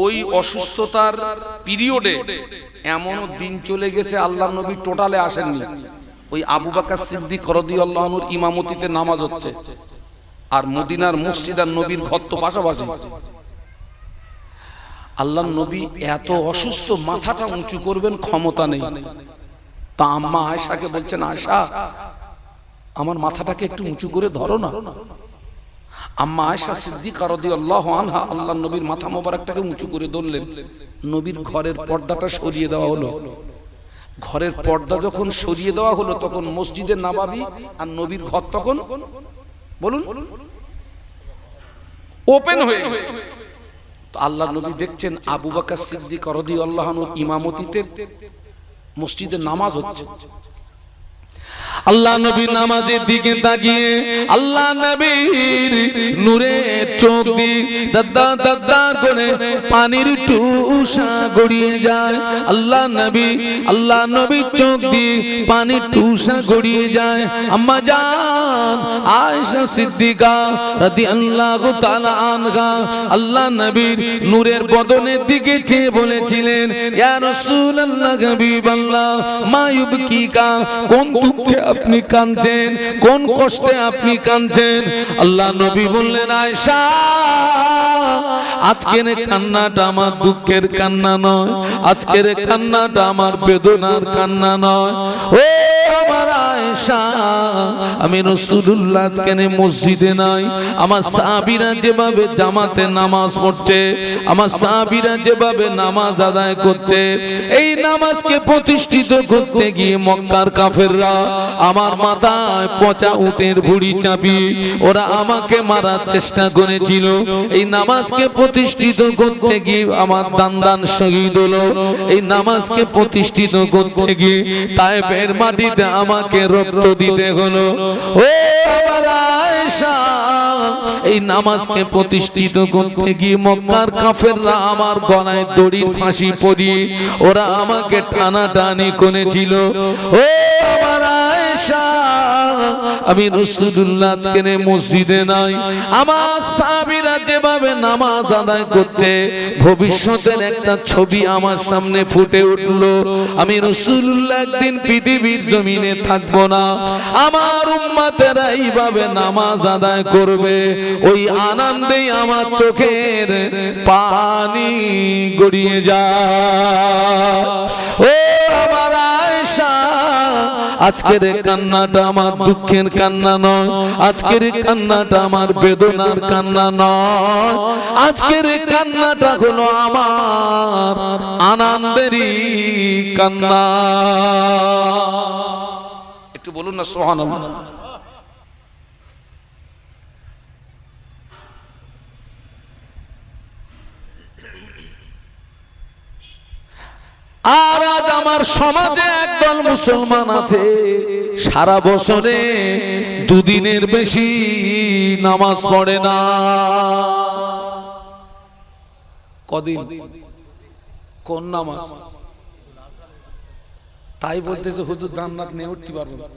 ওই অসুস্থতার পিরিয়ডে এমন দিন চলে গেছে আল্লাহর নবী টোটালে আসেননি। ওই আবু বকর সিদ্দিক রাদিয়াল্লাহু আনহুর ইমামতিতে নামাজ হচ্ছে, আর মদিনার মসজিদ আর নবীর ঘর তো পাশাপাশি। আল্লাহর নবী এত অসুস্থ, মাথাটা উঁচু করবেন ক্ষমতা নেই। তা আম্মা আয়েশাকে বলছেন, আয়েশা আমার মাথাটাকে একটু উঁচু করে ধরো না। আম্মা আয়েশা সিদ্দিকা রাদিয়াল্লাহু আনহা আল্লাহর নবীর মাথা মোবারকটাকে উঁচু করে ধরলেন। নবীর ঘরের পর্দাটা সরিয়ে দেওয়া হলো। ঘরের পর্দা যখন সরিয়ে দেওয়া হলো তখন মসজিদে নববী আর নবীর ঘর তখন বলুন ওপেন হয়ে গেছে। তো আল্লাহর নবী দেখছেন আবু বকর সিদ্দিক রাদিয়াল্লাহু আনহুর ইমামতিতে মসজিদে নামাজ হচ্ছে। আল্লাহ নবী নামাজের দিকে তাকিয়ে আল্লাহ নবীর নূরের চোখ দিয়ে দাদা দাদা করে পানির টুসা গড়িয়ে যায়। আল্লাহ নবী চোখ দিয়ে পানির টুসা গড়িয়ে যায়। আম্মা জান আয়েশা সিদ্দিকা রাদিয়াল্লাহু তাআলা আনহা আল্লাহ নবীর নূরের বদনের দিকে চেয়ে বলেছিলেন, ইয়া রাসূলুল্লাহ হাবিবাল্লাহ মা ইউবকিকা, কোন দুঃখে আপনি কাঁদছেন, কোন কষ্টে আপনি কাঁদছেন? আল্লাহ নবী বললেন, আয়েশা আজকের কান্নাটা আমার দুঃখের কান্না নয়, আজকের কান্নাটা আমার বেদনার কান্না নয়। ও আমার আয়েশা, আমি রাসূলুল্লাহ আজকে মসজিদে নাই। আমার সাহাবীরা যেভাবে জামাতে নামাজ পড়ছে, আমার সাহাবীরা যেভাবে নামাজ আদায় করছে, এই নামাজকে প্রতিষ্ঠিত করতে গিয়ে মক্কার কাফেররা আমার মাথায় পচা উটের ভুঁড়ি চাপিয়ে ওরা আমাকে মারার চেষ্টা করেছিল। এই নামাজকে প্রতিষ্ঠিত করতে গিয়ে আমার দান শহীদ হলো। এই নামাজকে প্রতিষ্ঠিত করতে গিয়ে তায়েফের মাটিতে আমাকে রক্ত দিতে হলো। ও আমার আয়েশা, এই নামাজকে প্রতিষ্ঠিত করতে গিয়ে মক্কার কাফেররা আমার গলায় দড়ির ফাঁসি পরিয়ে ওরা আমাকে টানাটানি করেছিল। ও আমার আয়েশা, আমি রাসূলুল্লাহ আজকে মসজিদে নাই। আমার সাহাবীরা যেভাবে নামাজ আদায় করছে, ভবিষ্যতের একটা ছবি আমার সামনে ফুটে উঠলো। আমি রাসূলুল্লাহ একদিন পৃথিবীর জমিনে থাকবো না, আমার উম্মতেরা এইভাবে নামাজ আদায় করবে। ওই আনন্দেই আমার চোখের পানি গড়িয়ে যায়। ও আমার আয়েশা, আজকের কান্নাটা আমার দুঃখের কান্না নয়, আজকের কান্নাটা আমার বেদনার কান্না নয়, আজকের কান্নাটা হলো আমার আনন্দেরই কান্না। একটু বলুন না সুবহানাল্লাহ। আর আজ আমার সমাজে একদল মুসলমান আছে সারা বছরে দুদিনের বেশি নামাজ পড়ে না। কদিন? কোন নামাজ? তাই বলতেছে হুজুর জান্নাত নিয়ে উঠতে পারবো না।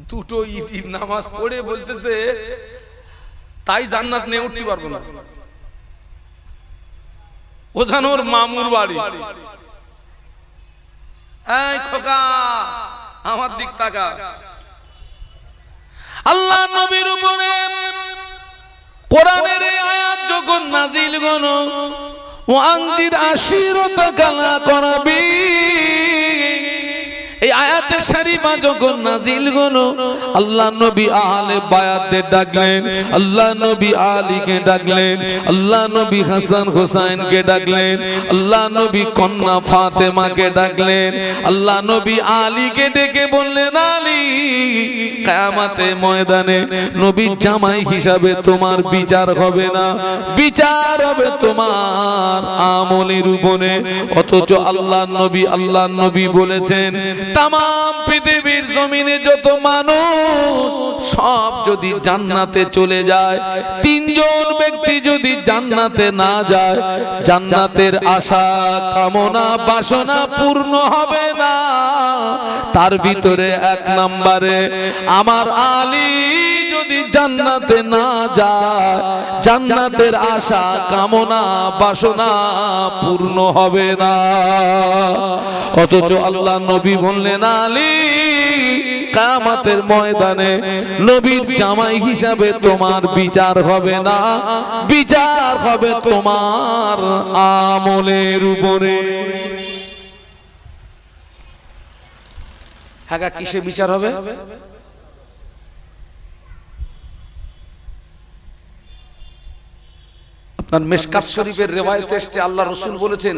দুটো ঈদ নামাজ পড়ে বলতেছে তাই জান্নাত নিয়ে উঠতে পারবো না। ওজানোর মামুর বাড়ি। এই খোকা, আমার দিক তাকা। আল্লাহ নবীর উপরে কোরআনের এই আয়াত যখন নাজিল হলো, ওয়ানদির আশিরাতাকাল আকরাবিন, এই আয়াতে শরীফা যখন নাজিল হলো, আল্লাহ নবী আহলে বায়াতদের ডাকলেন, আল্লাহ নবী আলীকে ডাকলেন, আল্লাহ নবী হাসান হোসেনকে ডাকলেন, আল্লাহ নবী কন্যা ফাতেমাকে ডাকলেন, আল্লাহ নবী আলীকে ডেকে বললেন, আলী কিয়ামতের ময়দানে নবীর জামাই হিসাবে তোমার বিচার হবে না, বিচার হবে তোমার আমলের উপরে। অথচ আল্লাহ নবী বলেছেন, তামাম পৃথিবীর জমিনে যত মানুষ সব যদি জান্নাতে চলে যায়, তিনজন ব্যক্তি যদি জান্নাতে না যায়, জান্নাতের আশা কামনা বাসনা পূর্ণ হবে না। তার ভিতরে এক নম্বরে আমার আলী যদি জান্নাতে না যায়, জান্নাতের আশা কামনা বাসনা পূর্ণ হবে না। অথচ আল্লাহ নবী বললেন, আলী কিয়ামতের ময়দানে নবীর জামাই হিসাবে তোমার বিচার হবে না, বিচার হবে তোমার আমলের উপরে। হ্যাঁ, কিসে বিচার হবে? আপনার মিশকাত শরীফের রিওয়ায়াতে এসেছে, আল্লাহ রাসূল বলেছেন,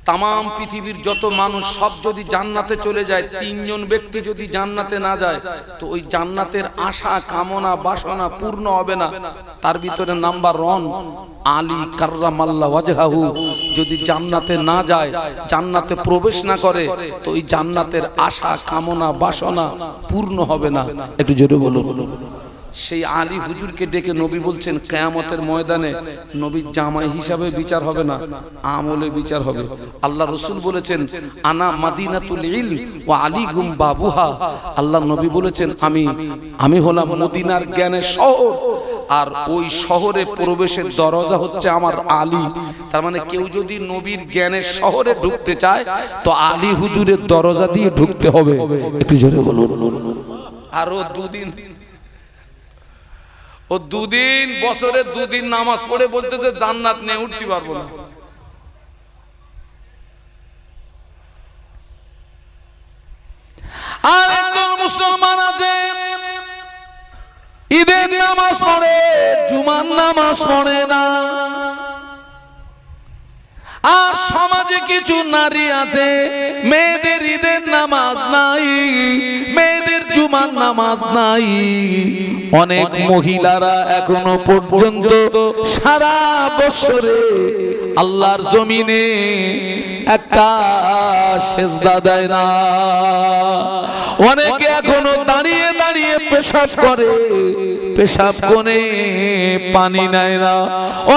তামাম পৃথিবীর যত মানুষ সব যদি জান্নাতে চলে যায়, তিনজন ব্যক্তি যদি জান্নাতে না যায়, তো ওই জান্নাতের আশা কামনা বাসনা পূর্ণ হবে না। তার ভিতরে নাম্বার 1 আলী কাররামাল্লাহু ওয়াজহাহু যদি জান্নাতে না যায়, জান্নাতে প্রবেশ না করে, তো ওই জান্নাতের আশা কামনা বাসনা পূর্ণ হবে না। একটু জোরে বলুন। সেই আলী হুজুরকে ডেকে নবী বলছেন, কিয়ামতের ময়দানে নবীর জামাই হিসাবে বিচার হবে না, আমলে বিচার হবে। আল্লাহ রাসূল বলেছেন, আনা মাদিনাতুল ইলম ওয়া আলীগুম বাবুহা। আল্লাহ নবী বলেছেন, আমি হলাম মদিনার জ্ঞানের শহর, আর ওই শহরে প্রবেশের দরজা হচ্ছে আমার আলী। তার মানে কেউ যদি নবীর জ্ঞানের শহরে ঢুকতে চায়, তো আলী হুজুরের দরজা দিয়ে ঢুকতে হবে। একটু জোরে বলুন। আরো দুদিন বছরে 2 দিন নামাজ পড়ে বলতেছে জান্নাত নিয়ে উঠতে পারবো না। আর একদল মুসলমান আছে ঈদের নামাজ পড়ে, জুমার নামাজ পড়ে না। আর সমাজে কিছু নারী আছে, মেয়েদের ঈদের নামাজ নাই, মেয়েদের জুমার নামাজ নাই। অনেক মহিলারা এখনো পর্যন্ত সারা বছরে আল্লাহর জমিনে একটা সেজদা দেয় না। অনেকে এখনো দাঁড়িয়ে দাঁড়িয়ে পেশাব করে, পেশাব কোণে পানি নেয় না।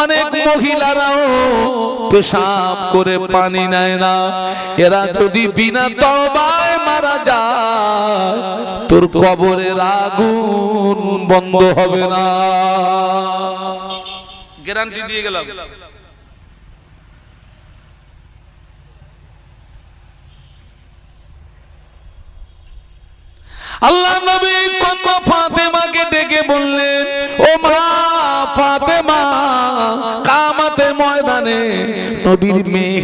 অনেক মহিলারাও পেশাব করে পানি নেয় না। এরা যদি বিনা তওবায় মারা যায়, তোর কবরের আগুন বন্ধ হবে না। গ্যারান্টি দিয়ে গেলাম। আল্লাহ নবী কন্যা ফাতেমাকে ডেকে বললেন, ও মা ফাতেমা, কিয়ামতের ময়দানে নবীর মেয়ে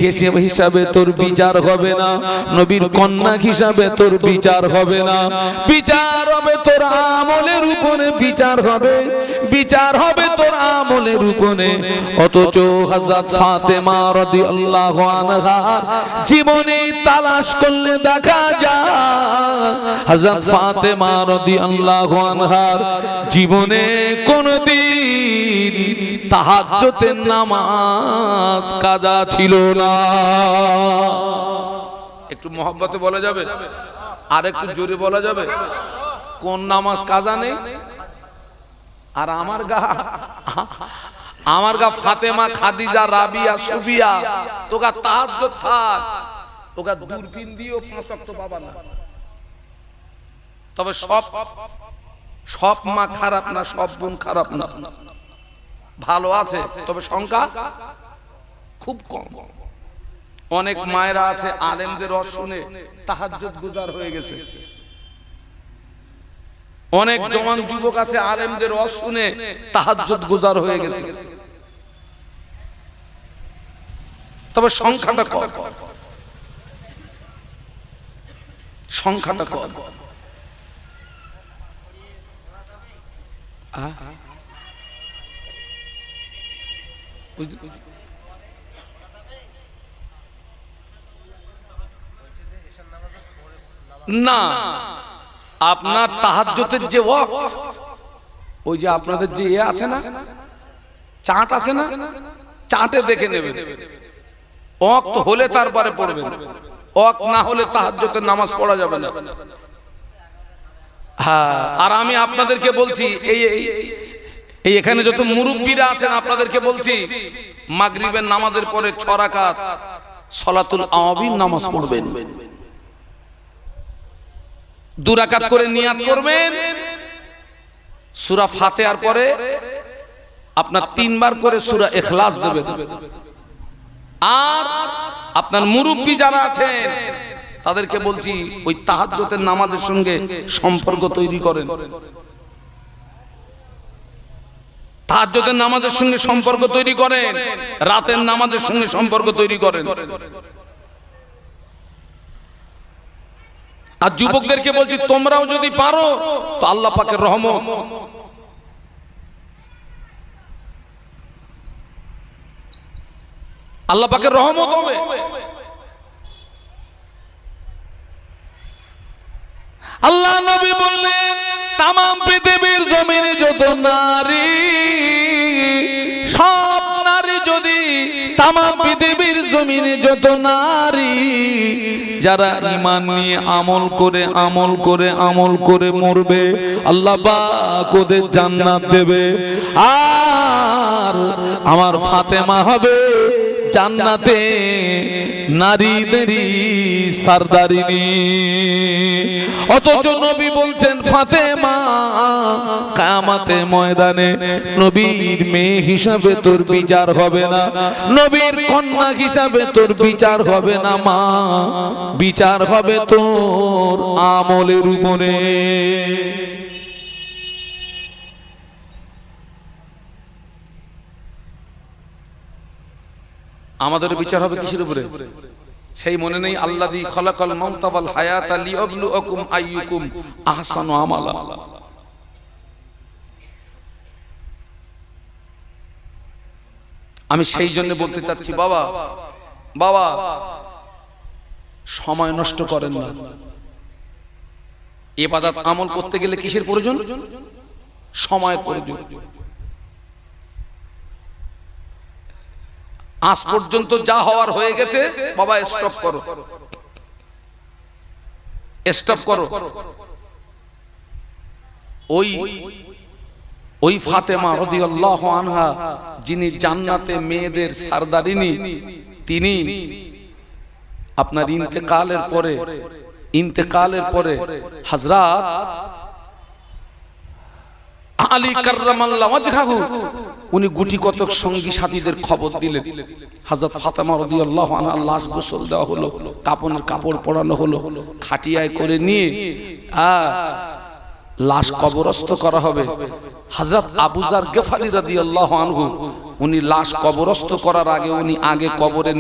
হিসাবে তোর বিচার হবে না, নবীর কন্যা হিসাবে তোর বিচার হবে না। বিচার হবে তোর আমলের উপরে, বিচার হবে, বিচার হবে তোর আমলের উপরে। অথচ হযরত ফাতেমা রাদিয়াল্লাহু আনহা জীবনে তালাশ করলে দেখা যায়, হযরত ফাতেমা রাদিয়াল্লাহু আনহার জীবনে কোনদিন তাহাজ্জুদের নামাজ কাজা ছিল না। একটু মহব্বতে বলা যাবে, আর একটু জোরে বলা যাবে? কোন নামাজ কাজা নেই? আর আমার গা ফাতেমা, খাদিজা, রাবিয়া, সুফিয়া, তোগা তাহাজ্জুদ থাক, তোগা দূরবীন দিও 5 ওয়াক্ত পাবা না। তবে সব মা খারাপ না, সব বোন খারাপ না, ভালো আছে, তবে সংখ্যা খুব কম। অনেক মায়েরা আছে আলেমদের ওয়াজ শুনে তাহাজ্জুদ গুজার হয়ে গেছে। অনেক জওয়ান যুবক আছে আলেমদের ওয়াজ শুনে তাহাজ্জুদ গুজার হয়ে গেছে, তবে সংখ্যাটা কম, সংখ্যাটা কম। না, আপনার তাহাজ্জুদের যে ওয়াক্ত, ওই যে আপনাদের যে আছে না, চাট আছে না, চাটে দেখে নেবেন। ওয়াক্ত হলে তারপরে পড়বেন, ওয়াক্ত না হলে তাহাজ্জুদের নামাজ পড়া যাবে না। হ্যাঁ, আর আমি আপনাদেরকে বলছি, এই এখানে যত মুরব্বীরা আছেন আপনাদেরকে বলছি, মাগরিবের নামাজের পরে 6 রাকাত সালাতুল আওয়াবিন নামাজ পড়বেন। 2 রাকাত করে নিয়াত করবেন, সূরা ফাতিহার পরে আপনার 3 বার করে সূরা ইখলাস দেবেন। আর আপনার মুরব্বি যারা আছেন তাদেরকে বলছি ওই তাহাজ্জুদের নামাজের সঙ্গে সম্পর্ক তৈরি করেন। তাহাজ্জুদের নামাজের সঙ্গে সম্পর্ক তৈরি করেন, রাতের নামাজের সঙ্গে সম্পর্ক তৈরি করেন। আর যুবকদেরকে বলছি তোমরাও যদি পারো তো আল্লাহ পাকের রহমত, আল্লাহ পাকের রহমত হবে। আল্লাহ নবী বললেন তাম পৃথিবীর জমিনে যত নারী, সব নারী যদি তাম পৃথিবীর জমিনে যত নারী যারা ঈমান নিয়ে আমল করে আমল করে আমল করে মরবে, আল্লাহ পাক ওদের জান্নাত দেবে। আর আমার ফাতেমা হবে জান্নাতে নারীদেরই সরদারিনী। অথচ নবী বলছেন ফাতেমা কিয়ামতের ময়দানে নবীর মেয়ে হিসাবে তোর বিচার হবে না, নবীর কন্যা হিসাবে তোর বিচার হবে না মা, বিচার হবে তোর আমলের উপরে। আমাদের বিচার হবে কিসের উপরে? সেই মনে নেই আল্লাযী খালাকাল মাউতা ওয়াল হায়াতা লিয়াবলুয়াকুম আইয়ুকুম আহসানু আমালা। আমি সেই জন্য বলতে চাচ্ছি বাবা বাবা সময় নষ্ট করেন না। ইবাদত আমল করতে গেলে কিসের প্রয়োজন? সময়ের প্রয়োজন। আজ পর্যন্ত যা হওয়ার হয়ে গেছে বাবা স্টপ করো, স্টপ করো। ওই ফাতেমা রাদিয়াল্লাহু আনহা যিনি জান্নাতে মেয়েদের সরদারিনী, তিনি আপনার ইন্তেকালের পরে হযরত আলী কাররামাল্লাহু ওয়াজহাহু উনি গুটি কতক সঙ্গী সাথীদের খবর দিলেন। হযরত ফাতেমা রাদিয়াল্লাহু আনহার লাশ গোসল দেওয়া হলো, কাপনের কাপড় পরানো হলো, খাটিয়ায় করে নিয়ে লাশ কবরস্থ করা হবে। হযরত আবু যার গিফারি রাদিয়াল্লাহু আনহু উনি লাশ কবরস্থ করার আগে উনি আগে কবরে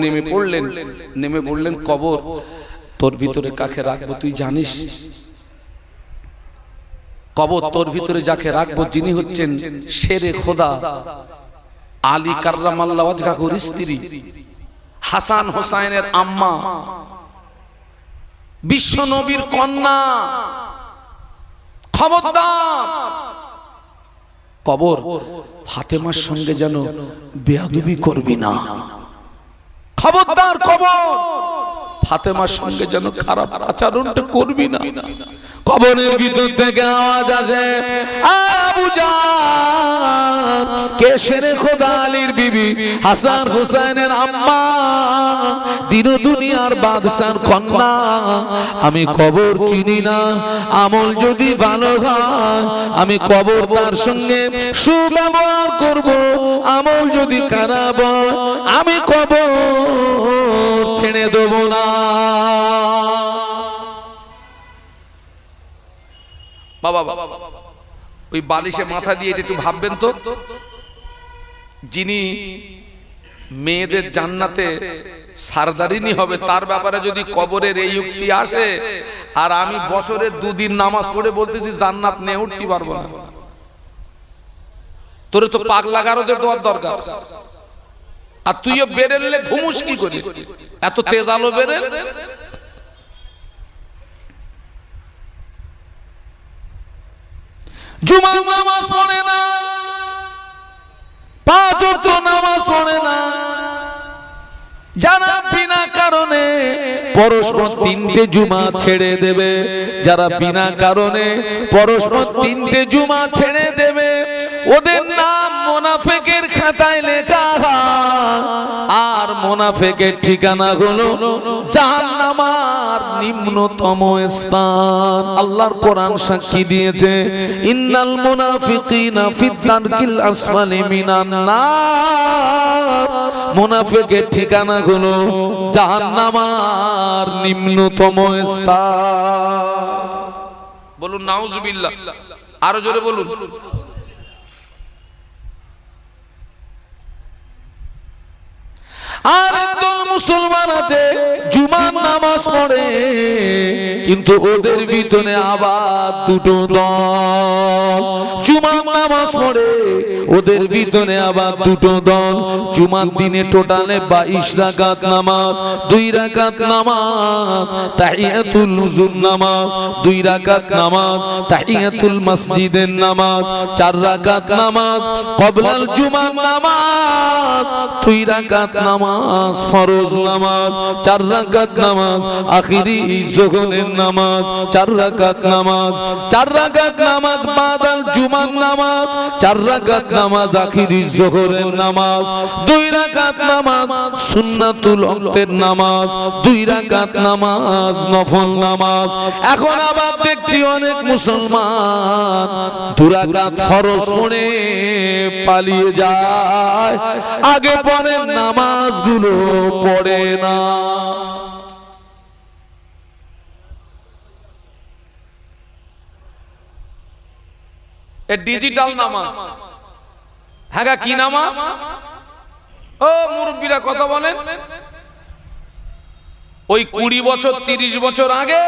নেমে বললেন কবর তোর ভিতরে কাকে রাখবো তুই জানিস? কবর তোর ভিতরে যাকে রাখবো যিনি হচ্ছেন শেরে খোদা আলী কাররামাল্লাহু ওয়াজহাহুর স্ত্রী, হাসান হোসাইনের আম্মা, বিশ্ব নবীর কন্যা। খবরদার কবর ফাতেমার সঙ্গে যেন বেয়াদবি করবি না। খবরদার কবর ফাতেমার সঙ্গে যেন খারাপ আচরণটা করবি না। কবরের ভিতর থেকে আওয়াজ আসে আবু জান কে শেরে খোদা আলীর বিবি, হাসান হোসেনের আম্মা, দিন দুনিয়ার বাদশার কন্যা। আমি কবর চিনি না, আমল যদি ভালো হয় আমি কবর তার সঙ্গে সুব্যবহার করব, আমল যদি খারাপ হয় আমি কবর ছেড়ে দেব না। বাবা ওই বালিশে মাথা দিয়ে একটু ভাববেন তো, যিনি মেয়েদের জান্নাতে সরদারিনী হবে তার ব্যাপারে যদি কবরের এই যুক্তি আসে, আর আমি বছরে 2 দিন নামাজ পড়ে বলতেছি জান্নাত নিয়ে উঠতে পারবো না, তোরে তো পাগলা গারদের দোয়ার দরকার। আর তুইও বেরেলে ঘুমুস কি করি? এত তেজ আলো বেরে। জুমার নামাজ পড়ে না, 5 ওয়াক্ত নামাজ পড়ে না, যারা বিনা কারণে পরস্পর 3টে জুমা ছেড়ে দেবে, যারা বিনা কারণে পরস্পর 3টে জুমা ছেড়ে দেবে, ওদের নাম মুনাফিকের খাতায় লেখা হয়। আর মুনাফিকের ঠিকানা হলো জাহান্নামা কান্নার নিম্নতম স্থান। আল্লাহর কোরআন সাক্ষী দিয়েছে, ইন্নাল মুনাফিকিনা ফিদ দারকিল আসফালি মিনান নার। মুনাফিকের ঠিকানা হলো জাহান্নামের নিম্নতম স্থান। বলুন নাউজুবিল্লাহ, আরো জোরে বলুন। আর একদল মুসলমান আছে জুমার নামাজ পড়ে, কিন্তু ওদের ভিতরে আবার দুটো দল। জুমার নামাজ পড়ে, ওদের ভিতরে আবার দুটো দল। জুমার দিনে টোটালে 22 রাকাত নামাজ, 2 রাকাত নামাজ তাহিয়াতুল নুজুর নামাজ, 2 রাকাত নামাজ তাহিয়াতুল মসজিদের নামাজ, 4 রাকাত নামাজ ক্বাবলাল জুমার নামাজ, 2 রাকাত নামাজ ফরজ নামাজ, 4 রাকাত নামাজ আখিরি যোহরের নামাজ, 4 রাকাত নামাজ, 4 রাকাত নামাজ বাদাল জুমার নামাজ, 4 রাকাত নামাজ আখিরি যোহরের নামাজ, 2 রাকাত নামাজ সুন্নাতুল ওয়াক্তের নামাজ, 2 রাকাত নামাজ নফল নামাজ। এখন আবার দেখছি অনেক মুসলমান 2 রাকাত ফরজ পড়ে পালিয়ে যায়, আগে পরের নামাজগুলো পড়ে না। এ ডিজিটাল নামাজ। হ্যাঁ, কি নামাজ? ও মুরব্বীরা কথা বলেন। ওই 20 বছর 30 বছর আগে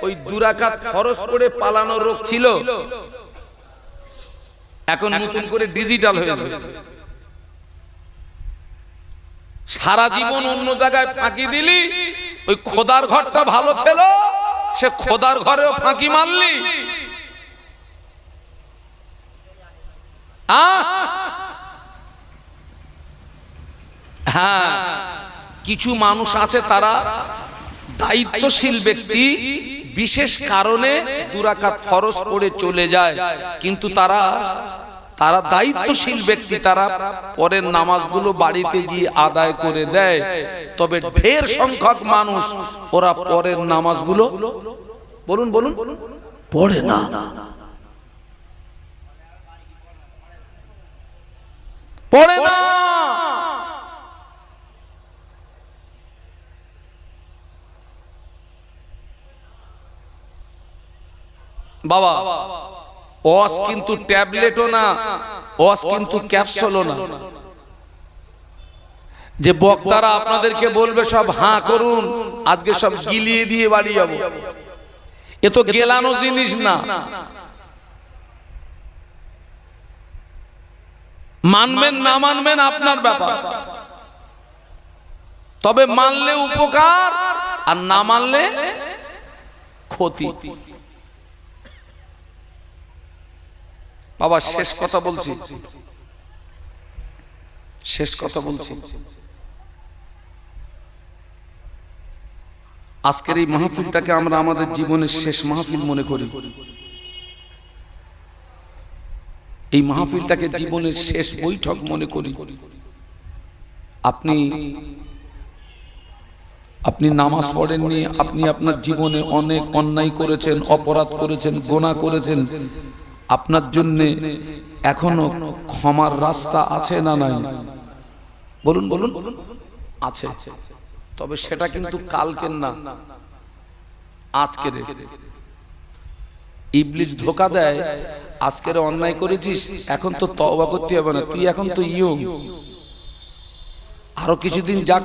ওই 2 রাকাত ফরজ পড়ে পালানোর রোগ ছিল, এখন নতুন করে ডিজিটাল হয়েছে। সারা জীবন অন্য জায়গায় ফাঁকি দিলি, ওই খোদার ঘরটা ভালো ছিল, সে খোদার ঘরেও ফাঁকি মারলি। হ্যাঁ, কিছু মানুষ আছে তারা দায়িত্বশীল ব্যক্তি, বিশেষ কারণে 2 রাকাত ফরজ পড়ে চলে যায়, কিন্তু তারা দায়িত্বশীল ব্যক্তি, তারা পরের নামাজগুলো বাড়িতে গিয়ে আদায় করে দেয়। তবে ঢের সংখ্যক মানুষ ওরা পরের নামাজগুলো বলুন পড়ে না। পড়ে না। বাবা, ওয়াজ কিন্তু ট্যাবলেটও না, ওয়াজ কিন্তু ক্যাপসুলও না যে বক্তারা আপনাদেরকে বলবে সব হাঁ করুন, আজকে সব গিলিয়ে দিয়ে বাড়ি যাব। এ তো গেলানো জিনিস না। মানবেন না মানবেন আপনার ব্যাপার, তবে মানলে উপকার আর না মানলে ক্ষতি। বাবা শেষ কথা বলছি, আজকের এই মাহফিলটাকে আমরা আমাদের জীবনের শেষ মাহফিল মনে করি। এই মাহফিলটাকে জীবনের শেষ বৈঠক মনে করি। আপনি নামাজ পড়েননি, আপনি আপনার জীবনে অনেক অন্যায় করেছেন, অপরাধ করেছেন, গুনাহ করেছেন। আপনার জন্য এখনো ক্ষমার রাস্তা আছে না নাই? বলুন আছে। তবে সেটা কিন্তু কালকের না, আজকের। ইবলিস ধোঁকা দেয়, আজকের অন্যায় করেছিস, এখন তো তওবা করতে হবে না, তুই এখন তো ইয়ং, আরো কিছুদিন যাক,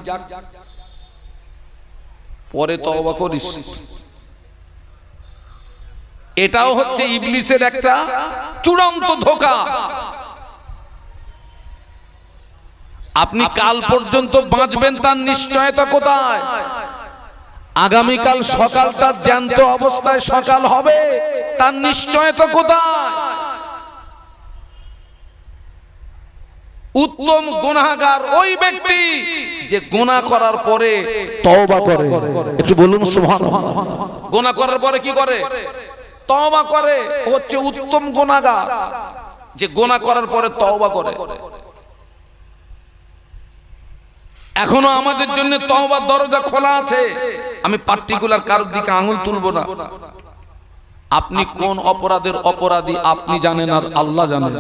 পরে তওবা করিস। এটাও হচ্ছে ইবলিসের একটা চূড়ান্ত ধোঁকা। আপনি কাল পর্যন্ত বাঁচবেন তার নিশ্চয়তা কোথায়? আগামীকাল সকালটা জ্যান্ত অবস্থায় সকাল হবে তার নিশ্চয়তা কোথায়? উত্তম গুনাহগার ওই ব্যক্তি যে গুনাহ করার পরে তওবা করে। একটু বলুন সুবহানাল্লাহ। গুনাহ করার পরে কি করে? তওবা করে। হচ্ছে উত্তম গুনাহগার যে গুনাহ করার পরে তওবা করে। এখনো আমাদের জন্য তওবার দরজা খোলা আছে। আমি পার্টিকুলার কারোর দিকে আঙুল তুলবো না। আপনি কোন অপরাধের অপরাধী আপনি জানেন আর আল্লাহ জানেন।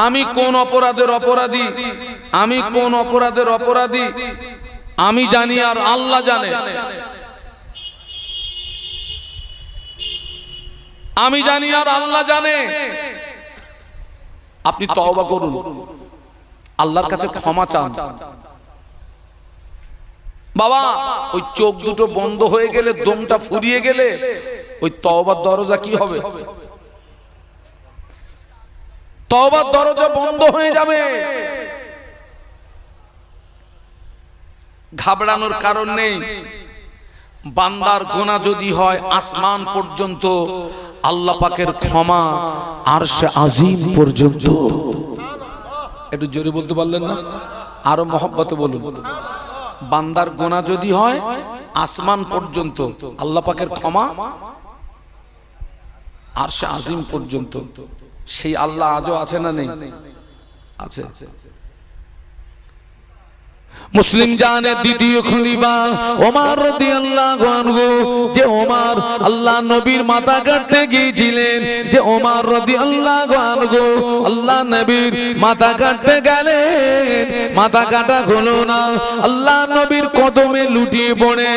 আমি কোন অপরাধের অপরাধী, আমি কোন অপরাধের অপরাধী আমি জানি আর আল্লাহ জানে। আমি জানি আর আল্লাহ জানে। আপনি তওবা করুন, আল্লাহর কাছে ক্ষমা চান। বাবা ওই চোখ দুটো বন্ধ হয়ে গেলে, দমটা ফুরিয়ে গেলে ওই তওবার দরজা কি হবে? তওবার দরজা বন্ধ হয়ে যাবে। ঘাবড়ানোর কারণ নেই। বান্দার গুনাহ যদি হয় আসমান পর্যন্ত, আল্লাহ পাকের ক্ষমা আরশে আজিম পর্যন্ত। একটু জোরে বলতে পারলেন না? আরো মহব্বতে বলুন। বান্দার গুনাহ যদি হয় আসমান পর্যন্ত, আল্লাহ পাকের ক্ষমা আরশে আজিম পর্যন্ত। সেই আল্লাহ আজও আছে না নেই? আছে। মুসলিম জানের দ্বিতীয় খলিফা ওমর রাদিয়াল্লাহু আনহু, যে ওমর আল্লাহ নবীর মাথা কাটতে গিয়েছিলেন, যে ওমর রাদিয়াল্লাহু আনহু আল্লাহ নবীর মাথা কাটতে গেলেন, মাথা কাটা হলো না। আল্লাহ নবীর কদমে লুটিয়ে পড়ে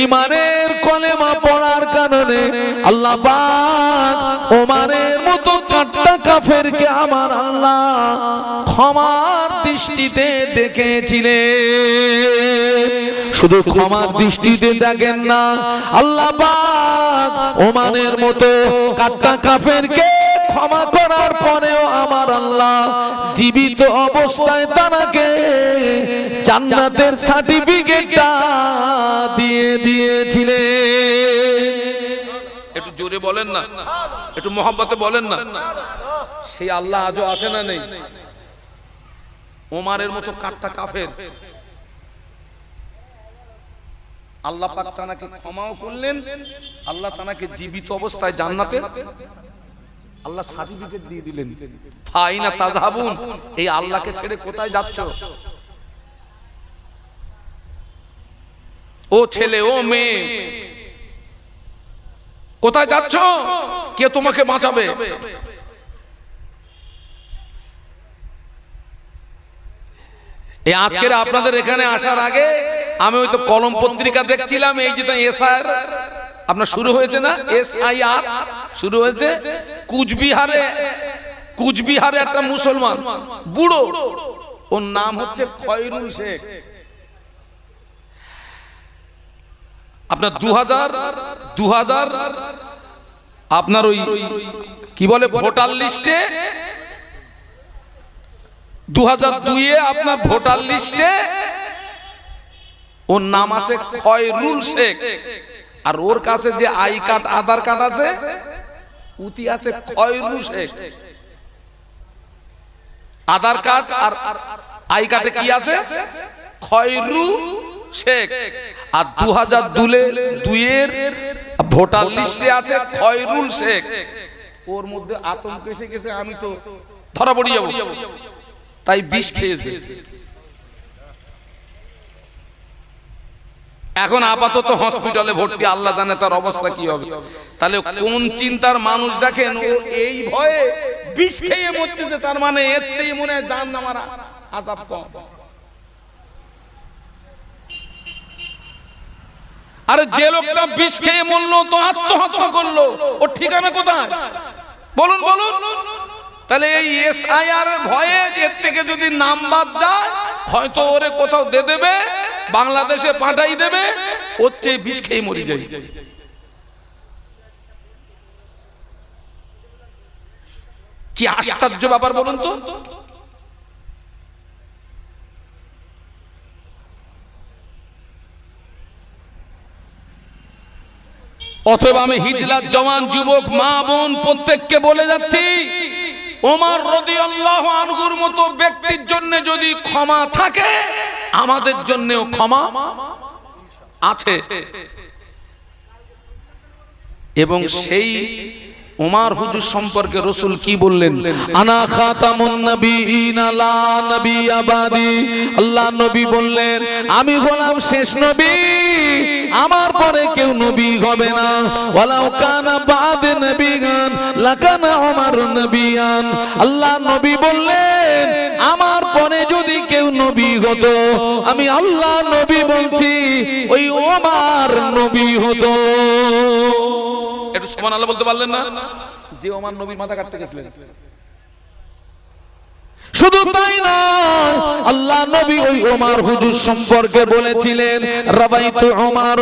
ঈমানের কলেমা পড়ার কারণে আল্লাহ পাক ওমরের মতো কাট্টা কাফেরকে আমার আল্লাহ ক্ষমার দৃষ্টিতে দেখেছিলেন। শুধু ক্ষমার দৃষ্টিতে দেখেন না, আল্লাহ পাক ওমানের মতো কাট্টা কাফেরকে ক্ষমা করার পরেও আমার আল্লাহ জীবিত অবস্থায় তাকে জান্নাতের সার্টিফিকেটটা দিয়ে দিয়েছিলেন। একটু জোরে বলেন না, একটু মহব্বতে বলেন না। সেই আল্লাহ আজও আছে না নেই? ওমরের মতো কাট্টা কাফের আল্লাহ পাক তাকে ক্ষমাও করলেন। আল্লাহ তাকে জীবিত অবস্থায় জান্নাতে আল্লাহ সার্টিফিকেট দিয়ে দিলেন। ফাইনা তাযহাবুন, এই আল্লাহকে ছেড়ে কোথায় যাচ্ছ? ও ছেলে, ও মেয়ে, কোথায় যাচ্ছ? কে তোমাকে বাঁচাবে? এই আজকের আপনাদের এখানে আসার আগে আমি ওই তো কলম পত্রিকা দেখছিলাম। এই যে এসআর আপনার শুরু হয়েছে না, SIR শুরু হয়েছে। কুচবিহারে একটা মুসলমান বুড়ো, ওর নাম হচ্ছে খয়রুল শেখ। আপনার 2000 আপনার ওই কি বলে ভোটার লিস্টে 2002-এ আপনার ভোটার লিস্টে ওর নাম আছে খয়রুল শেখ। আর ওর কাছে যে আই কার্ড, আধার কার্ড আছে, উতি আছে খয়রুল শেখ। আধার কার্ড আর আই কার্ডে কি আছে? খয়রুল শেখ। আর 2002-এর ভোটার লিস্টে আছে খয়রুল শেখ। ওর মধ্যে আতঙ্ক এসে গেছে, আমি তো ধরা পড়ে যাব, তাই বিষ খেয়েছে। এখন আপাতত হসপিটালে ভর্তি, আল্লাহ জানে তার অবস্থা কি হবে। তাহলে কোন চিন্তার মানুষ দেখেন, ও এই ভয়ে বিষ খেয়ে মরতেছে। তার মানে এর চেয়ে মনে হয় জাহান্নামের আযাব কম। আরে যে লোকটা বিষ খেয়ে মরলো তো আত্মহত্যা করলো, ওর ঠিকানা কোথায়? বলুন বলুন। তাহলে এই SIR এর ভয়ে এর থেকে যদি নাম বাদ যায়, হয়তো ওরে কোথাও দিয়ে দেবে, বাংলাদেশে পাঠাই দেবে, ওর চেয়ে বিষ খেয়ে মরে যায়। কি আশ্চর্য ব্যাপার বলুন তো। অতএব আমি হিজলার জওয়ান যুবক মা বোন প্রত্যেককে বলে যাচ্ছি, ওমর রাদিয়াল্লাহু আনহুর মতো ব্যক্তির জন্য যদি ক্ষমা থাকে, আমাদের জন্যও ক্ষমা আছে। এবং সেই ওমর হুজুর সম্পর্কে রাসূল কি বললেন? আনা খাতামুন নবিয়িনা লা নবিয়্যা বাদি। আল্লাহ নবী বললেন আমি হলাম শেষ নবী, আমার পরে কেউ নবী হবে না। ওয়ালাউ কানা বা'দে নবিয়ান লাকানা ওমর নবিয়ান। আল্লাহ নবী বললেন আমার পরে যদি কেউ নবী হতো, আমি আল্লাহ নবী বলছি ওই ওমর নবী হতো। একটু সুবহানাল্লাহ বলতে পারলেন না? যে ওমর নবীর মাথা কাটতে গেছিলেন। শুধু তাই না, আল্লাহ নবী ওই ওমর হুজুর সম্পর্কে বলেছিলেন রাবাইতু ওমর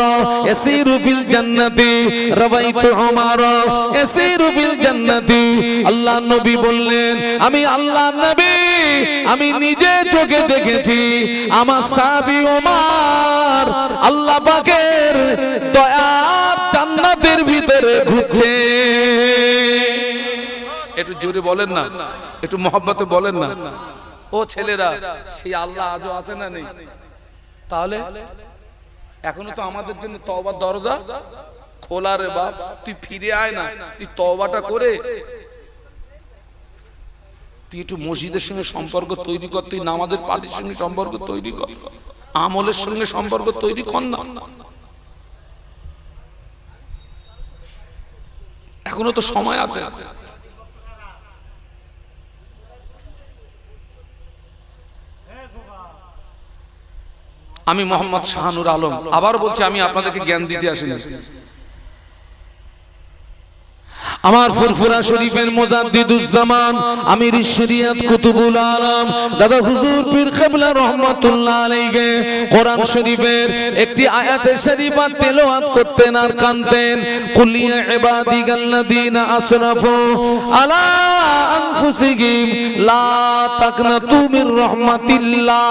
ইয়াসিরু ফিল জান্নাতি, রাবাইতু ওমর ইয়াসিরু ফিল জান্নাতি। আল্লাহ নবী বললেন আমি আল্লাহ নবী আমি নিজে চোখে দেখেছি আমার সাহাবী ওমর আল্লাহ পাকের দয়ার জান্নাতের ভিতরে ঘুরছে। একটু জোরে বলেন না, একটু মহব্বতে বলেন না। ও ছেলেরা, সেই আল্লাহ আজও আছে না নেই? তাহলে এখনো তো আমাদের জন্য তওবার দরজা খোলা রে বাপ। তুই ফিরে আয় না, তুই তওবাটা করে তুই একটু মসজিদের সঙ্গে সম্পর্ক তৈরি কর, তুই নামাজের পার্টির সঙ্গে সম্পর্ক তৈরি কর, আমলের সঙ্গে সম্পর্ক তৈরি কর না। এখনো তো সময় আছে। আমি মোহাম্মদ শাহানুর আলম আবার বলছি, আমি আপনাদেরকে জ্ঞান দিতে আসিনি। আমার ফুরফুরা শরীফের মুজাদ্দিদুজ্জামান আমির শরিয়ত কুতুবুল আলম দাদা হুজুর পীর কিবলা রাহমাতুল্লাহ আলাইহি কোরআন শরীফের একটি আয়াতে শরীফা তেলাওয়াত করতেন আর কানতেন। কুল ইয়া ইবাদিয়াল্লাযীনা আসরাফু আলা আনফুসিহিম লা তাকনাতু মির রাহমাতিল্লাহ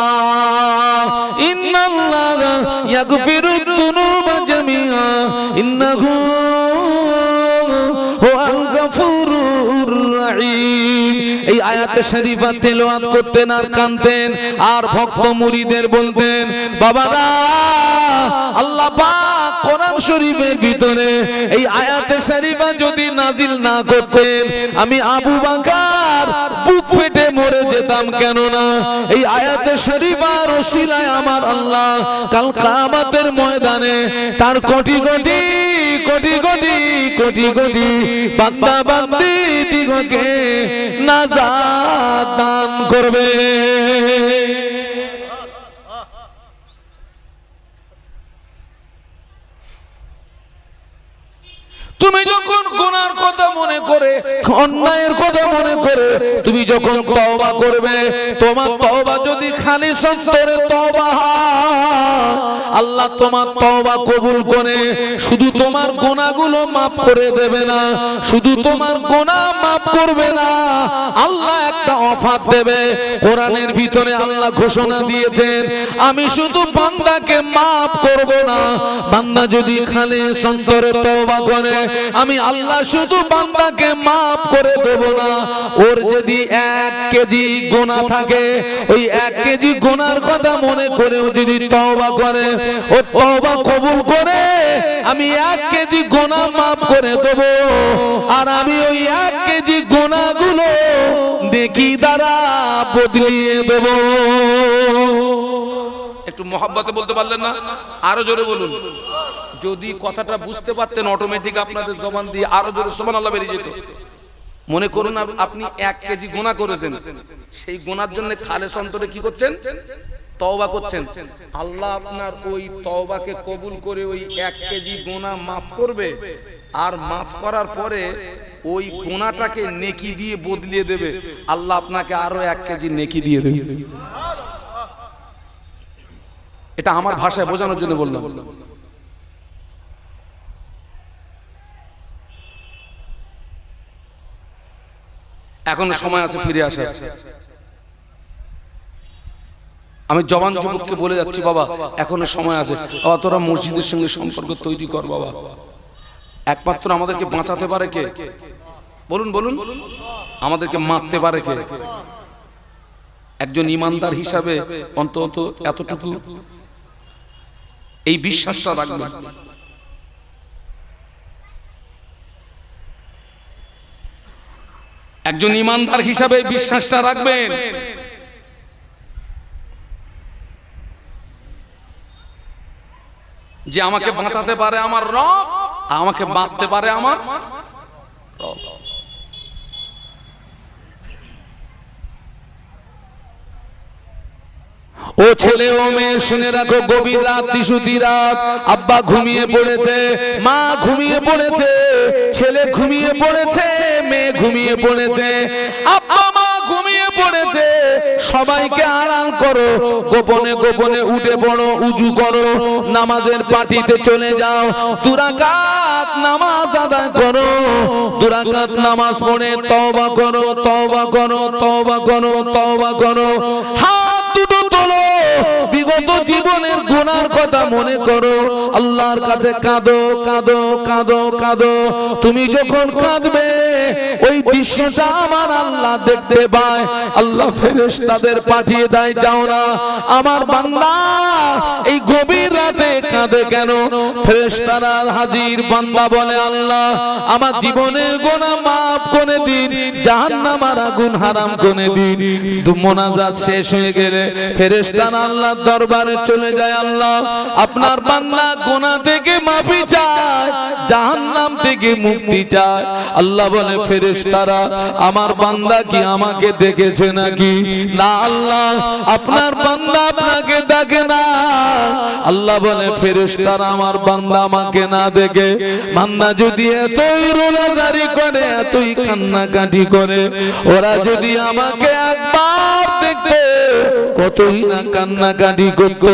ইন্নাল্লাহা ইয়াগফিরুদ দুনুবা জামিআ ইন্নাহু এই আয়াতে শরীফা তেলাওয়াত করতেন আর কানতেন আর ভক্ত মুরিদের বলতেন বাবারা আল্লাহ পাক কোরআন শরীফের ভিতরে এই আয়াতে শরীফা যদি নাজিল না করতেন আমি আবু বকর বুক ফেটে মরে যেতাম। কেন না এই আয়াতে শরীফার ওসিলায় আমার আল্লাহ কাল কিয়ামতের ময়দানে তার কোটি কোটি কোটি কোটি কোটি কোটি বান্দা বান্দি দিগকে নাজাত দান করবে। তুমি যখন গুনার কথা মনে করে অন্যায়ের কথা মনে করে তুমি যখন তওবা করবে, তোমার তওবা যদি খালিস অন্তরে তওবা হয় আল্লাহ তোমার তওবা কবুল করে শুধু তোমার গুনাহগুলো maaf করে দেবে না, শুধু তোমার গুনাহ maaf করবে না, আল্লাহ একটা অফার দেবে। কোরআনের ভিতরে আল্লাহ ঘোষণা দিয়েছেন আমি শুধু বান্দাকে maaf করব না, বান্দা যদি খালিস অন্তরে তওবা করে আমি আল্লাহ শুধু বান্দাকে maaf করে দেব না। ওর যদি 1 কেজি গুনাহ থাকে ওই 1 কেজি গুনার কথা মনে করে ও যদি তওবা করে ও তওবা কবুল করে আমি 1 কেজি গুনাহ maaf করে দেব আর আমি ওই 1 কেজি গুনাহগুলো নেকি দ্বারা বদলিয়ে দেব। একটু মহব্বতে বলতে পারলেন না? আরো জোরে বলুন। যদি কথাটা বুঝতে পারতেন অটোমেটিক আপনাদের জবান দিয়ে আরো জোরে সুবহানাল্লাহ বেরিয়ে যেত। মনে করুন আপনি 1 কেজি গুনাহ করেছেন, সেই গুনার জন্য খালেস অন্তরে কি করছেন? তওবা করছেন। আল্লাহ আপনার ওই তওবাকে কবুল করে ওই 1 কেজি গুনাহ maaf করবে আর maaf করার পরে ওই গুনাহটাকে নেকি দিয়ে বদলিয়ে দেবে। আল্লাহ আপনাকে আরো 1 কেজি নেকি দিয়ে দেবে। এটা আমার ভাষায় বোঝানোর জন্য বললাম। এখনো সময় আছে ফিরে আসার। আমি জওয়ান যুবককে বলে যাচ্ছি বাবা এখনো সময় আছে, বাবা তোরা মসজিদের সঙ্গে সম্পর্ক তৈরি কর বাবা। একমাত্র আমাদেরকে বাঁচাতে পারে কে? বলুন বলুন। আমাদেরকে মারতে পারে কে? একজন ইমানদার হিসাবে অন্তত এতটুকু এই বিশ্বাসটা রাখবেন। একজন ইমানদার হিসাবে বিশ্বাসটা রাখবেন। যে আমাকে বাঁচাতে পারে আমার রব, আমাকে বাঁচতে পারে আমার রব। ও ছেলে ও মেয়ে শুনে রাখো, গভীর রাত, দিশুতি রাত, আব্বা ঘুমিয়ে পড়েছে, মা ঘুমিয়ে পড়েছে, ছেলে ঘুমিয়ে পড়েছে, মেয়ে ঘুমিয়ে পড়েছে, আব্বা মা ঘুমিয়ে পড়েছে, সবাইকে আড়াল করো, গোপনে গোপনে উঠে পড়ো, উজু করো, নামাজের পাটিতে চলে যাও, 2 রাকাত নামাজ আদায় করো, 2 রাকাত নামাজ পড়ে তওবা করো, তওবা করো, তওবা করো, তওবা করো, হাত দুটো তোলো, বিগত জীবনের গুনার কথা মনে করো, আল্লাহর কাছে কাঁদো, কাঁদো, কাঁদো, কাঁদো। তুমি যখন কাঁদবে ওই দৃশ্যটা আমার আল্লাহ দেখতে পায়, আল্লাহ ফেরেশতাদের পাঠিয়ে দেয়, যাও না আমার বান্দা এই গভীর রাতে কাঁদে কেন? ফেরেশতারা হাজির, বান্দা বলে আল্লাহ আমার জীবনের গুনাহ মাফ করে দিন, জাহান্নামের আগুন হারাম করে দিন। মোনাজাত শেষ হয়ে গেলে ফেরেশতারা আল্লাহর দরবারে চলে যায়, আল্লাহ আপনার বান্দা গুনাহ থেকে মাফি চায়, জাহান্নাম থেকে মুক্তি চায়। আল্লাহ বলে ফেরেশতারা আমার বান্দা কি আমাকে দেখেছে নাকি? না আল্লাহ আপনার বান্দা আপনাকে দেখে না। আল্লাহ বলে ফেরেশতারা আমার বান্দা আমাকে না দেখে, বান্দা যদি এতই রোনাজারি করে, এতই কান্নাকাটি করে, ওরা যদি আমাকে একবার দেখতে কতই না কান্নাকাটি করতো।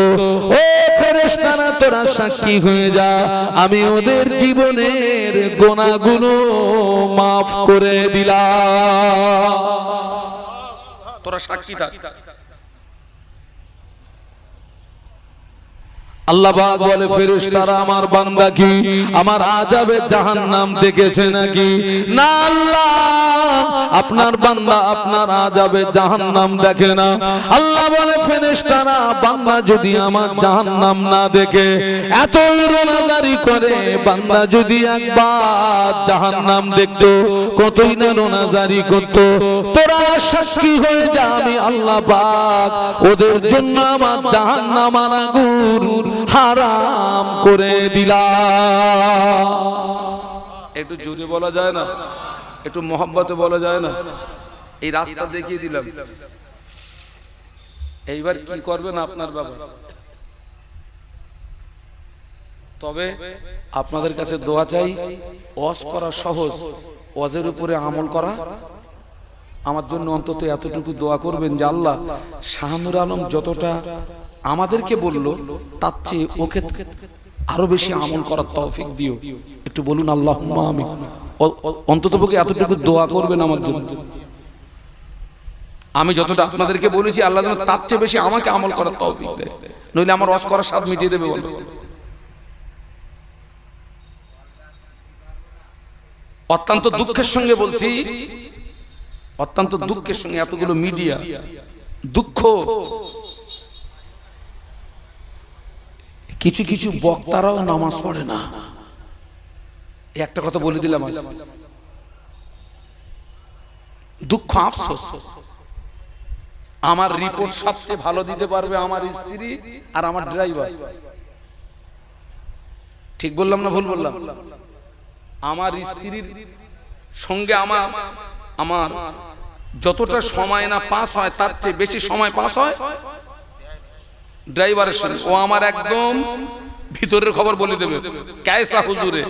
ও ফেরেশতারা তোরা সাক্ষী হয়ে যা, আমি ওদের জীবনের গুনাহগুলো মাফ করে দিলাম। তোরা সাক্ষী থাক। আল্লাহ পাক বলে ফেরেশতারা আমার বান্দা কি আমার আযাবে জাহান্নাম দেখেছে নাকি? না আল্লাহ আপনার বান্দা আপনার আযাবে জাহান্নাম দেখে না। আল্লাহ বলে ফেরেশতারা বান্দা যদি আমার জাহান্নাম না দেখে, এতই রোনাজারি করে, বান্দা যদি একবার জাহান্নাম দেখতো কতই না রোনাজারি করতো। তোরা সাক্ষী হয়ে যা, আমি আল্লাহ পাক ওদের জন্য আমার জাহান্নাম আগুন হারাম করে দিলাম। একটু জোরে বলা যায় না? একটু মহব্বতে বলা যায় না? এই রাস্তা দেখিয়ে দিলাম, এইবার কি করবেন আপনার বাবা? তবে আপনাদের কাছে দোয়া চাই, ওয়াজ করা সহজ, ওয়াজের উপরে আমল করা। আমার জন্য অন্তত এতটুকু দোয়া করবেন যে আল্লাহ শাহানুর আলম যতটা আমাদেরকে বলল তার চেয়ে ওকে আরো বেশি আমল করার তৌফিক দিও। একটু বলুন আল্লাহুম্মা আমিন। অন্ততপক্ষে এতটুকু দোয়া করবেন আমার জন্য। আমি যতটা আপনাদেরকে বলেছি আল্লাহ যেন তার চেয়ে বেশি আমাকে আমল করার তৌফিক দেয়, নইলে আমার ওয়াজ করার স্বাদ মিটিয়ে দেবে। বলো অত্যন্ত দুঃখের সঙ্গে বলছি, অত্যন্ত দুঃখের সঙ্গে এতগুলো মিডিয়া, দুঃখ, কিছু কিছু বক্তারাও নামাজ পড়ে না। একটা কথা বলে দিলাম, দুঃখ, আফসোস। আমার রিপোর্ট সবচেয়ে ভালো দিতে পারবে আমার স্ত্রী আর আমার ড্রাইভার। ঠিক বললাম না ভুল বললাম? আমার স্ত্রীর সঙ্গে আমার যতটা সময় না পাস হয় তার চেয়ে বেশি সময় পাস হয় ড্রাইভারের সঙ্গে। ও আমার একদম ভিতরের খবর বলে দেবে, কায়সা হুজুরে।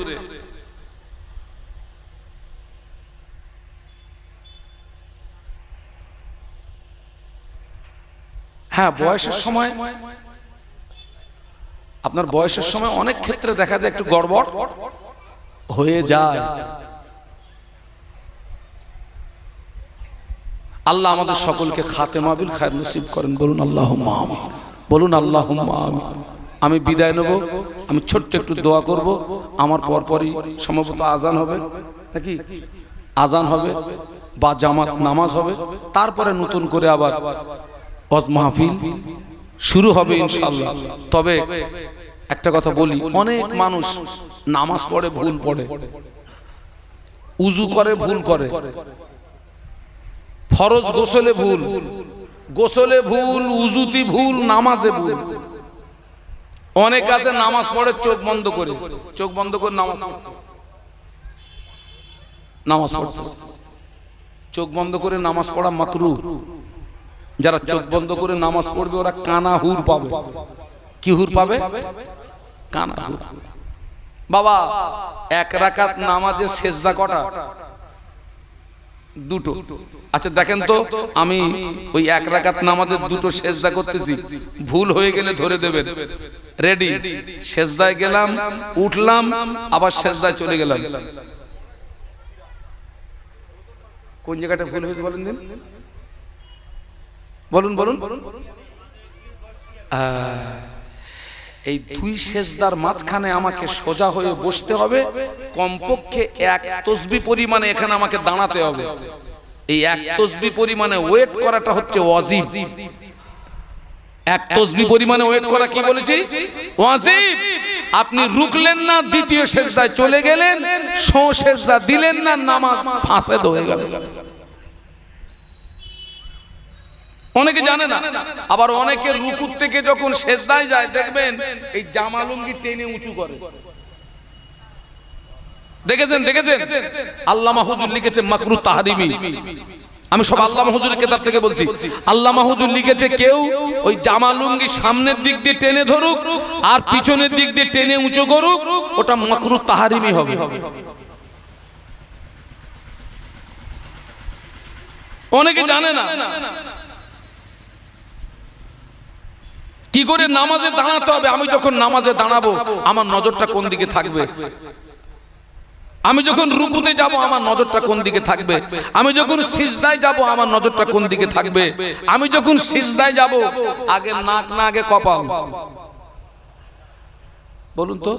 হ্যাঁ, বয়সের সময়, আপনার বয়সের সময় অনেক ক্ষেত্রে দেখা যায় একটু গড়বড় হয়ে যায়। আল্লাহ আমাদের সকলকে খাতেমা বিল খায়র নসিব করেন। বলুন আল্লাহুম্মা আমিন। বলুন আল্লাহুম্মা আমিন। আমি বিদায় নেব, আমি ছোট্ট একটু দোয়া করব। আমার পরপরই সম্ভবত আজান হবে নাকি? আজান হবে বা জামাত নামাজ হবে, তারপরে নতুন করে আবার ওয়াজ মাহফিল শুরু হবে ইনশাআল্লাহ। তবে একটা কথা বলি, অনেক মানুষ নামাজ পড়ে ভুল পড়ে, উজু করে ভুল করে, ফরজ গোসলে ভুল, গোসলে ভুল, উজুতি ভুল, নামাজে ভুল। অনেক আছে নামাজ পড়ে চোখ বন্ধ করে, চোখ বন্ধ করে নামাজ পড়তেছে। চোখ বন্ধ করে নামাজ পড়া মাকরুহ। যারা চোখ বন্ধ করে নামাজ পড়বে ওরা কানা হুর পাবে। কি হুর পাবে? কানা হুর। বাবা, এক রাকাত নামাজে সেজদা কটা? দুটো। আচ্ছা দেখেন তো, আমি ওই এক রাকাত নামাজে দুটো সেজদা করতেছি, ভুল হয়ে গেলে ধরে দেবেন। রেডি? সেজদায় গেলাম, উঠলাম, আবার সেজদায় চলে গেলাম। কোন জায়গাটা ভুল হয়েছে বলেন দিন, বলুন বলুন। এই দুই সেজদার মাঝখানে আমাকে সোজা হয়ে বসতে হবে, কমপক্ষে এক তসবিহ পরিমাণে এখানে আমাকে দাঁড়াতে হবে। এই এক তসবিহ পরিমাণে ওয়েট করাটা হচ্ছে ওয়াজিব। এক তসবিহ পরিমাণে ওয়েট করা কি বলেছি? ওয়াজিব। আপনি রুকলেন না, দ্বিতীয় সেজদায় চলে গেলেন, সেজদা দিলেন না, নামাজ ফাসেদ হয়ে গেল। অনেকে জানে না। আবার অনেকে রুকু থেকে যখন সেজদায় যায় দেখবেন এই জামা লুঙ্গি টেনে উঁচু করে। দেখেছেন? দেখেছেন? আল্লামা হুজুর লিখেছে মাকরুহ তাহরিমি। আমি সব আল্লামা হুজুরের কিতাব থেকে বলছি। আল্লামা হুজুর লিখেছে কেউ ওই জামা লুঙ্গি সামনের দিক দিয়ে টেনে ধরুক আর পিছনের দিক দিয়ে টেনে উঁচু করুক, ওটা মাকরুহ তাহরিমি হবে। অনেকে জানে না। কি করে নামাজে দাঁড়াতে হবে? আমি যখন নামাজে দাঁড়াবো আমার নজরটা কোন দিকে থাকবে? আমি যখন রুকুতে যাব আমার নজরটা কোন দিকে থাকবে? আমি যখন সিজদায় যাব আমার নজরটা কোন দিকে থাকবে? আমি যখন সিজদায় যাব আগে নাক না আগে কপাল? বলুন তো।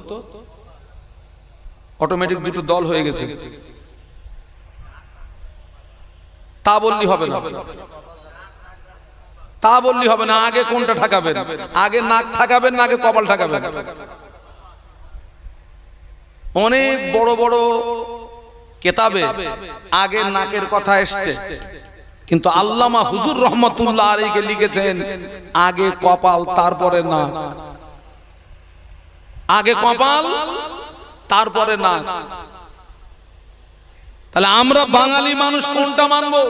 অটোমেটিক দুটো দল হয়ে গেছে। তা বললি হবে না, তা বললি হবে না। আগে কোনটা ঠাকাবেন? আগে নাক ঠাকাবেন না আগে কপাল ঠাকাবেন? অনেক বড় বড় কিতাবে আগে নাকের কথা এসছে, কিন্তু আল্লামা হুজুর রহমাতুল্লাহ আলাইহি লিখেছেন আগে কপাল তারপরে নাক। আগে কপাল তারপরে নাক। তাহলে আমরা বাঙালি মানুষ কোনটা মানবো?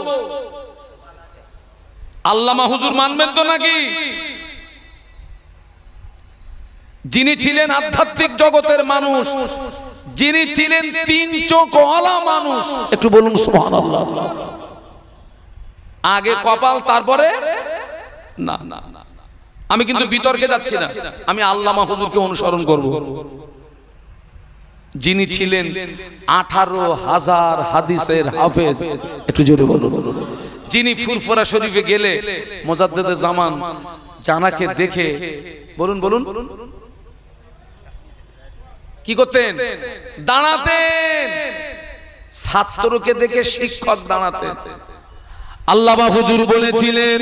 আল্লামা হুজুর মানবেন তো নাকি? যিনি ছিলেন আধ্যাত্মিক জগতের মানুষ, যিনি ছিলেন তিন চোখওয়ালা মানুষ, একটু বলুন সুবহানাল্লাহ। আগে কপাল তারপরে না। না, আমি কিন্তু বিতর্কে যাচ্ছি না, আমি আল্লামা হুজুরকে অনুসরণ করব, যিনি ছিলেন 18,000 হাদিসের হাফেজ। একটু জোরে বলুন। যিনি ফুরফুরা শরীফে গেলে মুজাদ্দেদে জামান জানাকে দেখে বলুন বলুন কি করতেন? দাঁড়াতেন। ছাত্রকে দেখে শিক্ষক দাঁড়াতেন। আল্লামা হুজুর বলেছিলেন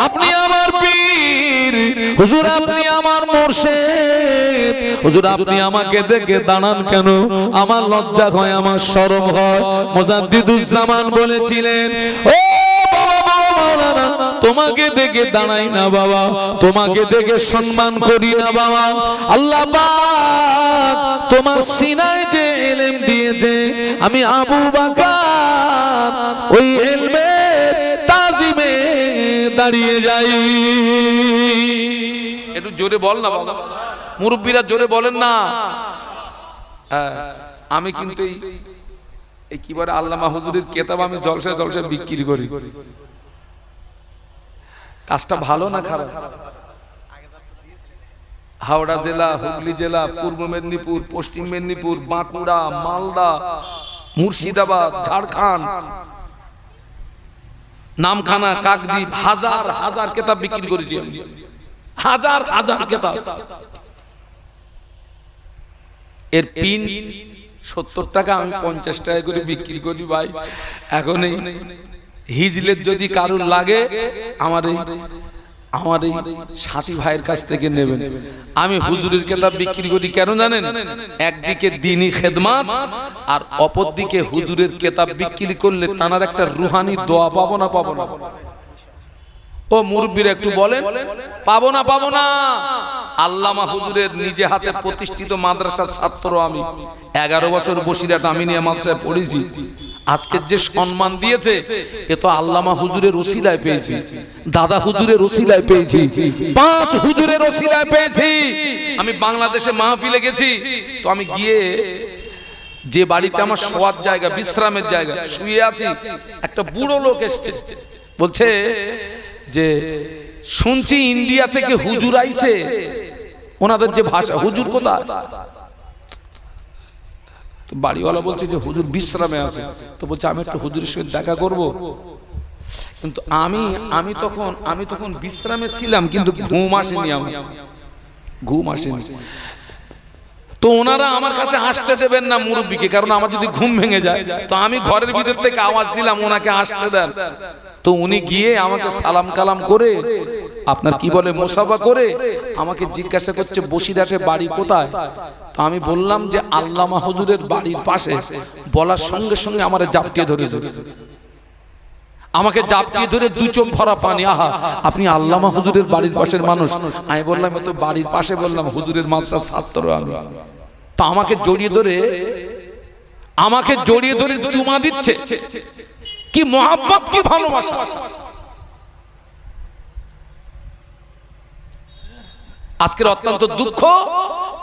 আপনি আমার পীর, হুজুর আপনি আমার মুর্শিদ, হুজুর আপনি আমাকে দেখে দাঁড়ান কেন? আমার লজ্জা হয়, আমার শরম হয়। মুজাদ্দিদুজ জামান বলেছিলেন ও বাবা মাওলানা, তোমাকে দেখে দাঁড়াই না বাবা, তোমাকে দেখে সম্মান করি না বাবা। আল্লাহ পাক তোমার সিনায় যে ইলম দিয়েছে, আমি আবু বকর ওই ইলমের তাজিমে দাঁড়িয়ে যাই। একটু জোরে বল না বাবা, মুরব্বীরা জোরে বলেন না। আমি কিন্তু এই কি বলে আল্লামা হুজুরের কিতাব আমি জলসা জলসা বিক্রি করি। কাজটা ভালো না খারাপ? হাওড়া জেলা, হুগলি জেলা, পূর্ব মেদিনীপুর, পশ্চিম মেদিনীপুর, বাঁকুড়া, মালদা, মুর্শিদাবাদ, ঝাড়খণ্ড, নামখানা, কাকদ্বীপ, হাজার হাজার কিতাব বিক্রি করেছি আমি, হাজার হাজার কিতাব। এর পিন 70 টাকা, আমি 50 টাকা করে বিক্রি করি ভাই। এখন এই হিজলের যদি কারুর লাগে আমার এই আমার এই সাথী ভাইয়ের কাছ থেকে নেবেন। আমি হুজুরের কিতাব বিক্রি করি কেন জানেন? একদিকে দ্বীনি খেদমত আর অপর দিকে হুজুরের কিতাব বিক্রি করলে তার একটা রুহানি দোয়া পাবো না পাবো না? ও মুরব্বিরা একটু বলেন, পাবো না পাবো না? আল্লামা হুজুরের নিজে হাতে প্রতিষ্ঠিত মাদ্রাসার ছাত্র আমি। 11 বছর বসিরহাট আমিনিয়া মাদ্রাসায় পড়েছি। আজকের যে সম্মান দিয়েছে এ তো আল্লামা হুজুরের ওসিলায় পেয়েছি, দাদা হুজুরের ওসিলায় পেয়েছি, 5 হুজুরের ওসিলায় পেয়েছি। আমি বাংলাদেশে মাহফিলে গেছি তো আমি গিয়ে যে বাড়িতে আমার শোয়ার জায়গা, বিশ্রামের জায়গা, শুয়ে আছি, একটা বুড়ো লোক এসছে, বলছে যে শুনছি ইন্ডিয়া থেকে হুজুর আইছে। ওনাদের যে ভাষা, হুজুর কোথায়? বাড়িওয়ালা বলছে যে হুজুর বিশ্রামে আছে। তো বলছে আমি একটু হুজুরের সঙ্গে দেখা করব। কিন্তু আমি তখন বিশ্রামে ছিলাম, কিন্তু ঘুম আসেনি, আমার ঘুম আসেনি। তো ওনারা আমার কাছে আসতে দেবেন না মুরব্বিকে, কারণ আমার যদি ঘুম ভেঙে যায় তো আমি ঘরের ভিতর থেকে আওয়াজ দিলাম ওনাকে আসতে দেন। তো উনি গিয়ে আমাকে সালাম কালাম করে, আপনার কি বলে, মুসাফা করে আমাকে জিজ্ঞাসা করছে বসিরহাটে বাড়ি কোথায়। তো আমি বললাম যে আল্লামা হুজুরের বাড়ির পাশে। বলার সঙ্গে সঙ্গে আমারে জাপটিয়ে ধরেছে, আমাকে জাপটিয়ে ধরে 2 চোখ ভরা পানি। আহা, আপনি আল্লামা হুজুরের বাড়ির পাশের মানুষ? আমি বললাম এ তো বাড়ির পাশে, বললাম হুজুরের মাদ্রাসার ছাত্র আমি। তো আমাকে জড়িয়ে ধরে চুমা দিচ্ছে। কি মোহাব্বত, কি ভালোবাসা! আজকের অত্যন্ত দুঃখ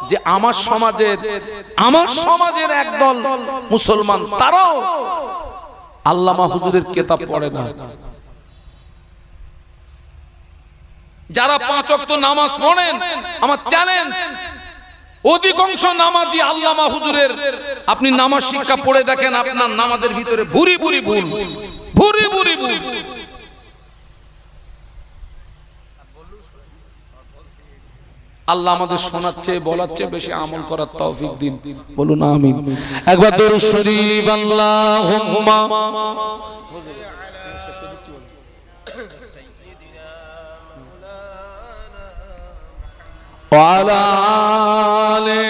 যে আমার সমাজের একদল মুসলমান তারাও আল্লামা হুজুরের কিতাব পড়ে না। যারা 5 ওয়াক্ত নামাজ পড়েন, আমার চ্যালেঞ্জ, অধিকাংশ নামাজি আল্লামা হুজুরের আপনি নামাজ শিক্ষা পড়ে দেখেন, আপনার নামাজের ভিতরে ভুরি ভুরি ভুল, ভুরি ভুরি ভুল। আল্লাহ আমাদের শোনার চেয়ে বলার চেয়ে বেশি আমল করার তৌফিক দিন, বলুন আমিন। একবার দরুদ শরীফ আল্লাহুম্মা ওয়া আলা আলি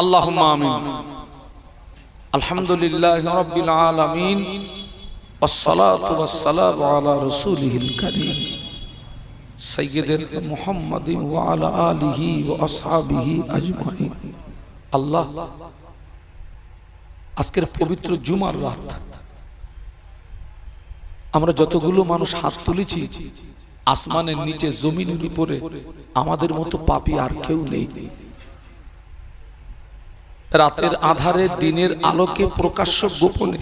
আল্লাহুম্মা আমিন। আলহামদুলিল্লাহি রাব্বিল আলামিন, والصلاة والسلام على رسوله الكريم سيدنا محمد وعلى آله وأصحابه أجمعين। আল্লাহ, আজকের পবিত্র জুমার রাত আমরা যতগুলো মানুষ হাত তুলেছি, আসমানের নিচে জমিনের উপরে আমাদের মতো পাপী আর কেউ নেই। রাতের আধারে দিনের আলোকে প্রকাশ্য গোপনে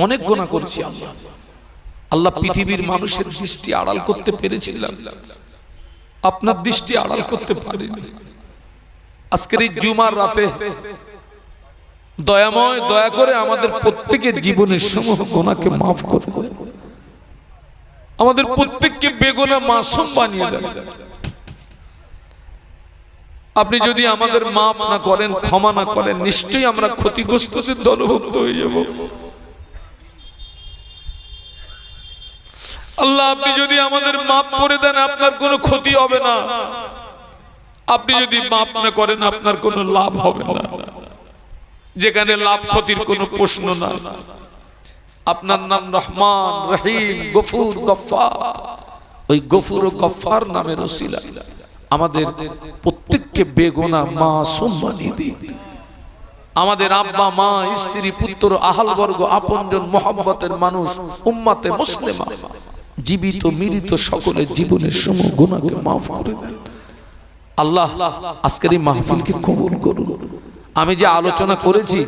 অনেক গুনাহ করেছি। আল্লাহ পৃথিবীর মানুষের দৃষ্টি আড়াল করতে পেরেছিলাম, আপনার দৃষ্টি আড়াল করতে পারিনি। আজকের এই জুমার রাতে দয়াময়, দয়া করে আমাদের প্রত্যেকের জীবনের সমূহ গুনাহকে মাফ করে দেন, আমাদের প্রত্যেককে বেগুনাহ মাসুম বানিয়ে দেন। আপনি যদি আমাদের মাফ না করেন, ক্ষমা না করেন, নিশ্চয়ই আমরা ক্ষতিগ্রস্তদের দলভুক্ত হয়ে যাব। আল্লাহ, আপনি যদি আমাদের মাফ করে দেন আপনার কোনো ক্ষতি হবে না, আপনি যদি মাফ না করেন আপনার কোনো লাভ হবে না, যেখানে লাভ ক্ষতির কোনো প্রশ্ন না। আপনার নাম রহমান, রহিম, গফুর, গফফার। ওই গফুর ও গফফার নামের ওসিলা আমাদের প্রত্যেককে বেগুনাহ মাসুম বানিয়ে দিন। আমাদের আব্বা মা, স্ত্রী, পুত্র, আহালবর্গ, আপনজন, মহব্বতের মানুষ, উম্মতে মুসলিমা, জীবিত মৃত সকলের জীবনের সমূহ গুনাহকে মাফ করে দেন। আল্লাহ, আজকের এই মাহফিলকে কবুল করুন। আমি যে আলোচনা করেছি,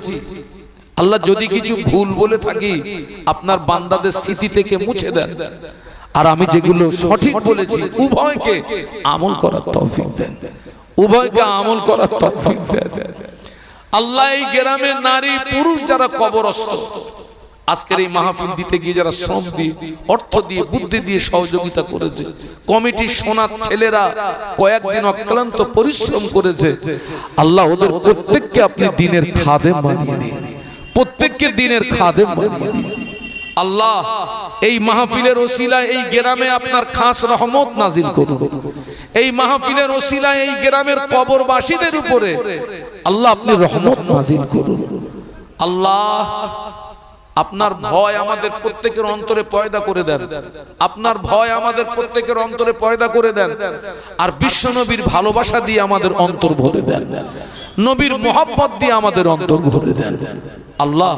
আল্লাহ যদি কিছু ভুল বলে থাকি আপনার বান্দাদের স্মৃতি থেকে মুছে দেন, আর আমি যেগুলো সঠিক বলেছি উভয়কে আমল করার তৌফিক দেন, উভয়কে আমল করার তৌফিক দেন। আল্লাহ, এই গ্রামের নারী পুরুষ যারা কবরস্থ, আজকের এই মাহফিল দিতে গিয়ে যারা শ্রম দিয়ে, অর্থ দিয়ে, বুদ্ধি দিয়ে সহযোগিতা করেছে, কমিটির সোনার ছেলেরা কয়েকদিন অক্লান্ত পরিশ্রম করেছে, আল্লাহ ওদের প্রত্যেককে আপনি দ্বীনের খাদেম বানিয়ে দিন, প্রত্যেককে দ্বীনের খাদেম বানিয়ে দিন। আল্লাহ এই মাহফিলের ওসিলায় এই গ্রামে আপনার খাস রহমত নাজিল করুন। এই মাহফিলের ওসিলায় এই গ্রামের কবরবাসীদের উপরে আল্লাহ আপনি রহমত নাজিল করুন। আল্লাহ আপনার ভয় আমাদের প্রত্যেকের অন্তরে পয়দা করে দেন, আপনার ভয় আমাদের প্রত্যেকের অন্তরে পয়দা করে দেন, আর বিশ্ব নবীর ভালোবাসা দিয়ে আমাদের অন্তর ভরে দেন, নবীর মোহাব্বত দিয়ে আমাদের অন্তর ভরে দেন। আল্লাহ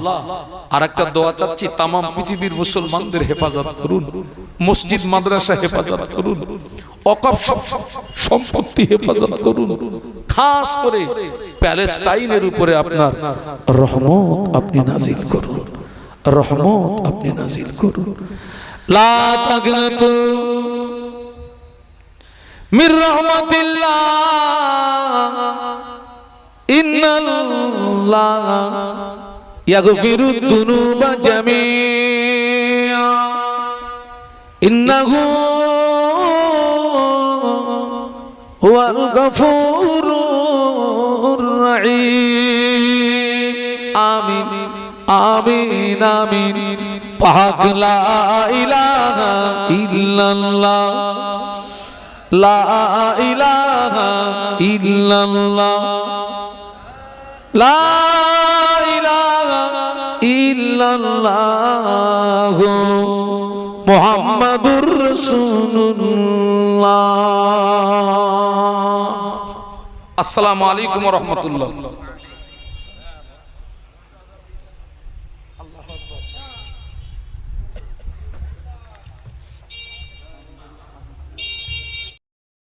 আর একটা দোয়া চাচ্ছি, তামাম পৃথিবীর মুসলমানদের হেফাজত করুন, মসজিদ মাদ্রাসা হেফাজত করুন, ওয়াকফ সম্পত্তি হেফাজত করুন, খাস করে প্যালেস্টাইনের উপরে আপনার রহমত আপনি নাজিল করুন, রহমত আপনি নাজিল করুন। লা তাগনাতু মির রাহমাতিল্লাহ ইন্নাল্লাহ ইয়াগফিরুদ দুনুবা জামিআ ইন্নাহু হুয়াল গফুরুর রহিম। আমিন আমিন আমিন। পাক লা ইলাহা ইল্লাল্লাহ, লা ইলাহা ইল্লাল্লাহ, লা ইলাহা ইল্লাল্লাহ মুহাম্মাদুর রাসূলুল্লাহ। আসসালামু আলাইকুম ওয়া রাহমাতুল্লাহ।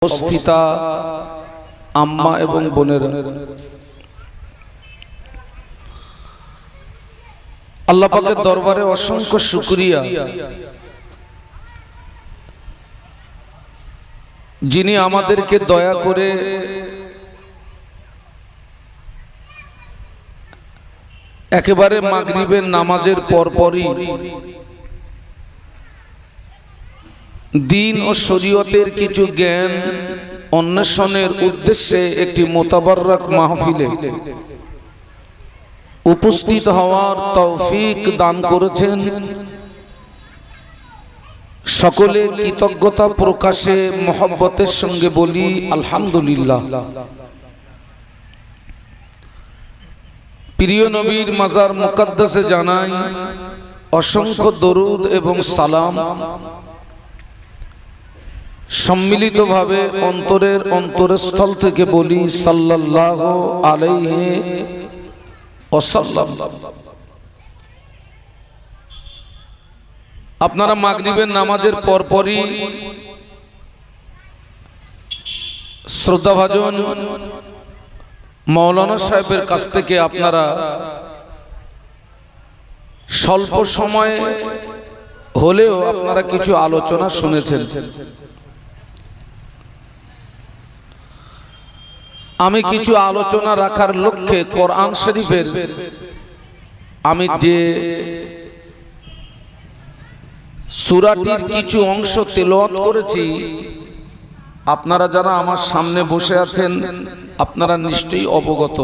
উপস্থিতা আম্মা এবং বোনেরা, আল্লাহ পাকের দরবারে অসংখ্য শুকরিয়া, যিনি আমাদেরকে দয়া করে একেবারে মাগরিবের নামাজের পরপরই দ্বীন ও শরীয়তের কিছু জ্ঞান অন্বেষণের উদ্দেশ্যে একটি মোতাবাররক মাহফিলে উপস্থিত হওয়ার তৌফিক দান করেছেন। সকলে কৃতজ্ঞতা প্রকাশে মহব্বতের সঙ্গে বলি আলহামদুলিল্লাহ। প্রিয় নবীর মাজার মুকদ্দাসে জানাই অসংখ্য দরুদ এবং সালাম। সম্মিলিতভাবে অন্তরের অন্তরস্থল থেকে বলি সাল্লাল্লাহু আলাইহি ওয়াসাল্লাম। আপনারা মাগরিবের নামাজের পরপরই শ্রদ্ধাভাজন মাওলানা সাহেবের কাছ থেকে আপনারা স্বল্প সময়ে হলেও আপনারা কিছু আলোচনা শুনেছেন। আমি কিছু আলোচনা রাখার লক্ষ্যে কোরআন শরীফের আমি যে সূরাটির কিছু অংশ তেলাওয়াত করেছি, আপনারা যারা আমার সামনে বসে আছেন আপনারা নিশ্চয়ই অবগত,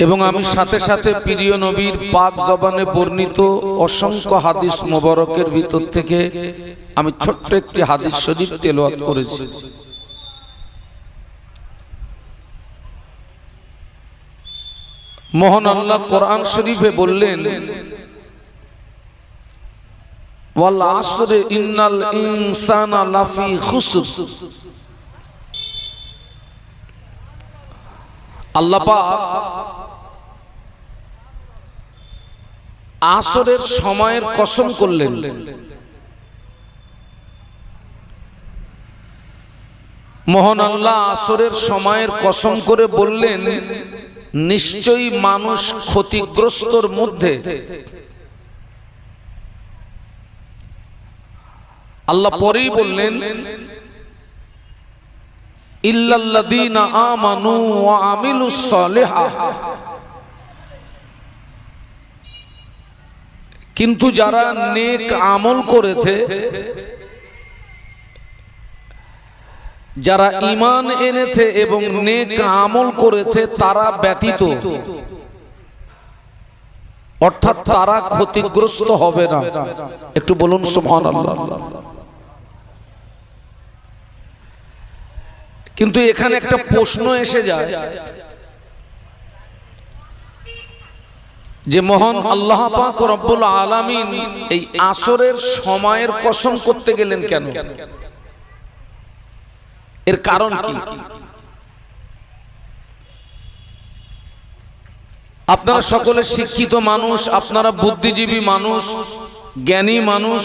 এবং আমি সাথে সাথে প্রিয় নবীর পাক জবানে বর্ণিত অসংখ্য হাদিস মোবারকের ভিতর থেকে আমি ছোট্ট একটি হাদিস শরীফ তেলাওয়াত করেছি। মহান আল্লাহ কোরআন শরীফে বললেন, ওয়াল আসরে ইন্নাল ইনসানা লাফি খুসর। আল্লাহ পাক আসরের সময়ের কসম করলেন। মহান আল্লাহ আসরের সময়ের কসম করে বললেন, নিশ্চয়ই মানুষ ক্ষতিগ্রস্তর মধ্যে। আল্লাহ পরেই বললেন, ইল্লাল্লাযীনা আমানু ওয়া আমিলুস সালিহাত। কিন্তু যারা নেক আমল করেছে, যারা ঈমান এনেছে এবং নেক আমল করেছে তারা ব্যতীত অর্থাৎ তারা ক্ষতিগ্রস্ত হবে না। একটু বলুন সুবহানাল্লাহ। কিন্তু এখানে একটা প্রশ্ন এসে যায় যে মহান আল্লাহ পাক রব্বুল আলামিন এই আসরের সময়ের কসম করতে গেলেন কেন? এর কারণ কি? আপনারা সকলে শিক্ষিত মানুষ, আপনারা বুদ্ধিজীবী মানুষ, জ্ঞানী মানুষ।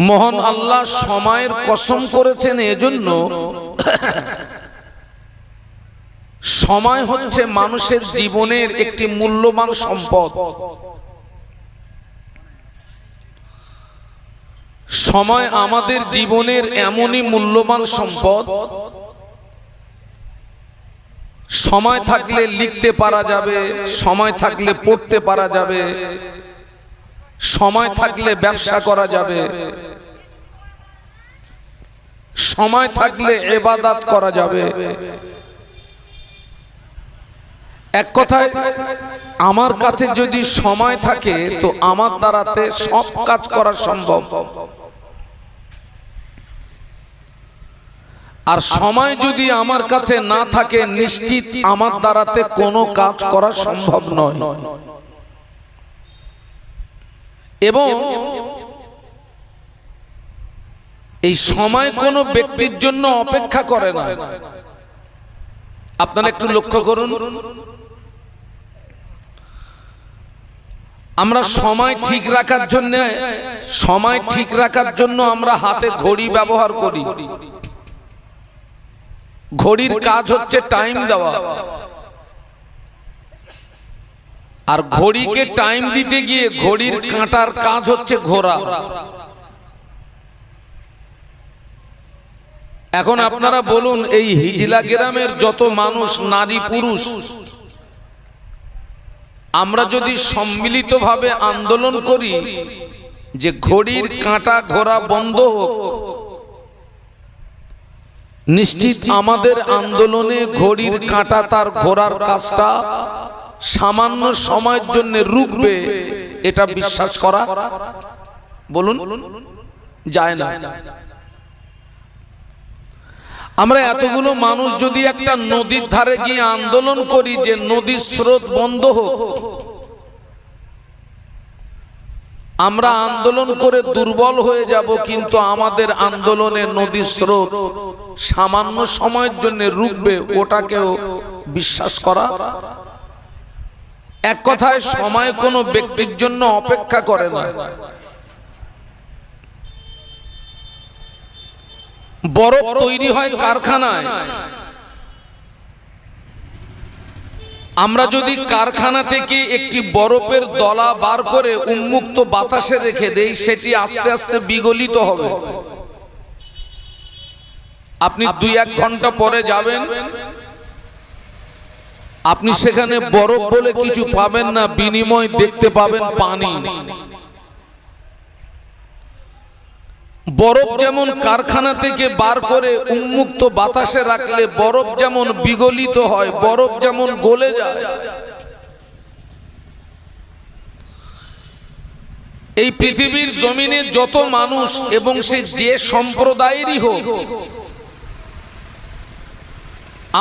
মহান আল্লাহ সময়ের কসম করেছেন এজন্য, সময় হচ্ছে মানুষের জীবনের একটি মূল্যবান সম্পদ। সময় আমাদের জীবনের এমনই মূল্যবান সম্পদ, সময় থাকলে লিখতে পারা যাবে, সময় থাকলে পড়তে পারা যাবে, সময় থাকলে ব্যবসা করা যাবে, সময় থাকলে ইবাদত করা যাবে। এক কথায় আমার কাছে যদি সময় থাকে তো আমার দ্বারাতে সব কাজ করা সম্ভব। আর সময় যদি আমার কাছে না থাকে নিশ্চিত আমার দ্বারাতে কোনো কাজ করা সম্ভব নয়। এবং এই সময় কোনো ব্যক্তির জন্য অপেক্ষা করে না। আপনারা একটু লক্ষ্য করুন, আমরা সময় ঠিক রাখার জন্য আমরা হাতে ঘড়ি ব্যবহার করি। ঘড়ির কাজ হচ্ছে টাইম দেওয়া, আর ঘড়িকে টাইম দিতে গিয়ে ঘড়ির কাঁটার কাজ হচ্ছে ঘোরা। এখন আপনারা বলুন, এই হিজলা গ্রামের যত মানুষ, নারী পুরুষ, আমরা যদি সম্মিলিতভাবে আন্দোলন করি যে ঘড়ির কাঁটা ঘোরা বন্ধ হোক, নিশ্চিত আমাদের আন্দোলনে ঘড়ির কাঁটা তার ঘোরার কাজটা সামান্য সময়ের জন্য রুকবে, এটা বিশ্বাস করা বলুন যায় না। আমরা এতগুলো মানুষ যদি একটা নদীর ধারে গিয়ে আন্দোলন করি যে নদীর স্রোত বন্ধ হোক, আমরা আন্দোলন করে দুর্বল হয়ে যাব, কিন্তু আমাদের আন্দোলনে নদীর স্রোত সামান্য সময়ের জন্য রুকবে, ওটাকেও বিশ্বাস করা। এক কথায় সময় কোনো ব্যক্তির জন্য অপেক্ষা করে না। বরফ তৈরি হয় কারখানায়। আমরা যদি কারখানা থেকে একটি বরফের দলা বার করে উন্মুক্ত বাতাসে রেখে দেই, সেটি আস্তে আস্তে বিগলিত হবে। আপনি 2-1 ঘন্টা পরে যাবেন, আপনি সেখানে বরফ বলে কিছু পাবেন না, বিনিময় দেখতে পাবেন পানি। বরফ যেমন কারখানা থেকে বার করে উন্মুক্ত বাতাসে রাখলে বরফ যেমন বিগলিত হয়, বরফ যেমন গলে যায়, এই পৃথিবীর জমিনে যত মানুষ এবং সে যে সম্প্রদায়েরই হোক,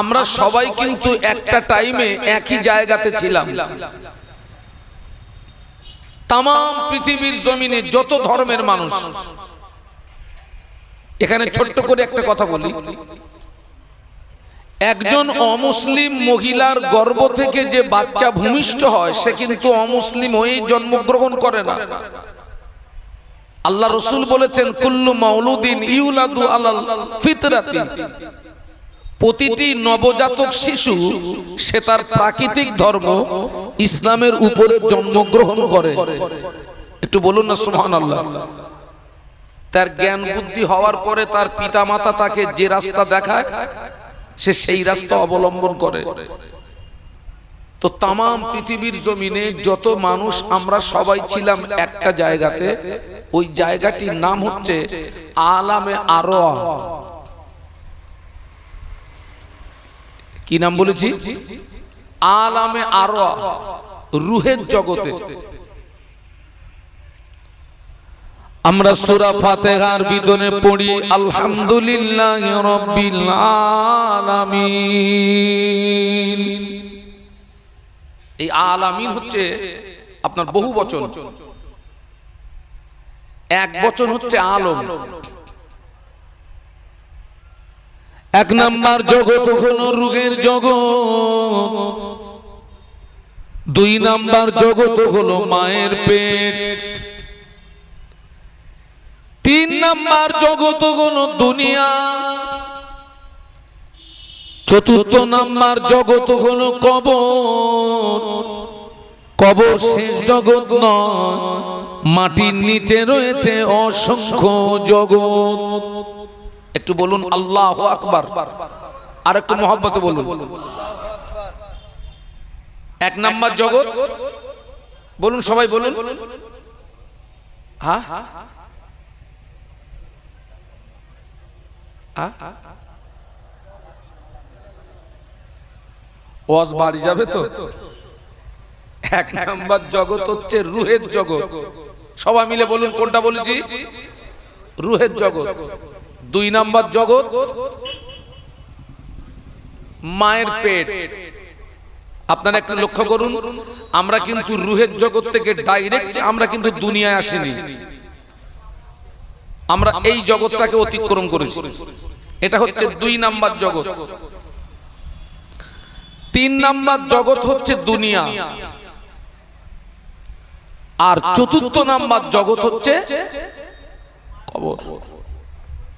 আমরা সবাই কিন্তু একটা টাইমে একই জায়গাতে ছিলাম। তাম পৃথিবীর জমিনে যত ধর্মের মানুষ। এখানে ছোট্ট করে একটা কথা বলি, একজন অমুসলিম মহিলার গর্ভ থেকে যে বাচ্চা ভূমিষ্ঠ হয়, সে কিন্তু অমুসলিম হয়েই জন্মগ্রহণ করে না। আল্লাহ রাসূল বলেছেন, কুল্লু মাউলুদিন ইউলাদু আলাল ফিতরাতি, প্রতিটি নবজাতক শিশু সে তার প্রাকৃতিক ধর্ম ইসলামের উপরে জন্মগ্রহণ করে। একটু বলুন না সুবহানাল্লাহ। তার জ্ঞান বুদ্ধি হওয়ার পরে তার পিতা মাতা তাকে যে রাস্তা দেখায়, সে সেই রাস্তা অবলম্বন করে। তো তাম পৃথিবীর জমিনে যত মানুষ আমরা সবাই ছিলাম একটা জায়গাতে, ওই জায়গাটির নাম হচ্ছে আলামে আরওয়াহ। কি নাম বলেছি? আলামে আরওয়াহ, রুহের জগতে। আমরা সূরা ফাতিহার ভিতরে পড়ি আলহামদুলিল্লাহি রাব্বিল আলামিন। এই আলামিন হচ্ছে আপনার বহু বচন, এক বচন হচ্ছে আলম। এক নাম্বার জগৎ হলো রুহের জগৎ, দুই নাম্বার জগৎ হলো মায়ের পেট, তিন নাম্বার জগৎ হলো দুনিয়া, চতুর্থ নাম্বার জগৎ হলো কবর। কবর শেষ জগৎ নয়, মাটির নিচে রয়েছে অসংখ্য জগৎ। একটু বলুন আল্লাহু আকবার, আর একটু মহব্বতে বলুন। এক নাম্বার জগৎ বলুন, সবাই বলুন। হ্যাঁ, ওয়াজ বাড়ি যাবে তো। এক নাম্বার জগৎ হচ্ছে রুহের জগৎ। সবাই মিলে বলুন কোনটা বলেছি, রুহের জগৎ। দুই নাম্বার জগৎ মায়ের পেট। আপনারা একটু লক্ষ্য করুন, আমরা কিন্তু রুহের জগৎ থেকে ডাইরেক্ট আমরা কিন্তু দুনিয়ায় আসিনি, আমরা এই জগৎটাকে অতিক্রম করেছি। এটা হচ্ছে দুই নাম্বার জগৎ। তিন নাম্বার জগৎ হচ্ছে দুনিয়া, আর চতুর্থ নাম্বার জগৎ হচ্ছে কবর।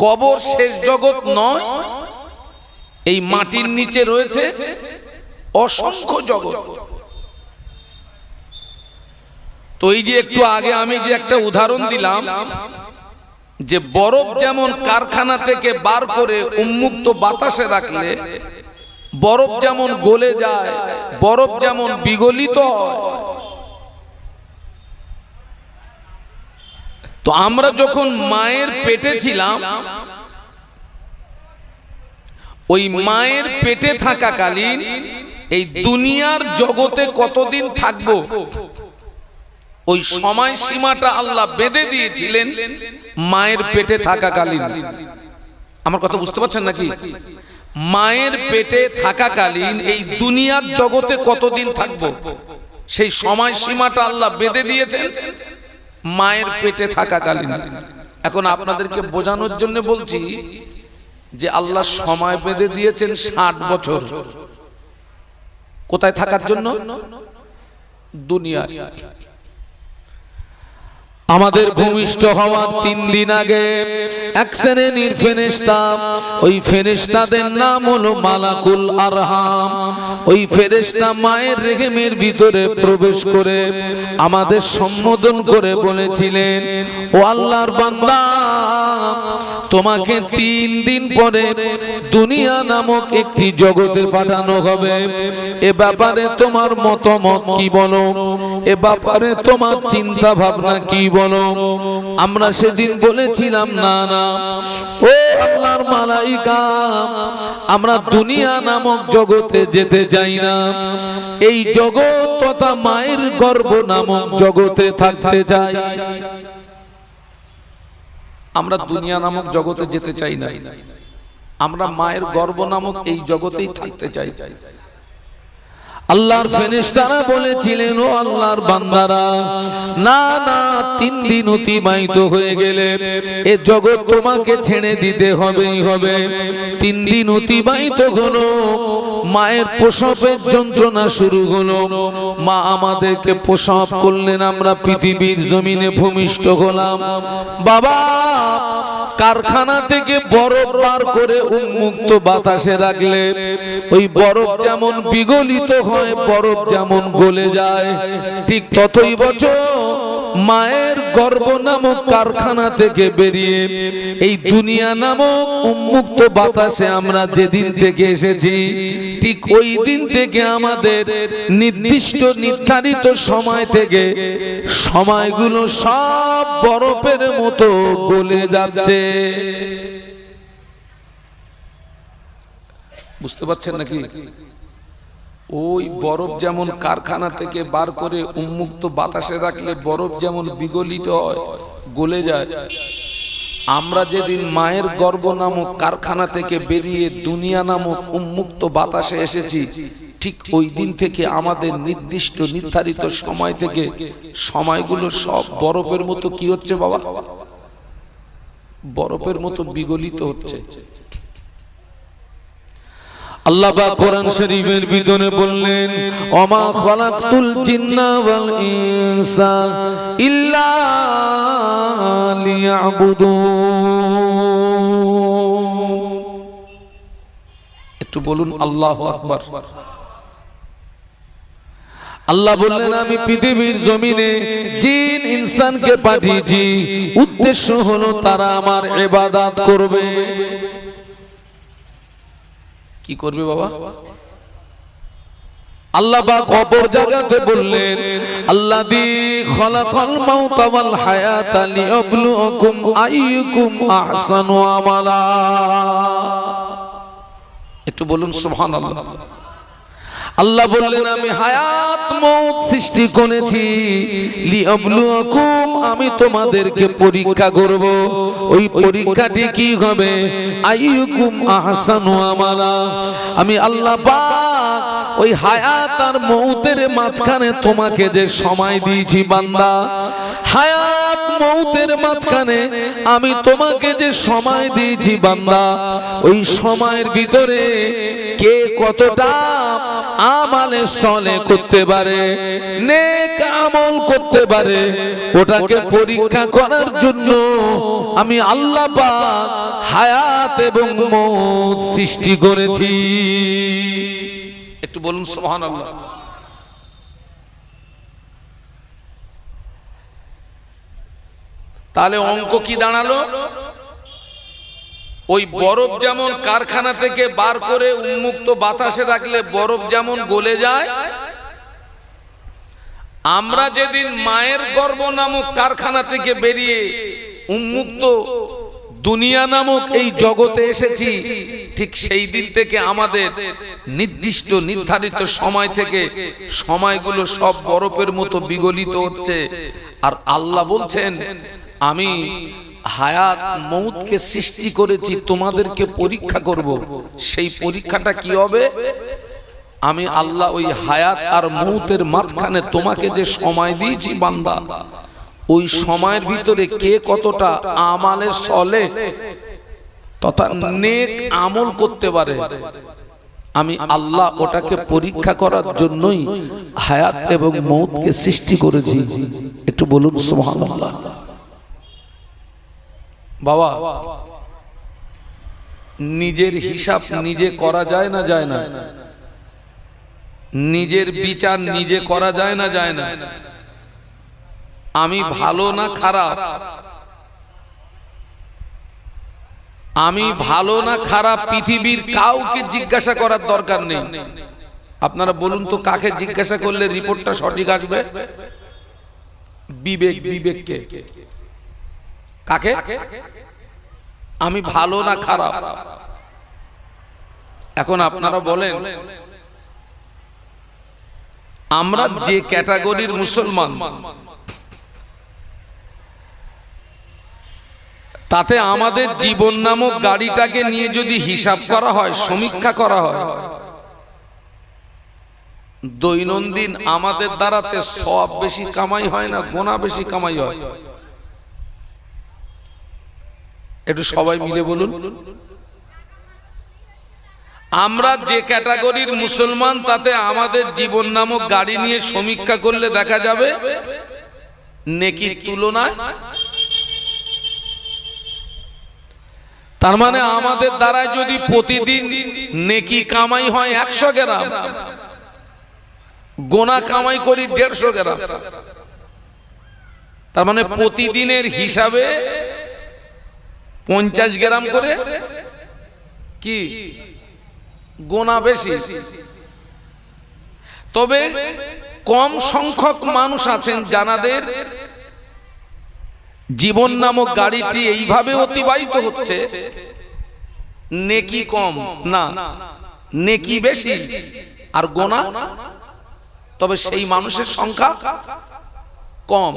কবর শেষ জগৎ নয়, এই মাটির নিচে রয়েছে অসংখ্য জগৎ। তো এই যে একটু আগে আমি যে একটা উদাহরণ দিলাম, যে বরফ যেমন কারখানা থেকে বার করে উন্মুক্ত বাতাসে রাখলে বরফ যেমন গলে যায়, বরফ যেমন বিগলিত হয়, তো আমরা যখন মায়ের পেটে ছিলাম, ওই মায়ের পেটে থাকাকালীন এই দুনিয়ার জগতে কতদিন থাকবো, ওই সময় সীমাটা আল্লাহ বেঁধে দিয়েছিলেন মায়ের পেটে থাকাকালীন। আমার কথা বুঝতে পারছেন নাকি? মায়ের পেটে থাকাকালীন এই দুনিয়ার জগতে কতদিন থাকবো, সেই সময় সীমাটা আল্লাহ বেঁধে দিয়েছেন মায়ের পেটে থাকাকালীন। এখন আপনাদেরকে বোঝানোর জন্য বলছি যে আল্লাহ সময় বেঁধে দিয়েছেন 60 বছর। কোথায় থাকার জন্য? দুনিয়ায়। আমাদের ভূমিষ্ঠ হওয়ার 3 দিন আগে এক শ্রেণীর ফেরেশতা, ওই ফেরেশতাদের নাম হলো মালাকুল আরহাম। ওই ফেরেশতা মায়ের রেহেমের ভিতরে প্রবেশ করে আমাদের সম্বোধন করে বলেছিলেন, ও আল্লাহর বান্দা, তোমাকে 3 দিন পরে দুনিয়া নামক একটি জগতে পাঠানো হবে। এ ব্যাপারে তোমার মতামত কি বলো? এ ব্যাপারে তোমার চিন্তা ভাবনা কি বলো? আমরা সেদিন বলেছিলাম, না না ও আল্লাহর মালাইকা, আমরা দুনিয়া নামক জগতে যেতে চাই না, এই জগৎ তথা মায়ের গর্ভ নামক জগতে থাকতে চাই। আমরা দুনিয়া নামক জগতে যেতে চাই না, আমরা মায়ের গর্ভ নামক এই জগতেই থাকতে চাই। আল্লাহর ফেরেশতারা বলেছিলেন, ও আল্লাহর বান্দারা, না না, 3 দিন অতিবাহিত হয়ে গেলে এ জগৎ তোমাকে ছেড়ে দিতে হবেই হবে। 3 দিন অতিবাহিত হলো, মায়ের প্রসবের যন্ত্রণা শুরু হলো। মা আমাদেরকে প্রসব করলেন, আমরা পৃথিবীর জমিনে ভূমিষ্ঠ হলাম। বাবা কারখানা থেকে বরফ বার করে উন্মুক্ত বাতাসে রাখলে ওই বরফ যেমন বিগলিত হয়, বরফ যেমন গলে যায়, ঠিক ততই বছর মায়ের গর্ভ নামক কারখানা থেকে বেরিয়ে এই দুনিয়া নামক উন্মুক্ত বাতাসে আমরা যেদিন থেকে এসেছি, ঠিক ওই দিন থেকে আমাদের নির্দিষ্ট নির্ধারিত সময় থেকে সময়গুলো সব বরফের মতো গলে যাচ্ছে। বুঝতে পারছেন নাকি? ওই বরফ যেমন কারখানা থেকে বার করে উন্মুক্ত বাতাসে রাখলে বরফ যেমন বিগলিত হয়, গলে যায়, আমরা যেদিন মায়ের গর্ভ নামক কারখানা থেকে বেরিয়ে দুনিয়া নামক উন্মুক্ত বাতাসে এসেছি, ঠিক ওই দিন থেকে আমাদের নির্দিষ্ট নির্ধারিত সময় থেকে সময়গুলো সব বরফের মতো কি হচ্ছে বাবা, বরফের মতো বিগলিত হচ্ছে। আল্লাহ পাক কোরআন শরীফের ভিতরে বললেন, ওমা খালাকতুল জিন্না ওয়াল ইনসা ইল্লা লিয়াবুদুন। একটু বলুন আল্লাহু আকবার। আল্লাহ বললেন, আমি পৃথিবীর জমিনে জিন ইনসানকে পাঠিয়েছি, উদ্দেশ্য হলো তারা আমার ইবাদত করবে। কি করবে বাবা? আল্লাহ পাক অপর জায়গাতে বললেন, আল্লাযী খালাকাল মাউতা ওয়াল হায়াতা লিয়াবলুয়াকুম আইয়ুকুম আহসানু আমালা। একটু বলুন সুবহানাল্লাহ। আল্লাহ বললেন, আমি হায়াত মউত সৃষ্টি করেছি লিয়াবলুয়াকুম, আমি তোমাদেরকে পরীক্ষা করব। ওই পরীক্ষাটি কি হবে? আইয়ুকুম আহসানু আমালা। আমি আল্লাহ পাক ওই হায়াত আর মউতের মাঝখানে তোমাকে যে সময় দিয়েছি বান্দা, হায়াত মউতের মাঝখানে আমি তোমাকে যে সময় দিয়েছি বান্দা, ওই সময়ের ভিতরে কে কতটা আমালে সলে করতে পারে, নেক আমল করতে পারে, ওটাকে পরীক্ষা করার জন্য আমি আল্লাহ পাক হায়াত এবং মউত সৃষ্টি করেছি। একটু বলুন সুবহানাল্লাহ। তাহলে অঙ্ক কি দাঁড়ালো? ওই বরফ যেমন কারখানা থেকে বার করে উন্মুক্ত বাতাসে রাখলে বরফ যেমন গলে যায়, আমরা যেদিন মায়ের গর্ভ নামক কারখানা থেকে বেরিয়ে উন্মুক্ত দুনিয়া নামক এই জগতে এসেছি, ঠিক সেই দিন থেকে আমাদের নির্দিষ্ট নির্ধারিত সময় থেকে সময়গুলো সব বরফের মতো বিগলিত হচ্ছে। আর আল্লাহ বলছেন, আমি হায়াত মউতকে সৃষ্টি করেছি তোমাদেরকে পরীক্ষা করব। সেই পরীক্ষাটা কি হবে? আমি আল্লাহ ওই হায়াত আর মউতের মাঝখানে তোমাকে যে সময় দিয়েছি বান্দা, ওই সময়ের ভিতরে কে কতটা আমালে চলে তথা নেক আমল করতে পারে, আমি আল্লাহ ওটাকে পরীক্ষা করার জন্যই হায়াত এবং মউতকে সৃষ্টি করেছি। একটু বলুন সুবহানাল্লাহ। বাবা, নিজের হিসাব নিজে করা যায় না? যায় না? নিজের বিচার নিজে করা যায় না? যায় না? আমি ভালো না খারাপ, আমি ভালো না খারাপ পৃথিবীর কাউকে জিজ্ঞাসা করার দরকার নেই। আপনারা বলুন তো, কাকে জিজ্ঞাসা করলে রিপোর্টটা সঠিক আসবে? বিবেক। বিবেককে। কাকে? আমি ভালো না খারাপ। এখন আপনারা বলেন, আমরা যে ক্যাটাগরির মুসলমান, তাতে আমাদের জীবন নামক গাড়িটাকে নিয়ে যদি হিসাব করা হয়, সমীক্ষা করা হয়, দৈনন্দিন আমাদের দ্বারাতে সব বেশি কামাই হয় না, গোনা বেশি কামাই হয়? একটু সবাই মিলে বলুন। আমরা যে ক্যাটাগরির মুসলমান, তাতে আমাদের জীবন নামক গাড়ি নিয়ে সমীক্ষা করলে দেখা যাবে নেকির তুলনায়, তার মানে আমাদের দ্বারা যদি প্রতিদিন নেকি কামাই হয় 100 গ্রাম, গোনা কামাই করি 150 গ্রাম, তার মানে প্রতিদিনের হিসাবে 50 গ্রাম করে কি গোনা বেশি। তবে কম সংখ্যক মানুষ আছেন যাদের জীবন নামক গাড়িটি এইভাবে অতিবাহিত হচ্ছে, নেকি কম না, নেকি বেশি, আর গোনা, তবে সেই মানুষের সংখ্যা কম।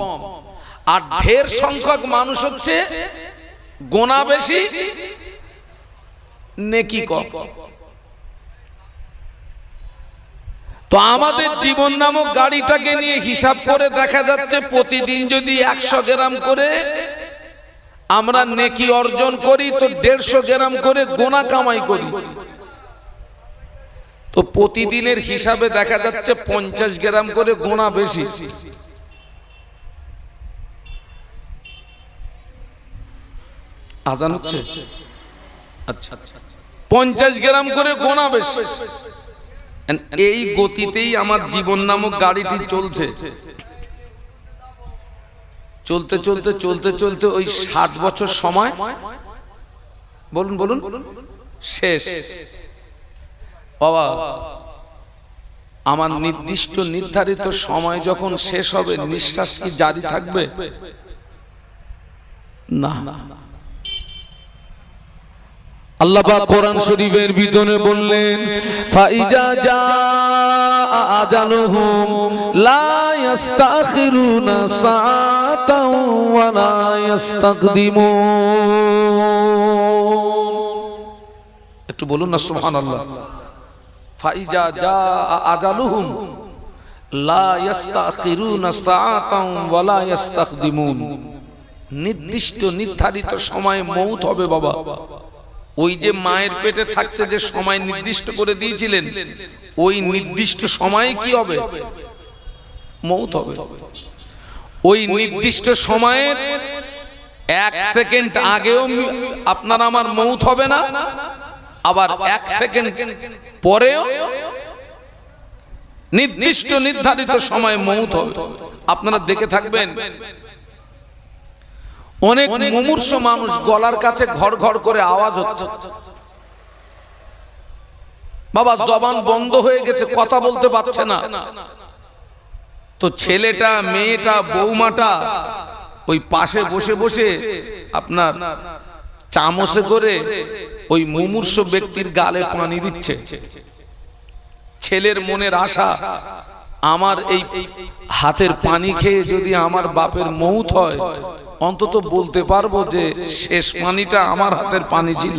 আর ঢের সংখ্যক মানুষ হচ্ছে গোনা বেশি নেকি কম। তো আমাদের জীবন নামক গাড়িটাকে নিয়ে হিসাব করে দেখা যাচ্ছে প্রতিদিন যদি 100 গ্রাম করে আমরা নেকি অর্জন করি, তো 150 গ্রাম করে গোনা কামাই করি। তো প্রতিদিনের হিসাবে দেখা যাচ্ছে 50 গ্রাম করে গোনা বেশি। আজান হচ্ছে? আচ্ছা, 50 গ্রাম করে গোনা বেশি। এই গতিতেই আমার জীবন নামক গাড়িটি চলছে। চলতে চলতে চলতে চলতে ওই 60 বছর সময়, বলুন বলুন, শেষ। বাবা, আমার নির্দিষ্ট নির্ধারিত সময় যখন শেষ হবে, নিঃশ্বাস কি জারি থাকবে? না। আল্লাহ পাক কোরআন শরীফের ভিতরে বললেন, ফাইজা জাআ আজালুহুম লা ইস্তাখিরুনা সাআতাও ওয়া লা ইস্তাকদিমুন। একটু বলুন না সুবহানাল্লাহ। ফাইজা জাআ আজালুহুম লা ইস্তাখিরুনা সাআতাও ওয়া লা ইস্তাকদিমুন। নির্দিষ্ট নির্ধারিত সময়ে মউত হবে বাবা। ওই যে মায়ের পেটে থাকতে যে সময় নির্দিষ্ট করে দিয়েছিলেন, ওই নির্দিষ্ট সময়ে কি হবে? মউত হবে। ওই নির্দিষ্ট সময়ের 1 সেকেন্ড আগেও আপনার আমার মউত হবে না, আবার 1 সেকেন্ড পরেও নির্দিষ্ট নির্ধারিত সময়ে মউত হবে। আপনারা দেখে থাকবেন, অনেক মুমূর্ষ মানুষ গলার কাছে ঘর ঘর করে আওয়াজ হচ্ছে, বাবা জবান বন্ধ হয়ে গেছে, কথা বলতে পারছে না। তো ছেলেটা, মেয়েটা, বৌমাটা ওই পাশে বসে বসে আপনার চামচে করে ওই মুমূর্ষ ব্যক্তির গালে পানি দিচ্ছে। ছেলের মনের আশা, আমার এই হাতের পানি খেয়ে যদি আমার বাপের মউত হয়, অন্তত বলতে পারবো যে শেষ পানিটা আমার হাতের পানি ছিল।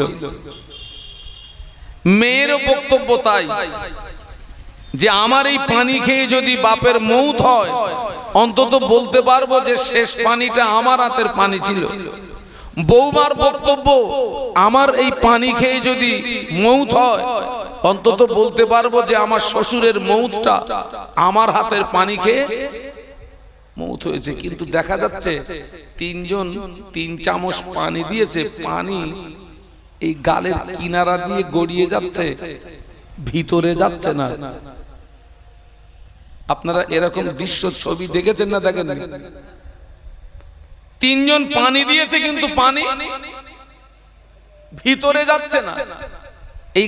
মেয়েরও বক্তব্য তাই, যে আমার এই পানি খেয়ে যদি বাপের মউত হয়, অন্তত বলতে পারবো যে শেষ পানিটা আমার হাতের পানি ছিল। বৌমার বক্তব্য, আমার এই পানি খেয়ে যদি মউত হয়, অন্তত বলতে পারবো যে আমার শ্বশুরের মউতটা আমার হাতের পানি খেয়ে মউত হয়েছে। কিন্তু দেখা যাচ্ছে তিনজন 3 চামচ পানি দিয়েছে, পানি এই গালের কিনারা দিয়ে গড়িয়ে যাচ্ছে, ভিতরে যাচ্ছে না। আপনারা এরকম দৃশ্য ছবি দেখেছেন না দেখেন? 3 জন পানি দিয়েছে কিন্তু পানি ভিতরে যাচ্ছে না, এই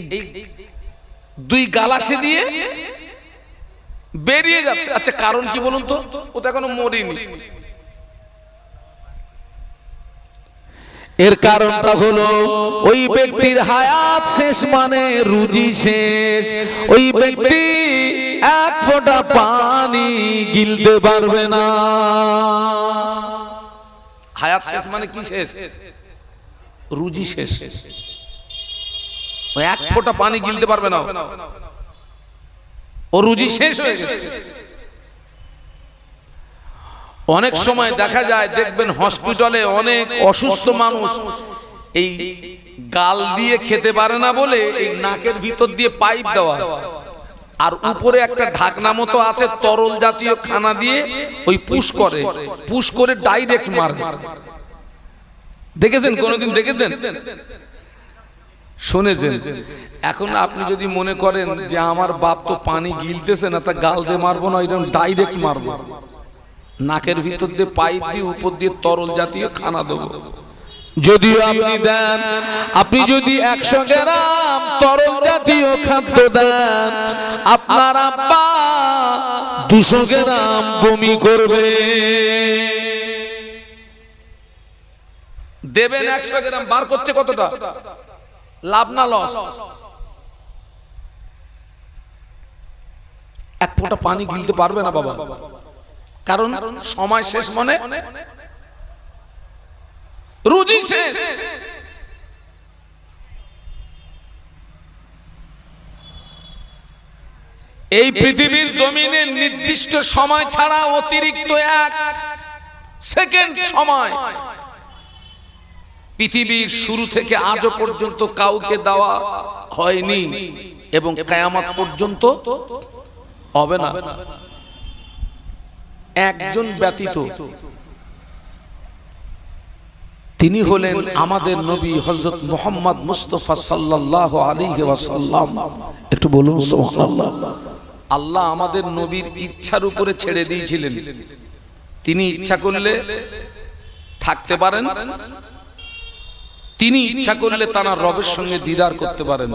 2 গালাসে দিয়ে বেরিয়ে যাচ্ছে। আচ্ছা কারণ কি বলুন তো? ও তো এখনো মরেনি। এর কারণটা হলো ওই ব্যক্তির হায়াত শেষ মানে রুজি শেষ। ওই ব্যক্তি 1 ফোঁটা পানি গিলতে পারবে না। হায়াত শেষ মানে কি শেষ? রুজি শেষ। ওই 1 ফোঁটা পানি গিলতে পারবে না, ও রুজি শেষ হয়ে গেছে। অনেক সময় দেখা যায়, দেখবেন হসপিটালে অনেক অসুস্থ মানুষ এই গাল দিয়ে খেতে পারে না বলে এই নাকের ভিতর দিয়ে পাইপ দেওয়া, আর উপরে একটা ঢাকনা মতো আছে, তরল জাতীয় খানা দিয়ে ওই পুশ করে ডাইরেক্ট মারে। দেখেছেন? কোনোদিন দেখেছেন? শুনেছেন? এখন আপনি যদি মনে করেন যে আমার বাপ তো পানি গিলতেছে না, তা গাল দিয়ে মারবো না, এরকম ডাইরেক্ট মারবো, নাকের ভিতর দিয়ে পাইপ দিয়ে উপর দিয়ে তরল জাতীয় খানা দেবো। যদিও আপনি দেন, আপনি যদি 100 গ্রাম তরল জাতীয় খাদ্য দেন, আপনার আব্বা 200 গ্রাম বমি করবে। দেবেন 100 গ্রাম, বার করছে কতটা? লাভ না লস? এক ফোঁটা পানি গিলতে পারবে না বাবা, কারণ সময় শেষ, মনে রুজি শেষ। এই পৃথিবীর জমিনে নির্দিষ্ট সময় ছাড়া অতিরিক্ত 1 সেকেন্ড সময় পৃথিবীর শুরু থেকে আজও পর্যন্ত কাউকে দেওয়া হয়নি এবং কিয়ামত পর্যন্ত হবে না, একজন ব্যতীত। তিনি হলেন আমাদের নবী হযরত মুহাম্মদ মুস্তাফা সাল্লাল্লাহু আলাইহি ওয়াসাল্লাম। একটু বলুন সুবহানাল্লাহ। আল্লাহ আমাদের নবীর ইচ্ছার উপরে ছেড়ে দিয়েছিলেন, তিনি ইচ্ছা করলে থাকতে পারেন, তিনি ইচ্ছা করলে তার রবের সঙ্গে দিদার করতে পারেন।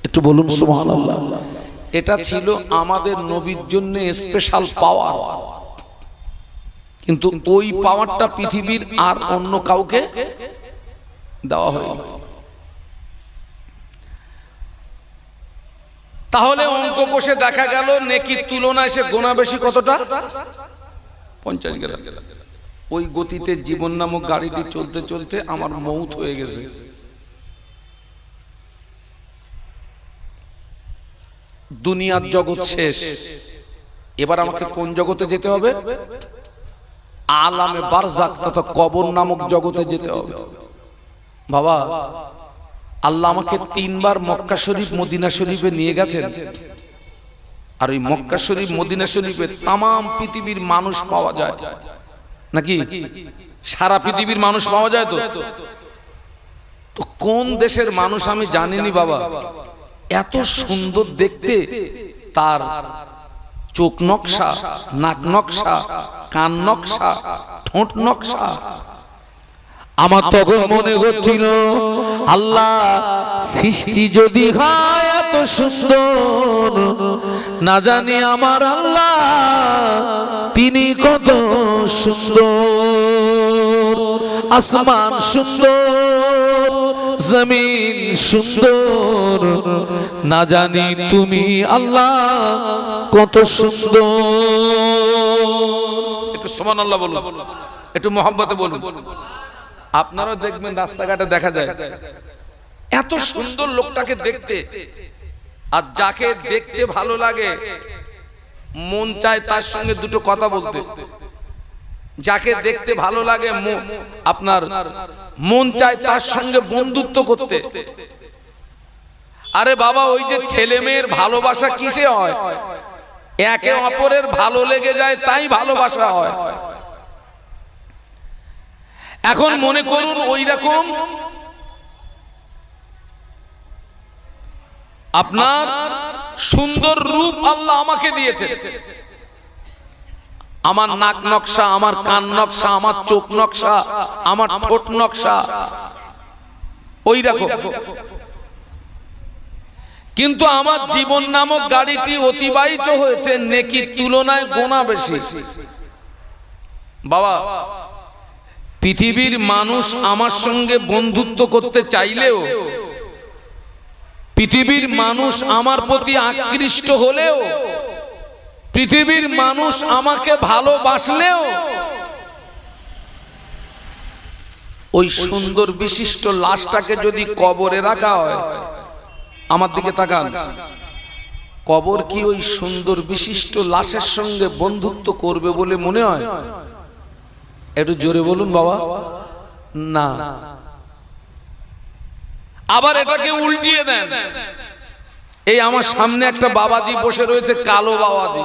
একটু বলুন সুবহানাল্লাহ। এটা ছিল আমাদের নবীর জন্য স্পেশাল পাওয়ার, কিন্তু ওই পাওয়ারটা পৃথিবীর আর অন্য কাউকে দেওয়া হয়নি। তাহলে অঙ্ক কষে দেখা গেল নেকির তুলনায় সে গোনা বেশি কতটা? 50 গ্রাম। ওই গতিতে জীবন নামক গাড়িটি চলতে চলতে আমার মৌত হয়ে গেছে। দুনিয়ার জগৎ শেষ, এবার আমাকে কোন জগতে যেতে হবে? আলামে বারজাক তথা কবর নামক জগতে যেতে হবে। বাবা, আল্লাহ আমাকে 3 বার মক্কা শরীফ মদিনা শরীফে নিয়ে গেছেন, আর ওই মক্কা শরীফ মদিনা শরীফে তাম পৃথিবীর মানুষ পাওয়া যায় নাকি? সারা পৃথিবীর মানুষ পাওয়া যায়। তো কোন দেশের মানুষ আমি জানিনি বাবা, এত সুন্দর দেখতে, তার চোখ নকশা, নাক নকশা, কান নকশা, ঠোঁট নকশা। আমার তখন মনে হচ্ছিল আল্লাহ সৃষ্টি যদি হয় এত সুন্দর, না জানি আমার আল্লাহ তিনি কত সুন্দর। আসমান সুন্দর, জমিন সুন্দর, না জানি তুমি আল্লাহ কত সুন্দর। একটু সুবহানাল্লাহ বলুন, একটু মহব্বতে বলুন। আপনারাও দেখবেন রাস্তাঘাটে দেখা যায় এত সুন্দর লোকটাকে দেখতে, আর যাকে দেখতে ভালো লাগে মন চায় তার সঙ্গে দুটো কথা বলতে। যাকে দেখতে ভালো লাগে আপনার মন চায় তার সঙ্গে বন্ধুত্ব করতে। আরে বাবা, ওই যে ছেলে মেয়ের ভালোবাসা কিসে হয়? একে অপরের ভালো লেগে যায়, তাই ভালোবাসা হয়। এখন মনে করুন ওই রকম আপনার সুন্দর রূপ আল্লাহ আমাকে দিয়েছে। আমার নাক নকশা, আমার কান নকশা, আমার চোখ নকশা, আমার ঠোঁট নকশা ওই রকম, কিন্তু আমার জীবন নামক গাড়িটি অতিবাহিত হয়েছে নেকির তুলনায় গোনা বেশি। বাবা, পৃথিবীর মানুষ আমার সঙ্গে বন্ধুত্ব করতে চাইলেও, পৃথিবীর মানুষ আমার প্রতি আকৃষ্ট হলেও, পৃথিবীর মানুষ আমাকে ভালোবাসলেও, ওই সুন্দর বিশিষ্ট লাশটাকে যদি কবরে রাখা হয়, আমার দিকে তাকান, কবর কি ওই সুন্দর বিশিষ্ট লাশের সঙ্গে বন্ধুত্ব করবে বলে মনে হয়? একটু জোরে বলুন বাবা। না। আবার এটাকে উল্টিয়ে দেন। এই আমার সামনে একটা বাবাজি বসে রয়েছে, কালো বাবাজি।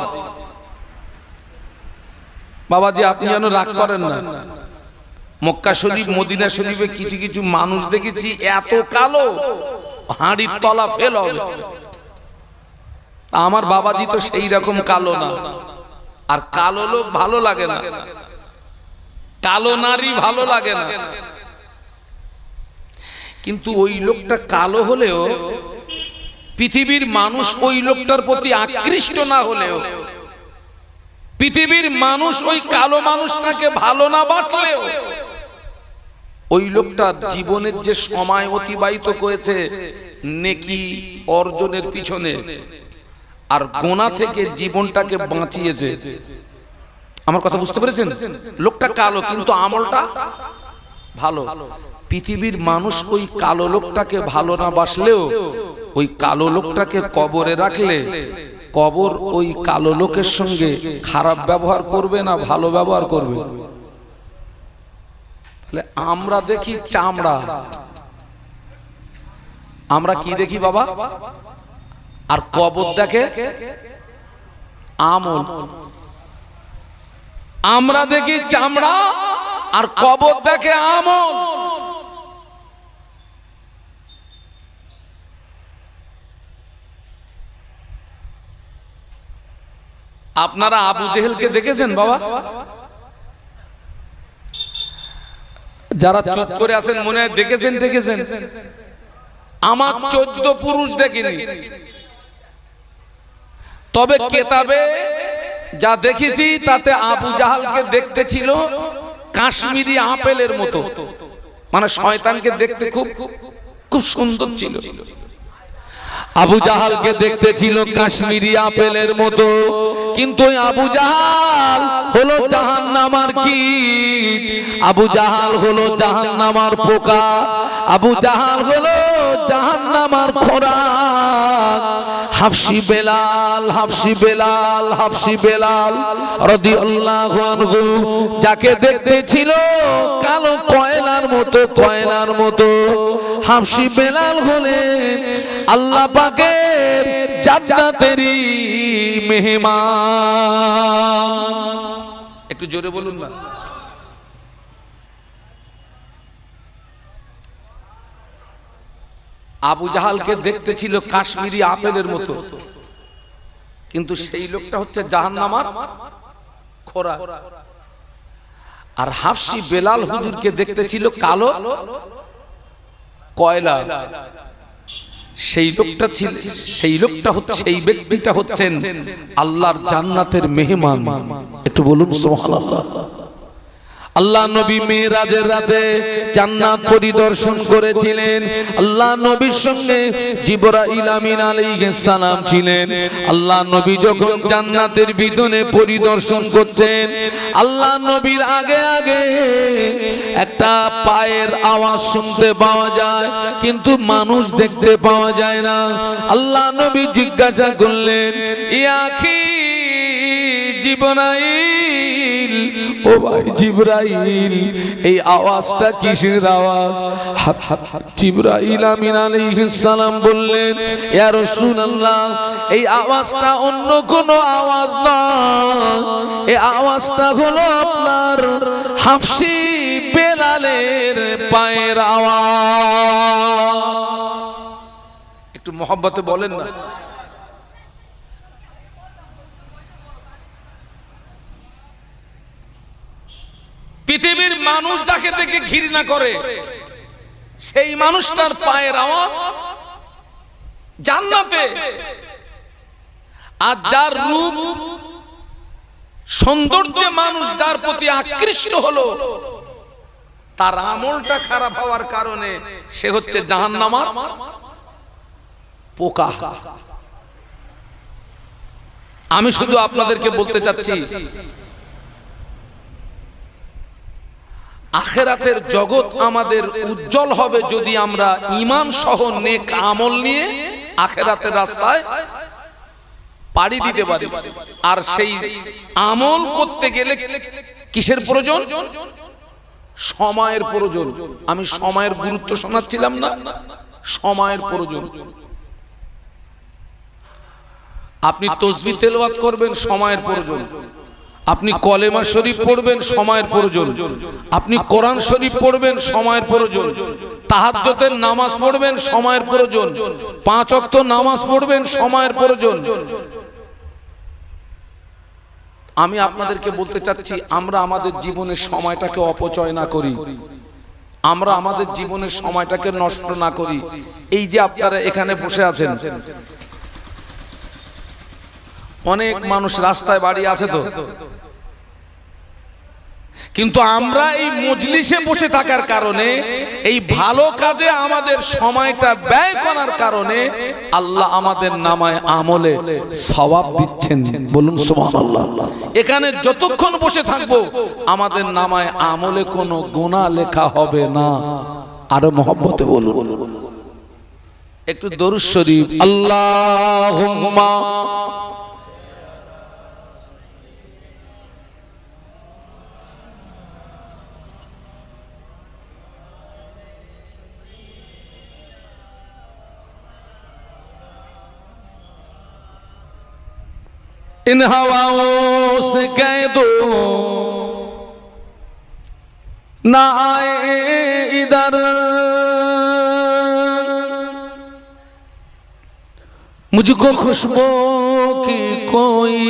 বাবাজি, আপনি যেন রাগ করেন না। মক্কা শরীফ মদিনা শরীফে কিছু কিছু মানুষ দেখেছি এত কালো, হাঁড়ির তলা ফেল হবে। আমার বাবাজি তো সেই রকম কালো না। আর কালো লোক ভালো লাগে না, কালো নারী ভালো লাগে না। কিন্তু ওই লোকটা কালো হলেও, পৃথিবীর মানুষ ওই লোকটার প্রতি আকৃষ্ট না হলেও, পৃথিবীর মানুষ ওই কালো মানুষটাকে ভালো না বাসলেও, ওই লোকটার জীবনের যে সময় অতিবাহিত করেছে নেকি অর্জনের পিছনে, আর গোনা থেকে জীবনটাকে বাঁচিয়েছে। আমার কথা বুঝতে পেরেছেন? লোকটা কালো কিন্তু আমলটা ভালো। পৃথিবীর মানুষ ওই কালো লোকটাকে ভালো না বাসলেও ওই কালো লোকটাকে কবরে রাখলে কবর ওই কালো লোকের সঙ্গে খারাপ ব্যবহার করবে না ভালো ব্যবহার করবে। তাহলে আমরা দেখি চামড়া, আমরা কি দেখি বাবা? আর কবর দেখে আমল। আমরা দেখি চামড়া আর কবর দেখে আমল। আপনারা আবু জেহেলকে দেখেছেন বাবা? যারা চুপ করে আছেন মনে হয় দেখেছেন। আমার 14 পুরুষ দেখিনি, তবে কেতাবে যা দেখেছি তাতে আবু জাহালকে দেখতে ছিল কাশ্মীরি আপেলের মতো, মানে শয়তানকে দেখতে খুব খুব সুন্দর ছিল। আবু জাহালকে দেখতে ছিল কাশ্মীরি আপেলের মতো, কিন্তু আবু জাহাল হলো জাহান্নামার কীট, আবু জাহাল হলো জাহান্নামার পোকা, আবু জাহাল হলো জাহান্নামার খোরাক। হাফসি বেলাল রাদিয়াল্লাহু আনহু যাকে দেখতে ছিল কালো কয়লার মতো, হাফসি বেলাল হলেন আল্লাহ পাকের জান্নাতেরই মেহমান। একটু জোরে বলুন না। আবু জাহালকে দেখতে ছিল কাশ্মীরি আপেলের মতো, কিন্তু সেই লোকটা হচ্ছে জাহান্নামার খোরাক। আর হাফসি বেলাল হুজুরকে দেখতে ছিল কালো কয়লা। সেই ব্যক্তিটা হচ্ছেন আল্লাহর জান্নাতের মেহমান। একটু বলুন সুবহানাল্লাহ। আল্লাহ নবী মেরাজের রাতে জান্নাত পরিদর্শন করেছিলেন। আল্লাহ নবীর সঙ্গে জিবরাইল আমিন আলাইহিস সালাম ছিলেন। আল্লাহ নবী যখন জান্নাতের ভিতরে পরিদর্শন করছেন, আল্লাহ নবীর আগে আগে একটা পায়ের আওয়াজ শুনতে পাওয়া যায়, কিন্তু মানুষ দেখতে পাওয়া যায় না। আল্লাহ নবী জিজ্ঞাসা করলেন, ইয়া আখি জিবরাইল, ও ভাই জিবরাইল, এই আওয়াজটা কিসের আওয়াজ? জিবরাইল আমিন আলাইহিস সালাম বললেন, ইয়া রাসূলুল্লাহ, এই আওয়াজটা অন্য কোনো আওয়াজ নয়, এই আওয়াজটা হলো আপনার হাফসি বেলালের পায়ের আওয়াজ। একটু মহব্বতে বলেন না। পৃথিবীর মানুষ যাকে দেখে ঘৃণা করে সেই মানুষটার পায়ের আওয়াজ জান্নাতে। আর যার রূপ সৌন্দর্যে মানুষ যার প্রতি আকৃষ্ট হলো, তার আমলটা খারাপ হওয়ার কারণে সে হচ্ছে জাহান্নামার পোকা। আমি শুধু আপনাদেরকে বলতে চাচ্ছি, আখেরাতের জগৎ আমাদের উজ্জ্বল হবে যদি আমরা ঈমান সহ নেক আমল নিয়ে আখেরাতের রাস্তায় পাড়ি দিতে পারি। আর সেই আমল করতে গেলে কিসের প্রয়োজন? সময়ের প্রয়োজন। আমি সময়ের গুরুত্ব শোনাচ্ছিলাম না, সময়ের প্রয়োজন। আপনি তাসবিহ তেলাওয়াত করবেন, সময়ের প্রয়োজন। আপনি কলেমা শরীফ পড়বেন, সময়ের প্রয়োজন। আপনি কোরআন শরীফ পড়বেন, সময়ের প্রয়োজন। তাহাজ্জুদের নামাজ পড়বেন, সময়ের প্রয়োজন। 5 ওয়াক্ত নামাজ পড়বেন, সময়ের প্রয়োজন। আমি আপনাদেরকে বলতে চাচ্ছি, আমরা আমাদের জীবনের সময়টাকে অপচয় না করি, আমরা আমাদের জীবনের সময়টাকে নষ্ট না করি। এই যে আপনারা এখানে বসে আছেন, অনেক মানুষ রাস্তায় বাড়ি আছে, তো কিন্তু আমরা এই মজলিসে বসে থাকার কারণে, এই ভালো কাজে আমাদের সময়টা ব্যয় করার কারণে আল্লাহ আমাদের নামায় আমলে সওয়াব দিচ্ছেন। বলুন সুবহানাল্লাহ। এখানে যতক্ষণ বসে থাকবো আমাদের নামায় আমলে কোনো গুনাহ লেখা হবে না। আরো মহব্বতে বলুন একটু দরুদ শরীফ। আল্লাহুম্মা इन हवाओं से कह दो ना आए इधर, मुझको खुशबू की कोई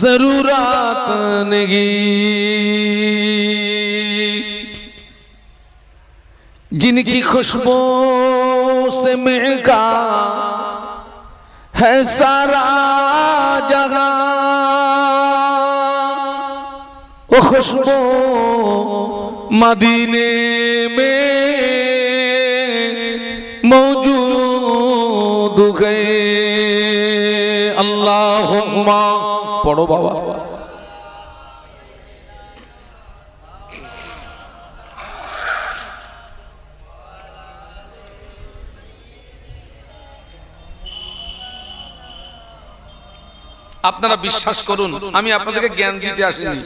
जरूरत नहीं, जिनकी खुशबू से महका है सारा जहां, वो खुशबू मदीने में मौजूद है। अल्लाहुम्मा पढ़ो बाबा। আপনারা বিশ্বাস করুন, আমি আপনাদেরকে জ্ঞান দিতে আসিনি।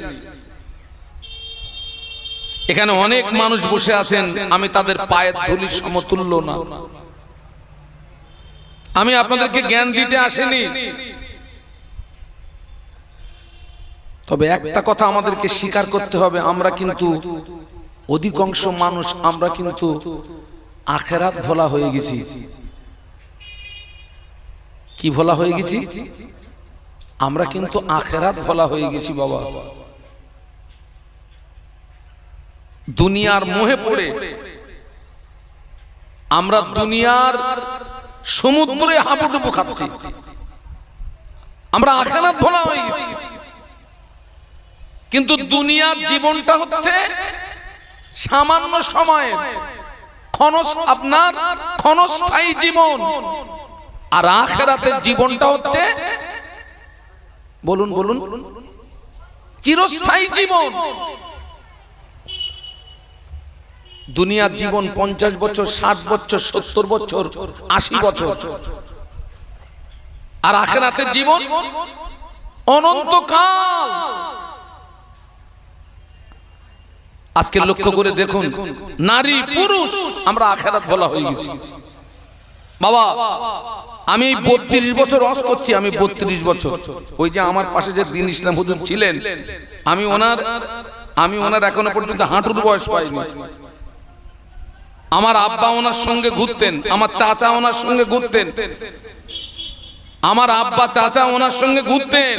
এখানে অনেক মানুষ বসে আছেন, আমি তাদের পায়ের ধুলির সমতুল্য না। আমি আপনাদেরকে জ্ঞান দিতে আসিনি। তবে একটা কথা আমাদেরকে স্বীকার করতে হবে, আমরা কিন্তু অধিকাংশ মানুষ আমরা কিন্তু আখিরাত ভোলা হয়ে গেছি। কি ভোলা হয়ে গেছি? আমরা কিন্তু আখিরাত ভোলা হয়ে গেছি বাবা। দুনিয়ার মোহে পড়ে আমরা দুনিয়ার সমুদ্রে হাবুডুবু খাচ্ছি, আমরা আখিরাত ভোলা হয়ে গেছি। কিন্তু দুনিয়ার জীবনটা হচ্ছে সামান্য সময়ের, আপনার ক্ষণস্থায়ী জীবন। আর আখিরাতের জীবনটা হচ্ছে, বলুন বলুন, চিরস্থায়ী জীবন। দুনিয়ার জীবন 50 বছর, 60 বছর, 70 বছর, 80 বছর। আর আখিরাতের জীবন অনন্তকাল। আজকে লক্ষ্য করে দেখুন, নারী পুরুষ আমরা আখিরাত বলা হয়ে গেছি বাবা। আমি 32 বছর ওয়াজ করছি, আমি 32 বছর। ওই যে আমার পাশে যে দ্বীন ইসলাম হুজুর ছিলেন, আমি ওনার এখনো পর্যন্ত হাঁটুর বয়স পাইনি। আমার আব্বা ওনার সঙ্গে ঘুরতেন, আমার চাচা ওনার সঙ্গে ঘুরতেন, আমার আব্বা চাচা ওনার সঙ্গে ঘুরতেন।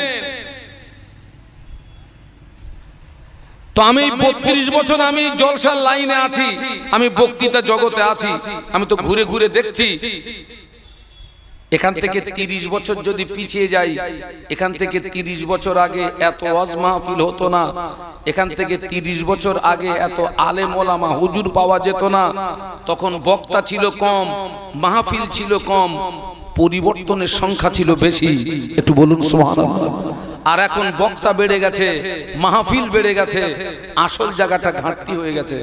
তো আমি 32 বছর আমি জলসার লাইনে আছি, আমি বক্তৃতা জগতে আছি। আমি তো ঘুরে ঘুরে দেখছি। এখান থেকে 30 বছর যদি পিছিয়ে যাই, এখান থেকে 30 বছর আগে এত ওয়াজ মাহফিল হতো না। এখান থেকে 30 বছর আগে এত আলেম ওলামা হুজুর পাওয়া যেত না। তখন বক্তা ছিল কম, মাহফিল ছিল কম, পরিবর্তনের সংখ্যা ছিল বেশি। একটু বলুন সুবহানাল্লাহ। আর এখন বক্তা বেড়ে গেছে, মাহফিল বেড়ে গেছে, আসল জায়গাটা ঘাটতি হয়ে গেছে।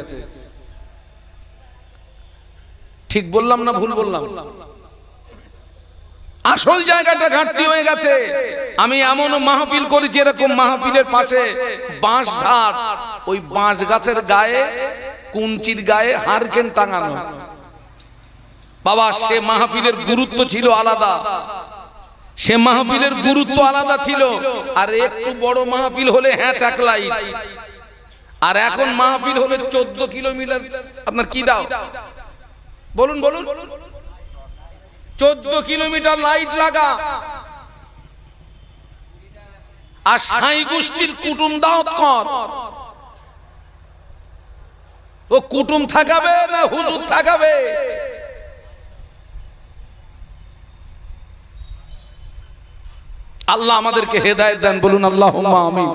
ঠিক বললাম না ভুল বললাম? আসল জায়গাটা ঘাটতি হয়ে গেছে। আমি এমন মাহফিল করেছি, এরকম মাহফিলের পাশে বাঁশ ঝাড়, ওই বাঁশ গাছের গায়ে, কুঞ্চির গায়ে হারকেন টাঙানো। বাবা, সে মাহফিলের গুরুত্ব ছিল আলাদা, সে মাহফিলের গুরুত্ব আলাদা ছিল। আর একটু বড় মাহফিল হলে হ্যাঁ চাক লাইট। আর এখন মাহফিল হলে 14 কিলোমিটার আপনার কি দাও বলুন বলুন, 14 কিলোমিটার লাইট লাগা। আর সাই গোষ্ঠীর কুটুম দাওয়াত কর। ও কুটুম থাকাবে না হুজুর থাকাবে? আল্লাহ আমাদেরকে হেদায়েত দেন, বলুন আল্লাহুম্মা আমিন।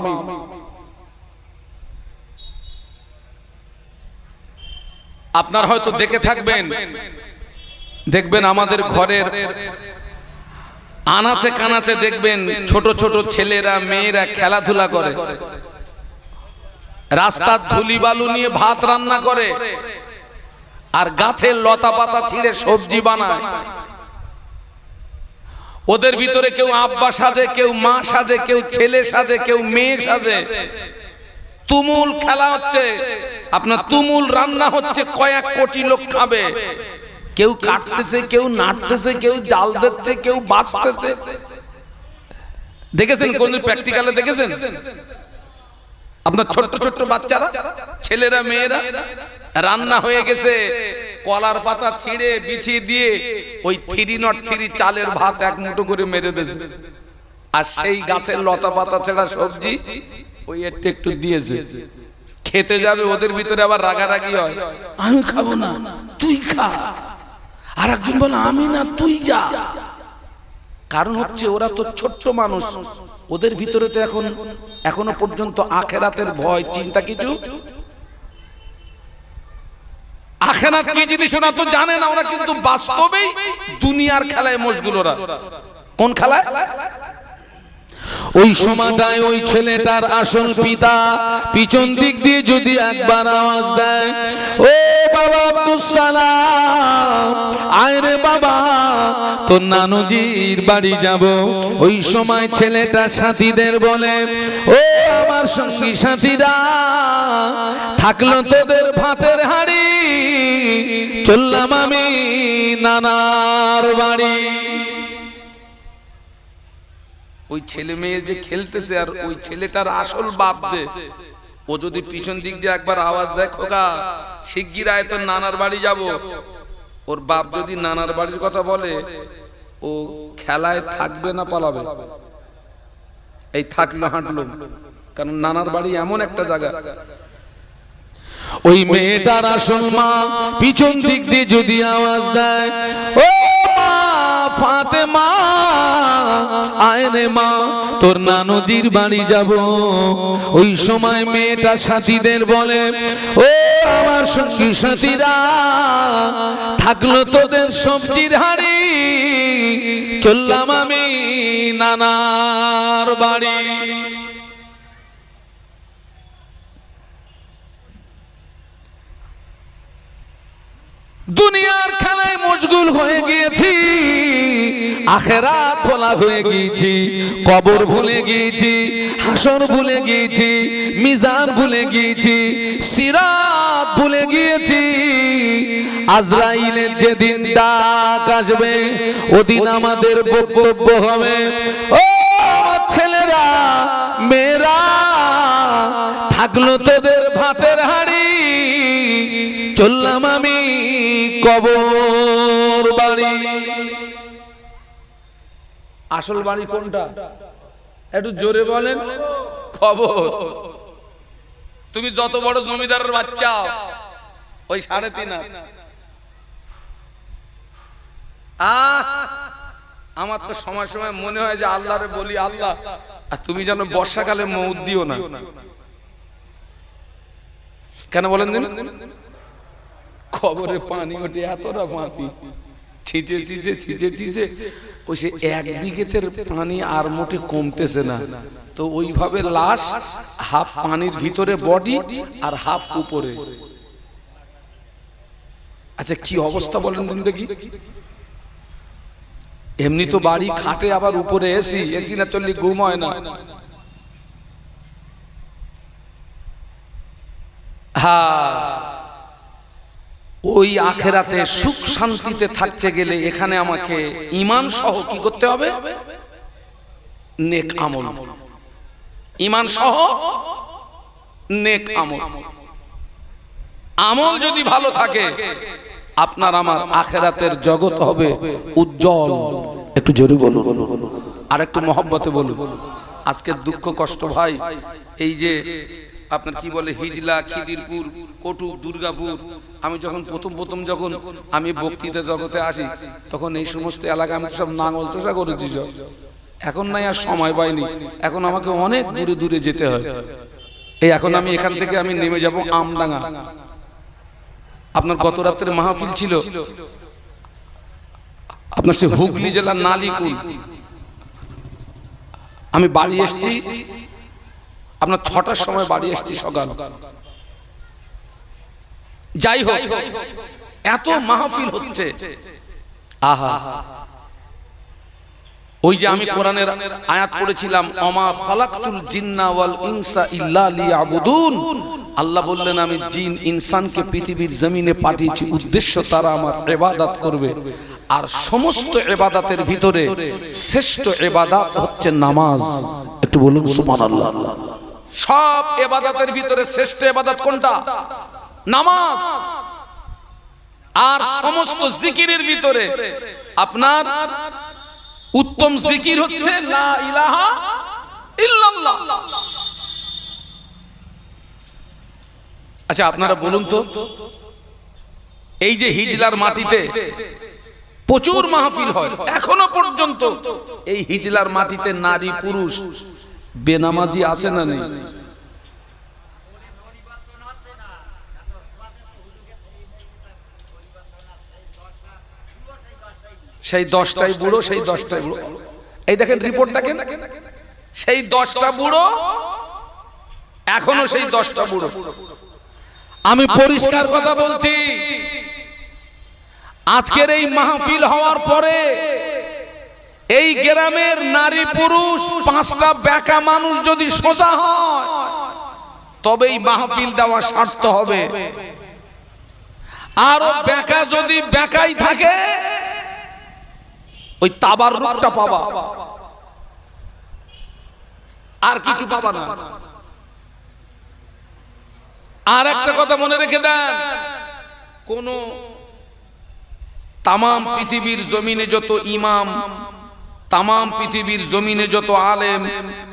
আপনার হয়তো দেখে থাকবেন, দেখবেন আমাদের ঘরের আনাচে কানাচে দেখবেন ছোট ছোট ছেলেরা মেয়েরা খেলাধুলা করে, রাস্তার ধুলি বালু নিয়ে ভাত রান্না করে, আর গাছের লতা পাতা ছিঁড়ে সবজি বানায়। ওদের ভিতরে কেউ আব্বা সাজে, কেউ মা সাজে, কেউ ছেলে সাজে, কেউ মেয়ে সাজে। তুমুল খেলা হচ্ছে, আপনার তুমুল রান্না হচ্ছে, কয়েক কোটি লোক খাবে। কেউ কাটতেছে, কেউ নাড়তেছে, কেউ জাল দিচ্ছে, কেউ বাছতেছে। দেখেছেন কোন প্র্যাকটিক্যালে দেখেছেন? আপনার ছোট্ট ছোট্ট বাচ্চারা, ছেলেরা মেয়েরা, রান্না হয়ে গেছে, কলার পাতা ছিঁড়ে বিছিয়ে দিয়ে ওই 303 চালের ভাত এক মুঠো করে মেরে দিয়েছে, আর সেই গাছের লতা পাতা ছেঁড়া সবজি ওই একটু একটু দিয়েছে। খেতে যাবে, ওদের ভিতরে আবার রাগারাগি হয়, আমি খাবো না তুই খা, আর একজন বলে আমি না তুই যা। কারণ হচ্ছে ওরা তো ছোট্ট মানুষ, ওদের ভিতরে তো এখনো পর্যন্ত আখেরাতের ভয় চিন্তা কিছু, আখেরাত কি জিনিস ওরা তো জানে না। ওরা কিন্তু বাস্তবেই দুনিয়ার খেলায় মশগুল। ওরা কোন খেলায়? ওই সময়টায় ওই ছেলেটার আসল পিতা পিছন দিক দিয়ে যদি একবার আওয়াজ দেয়, ও বাবা আব্দুস সালাম, আয় রে বাবা তোর নানুজির বাড়ি যাব। ওই সময় ছেলেটা সাথীদের বলে, ও আমার সঙ্গী সাথীরা, থাকলো তোদের ভাতের হাড়ি, চললাম আমি নানার বাড়ি। ওই ছেলে মেয়ে যে খেলতেছে, আর ওই ছেলেটার আসল বাপ যে, ও যদি পিছন দিক দিয়ে একবার আওয়াজ দেয়, খোকা শিগগির আয় তোর নানার বাড়ি যাব, ওর বাপ যদি নানার বাড়ির কথা বলে, ও খেলায় থাকবে না পালাবে? এই থাকলো হাঁটলো, কারণ নানার বাড়ি এমন একটা জায়গা। ওই মেয়েটার আসল মা পিছন দিক দিয়ে যদি আওয়াজ দেয়, ও মা ফাতেমা, আয় রে মা তোর নানুজির বাড়ি যাব। ওই সময় মেয়েটা সাথীদের বলে, ও আমার সঙ্গী সাথীরা, থাকলো তোদের সবজির হাড়ি, চললাম আমি নানার বাড়ি। দুনিয়ার খেলায় মশগুল হয়ে গিয়েছি, আখেরাত ভোলা হয়ে গিয়েছি, কবর ভুলে গিয়েছি, হাসর ভুলে গিয়েছি, মিজান ভুলে গিয়েছি, সিরাত ভুলে গিয়েছি। আজরাইলের যেদিন ডাক আসবে, ওদিন আমাদের বক্তব্য হবে, ও আমার ছেলেরা মেয়েরা, থাকলো তোদের ভাতের হাড়ি, চললাম আমি কবর বাড়ি। আসল বাড়ি কোনটা? একটু জোরে বলেন। কবর। তুমি যত বড় জমিদারের বাচ্চা, ওই 3.5 আমার তো সময় সময় মনে হয় যে আল্লাহরে বলি, আল্লাহ তুমি যেন বর্ষাকালে মউত দিও না। কেন বলেন দিন? খবরে পানি ওঠে, এতটা পানি ছিঁচে ছিঁচে ছিঁচে ছিঁচে, ওই সে 1 বিঘেতের পানি আর মোটে কমতেছে না। তো ওইভাবে লাশ হাফ পানির ভিতরে বডি আর হাফ উপরে। আচ্ছা কি অবস্থা বলেন দিন দেখি। এমনি তো বাড়ি খাটে, আবার উপরে এসি, এসি না চললে ঘুম হয় না। হ্যাঁ, ওই আখেরাতে সুখ শান্তিতে থাকতে গেলে এখানে আমাকে ঈমান সহ কি করতে হবে? নেক আমল। ঈমান সহ নেক আমল। আমল যদি ভালো থাকে, আপনার আমার আখেরাতের জগৎ হবে উজ্জ্বল। একটু জোরে বলুন, আর একটু মহব্বতে বলুন। আজকে দুঃখ কষ্ট ভাই, এই যে আপনার কি বলে হিজলা, খিদিরপুর, কটুক, দুর্গাপুর, আমি যখন প্রথম যখন আমি বক্তৃতা জগতে আসি, তখন এই সমস্ত এলাকা আমি সব নাঙল চষা করেছি সব। এখন নাই আর সময় পাইনি, এখন আমাকে অনেক দূরে দূরে যেতে হয়। এই এখন আমি এখান থেকে আমি নেমে যাব আমডাঙ্গা। আপনার গত রাত্রে মাহফিল ছিল আপনার সে হুগলি জেলার নালিকুল। আমি বাড়ি এসেছি আপনার 6টার সময় বাড়ি এসেছি সকাল। যাই হোক, এত মাহফিল হচ্ছে, আহা, ওই যে আমি কোরআনের আয়াত পড়েছিলাম, অমা খালাকতুল জিন্না ওয়াল ইনসা ইল্লা লিয়াবুদুন। আল্লাহ বললেন আমি জিন ইনসানকে পৃথিবীর জমিনে পাঠিয়েছি উদ্দেশ্য তারা আমার ইবাদত করবে। আর সমস্ত ইবাদতের ভিতরে শ্রেষ্ঠ ইবাদত হচ্ছে নামাজ। একটু বলুন সুবহানাল্লাহ। সব ইবাদতের ভিতরে শ্রেষ্ঠ ইবাদত কোনটা? নামাজ। আর সমস্ত জিকিরের ভিতরে আপনার উত্তম জিকির হচ্ছে লা ইলাহা ইল্লাল্লাহ। আচ্ছা আপনারা বলুন তো, এই যে হিজলার মাটিতে প্রচুর মাহফিল হয়, এখনো পর্যন্ত এই হিজলার মাটিতে নারী পুরুষ বেনামাজি আছে না নেই? সেই 10টাই বুড়ো, সেই 10টাই বুড়ো। এই দেখেন রিপোর্ট দেখেন, সেই 10টা বুড়ো, এখনো সেই 10টা বুড়ো। আমি পরিষ্কার কথা বলছি, আজকের এই মাহফিল হওয়ার পরে এই গ্রামের নারী পুরুষ 5টা বেকা মানুষ যদি সোজা হয় তবে এই মাহফিল দেওয়া সার্থ হবে। আর বেকা যদি বেকাই থাকে ওই তাবাররুকটা পাবা, আর কিছু পাবা না। আর একটা কথা মনে রেখে দেন, কোন তামাম পৃথিবীর জমিনে যত ইমাম, তামাম পৃথিবীর জমিনে যত আলেম,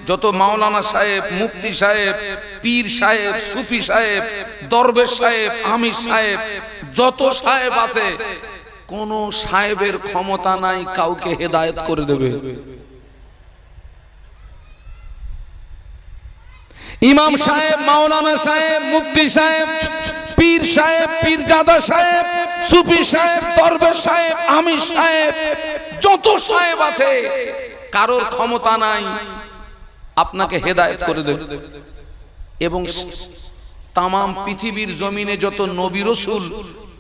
যত মাওলানা সাহেব, মুফতি সাহেব, পীর সাহেব, সুফি সাহেব, দরবেশ সাহেব, আমির সাহেব, যত সাহেব আছে, কোন সাহেবের ক্ষমতা নাই কাউকে হেদায়েত করে দেবে। ইমাম সাহেব, মাওলানা সাহেব, মুফতি সাহেব, পীর সাহেব, পীরজাদা সাহেব, সুফি সাহেব, দরবেশ সাহেব, আমির সাহেব, যত সাহেব আছে কারোর ক্ষমতা নাই আপনাকে হেদায়েত করে দেবে। এবং তামাম পৃথিবীর জমিনে যত নবী রাসূল,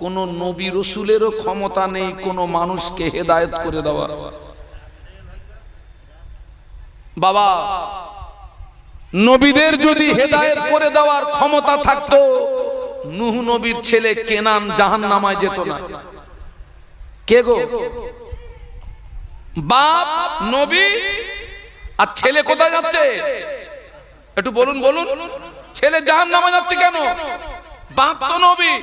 কোন নবী রাসূলেরও ক্ষমতা নেই কোন মানুষকে হেদায়েত করে দেওয়া। বাবা, নবীদের যদি হেদায়েত করে দেওয়ার ক্ষমতা থাকতো, নূহ নবীর ছেলে কেনান জাহান্নামায় যেত না। কে গো? বাপ নবী আর ছেলে কোথায় যাচ্ছে? একটু বলুন বলুন। ছেলে জাহান্নামে যাচ্ছে কেন? বাপ তো নবী।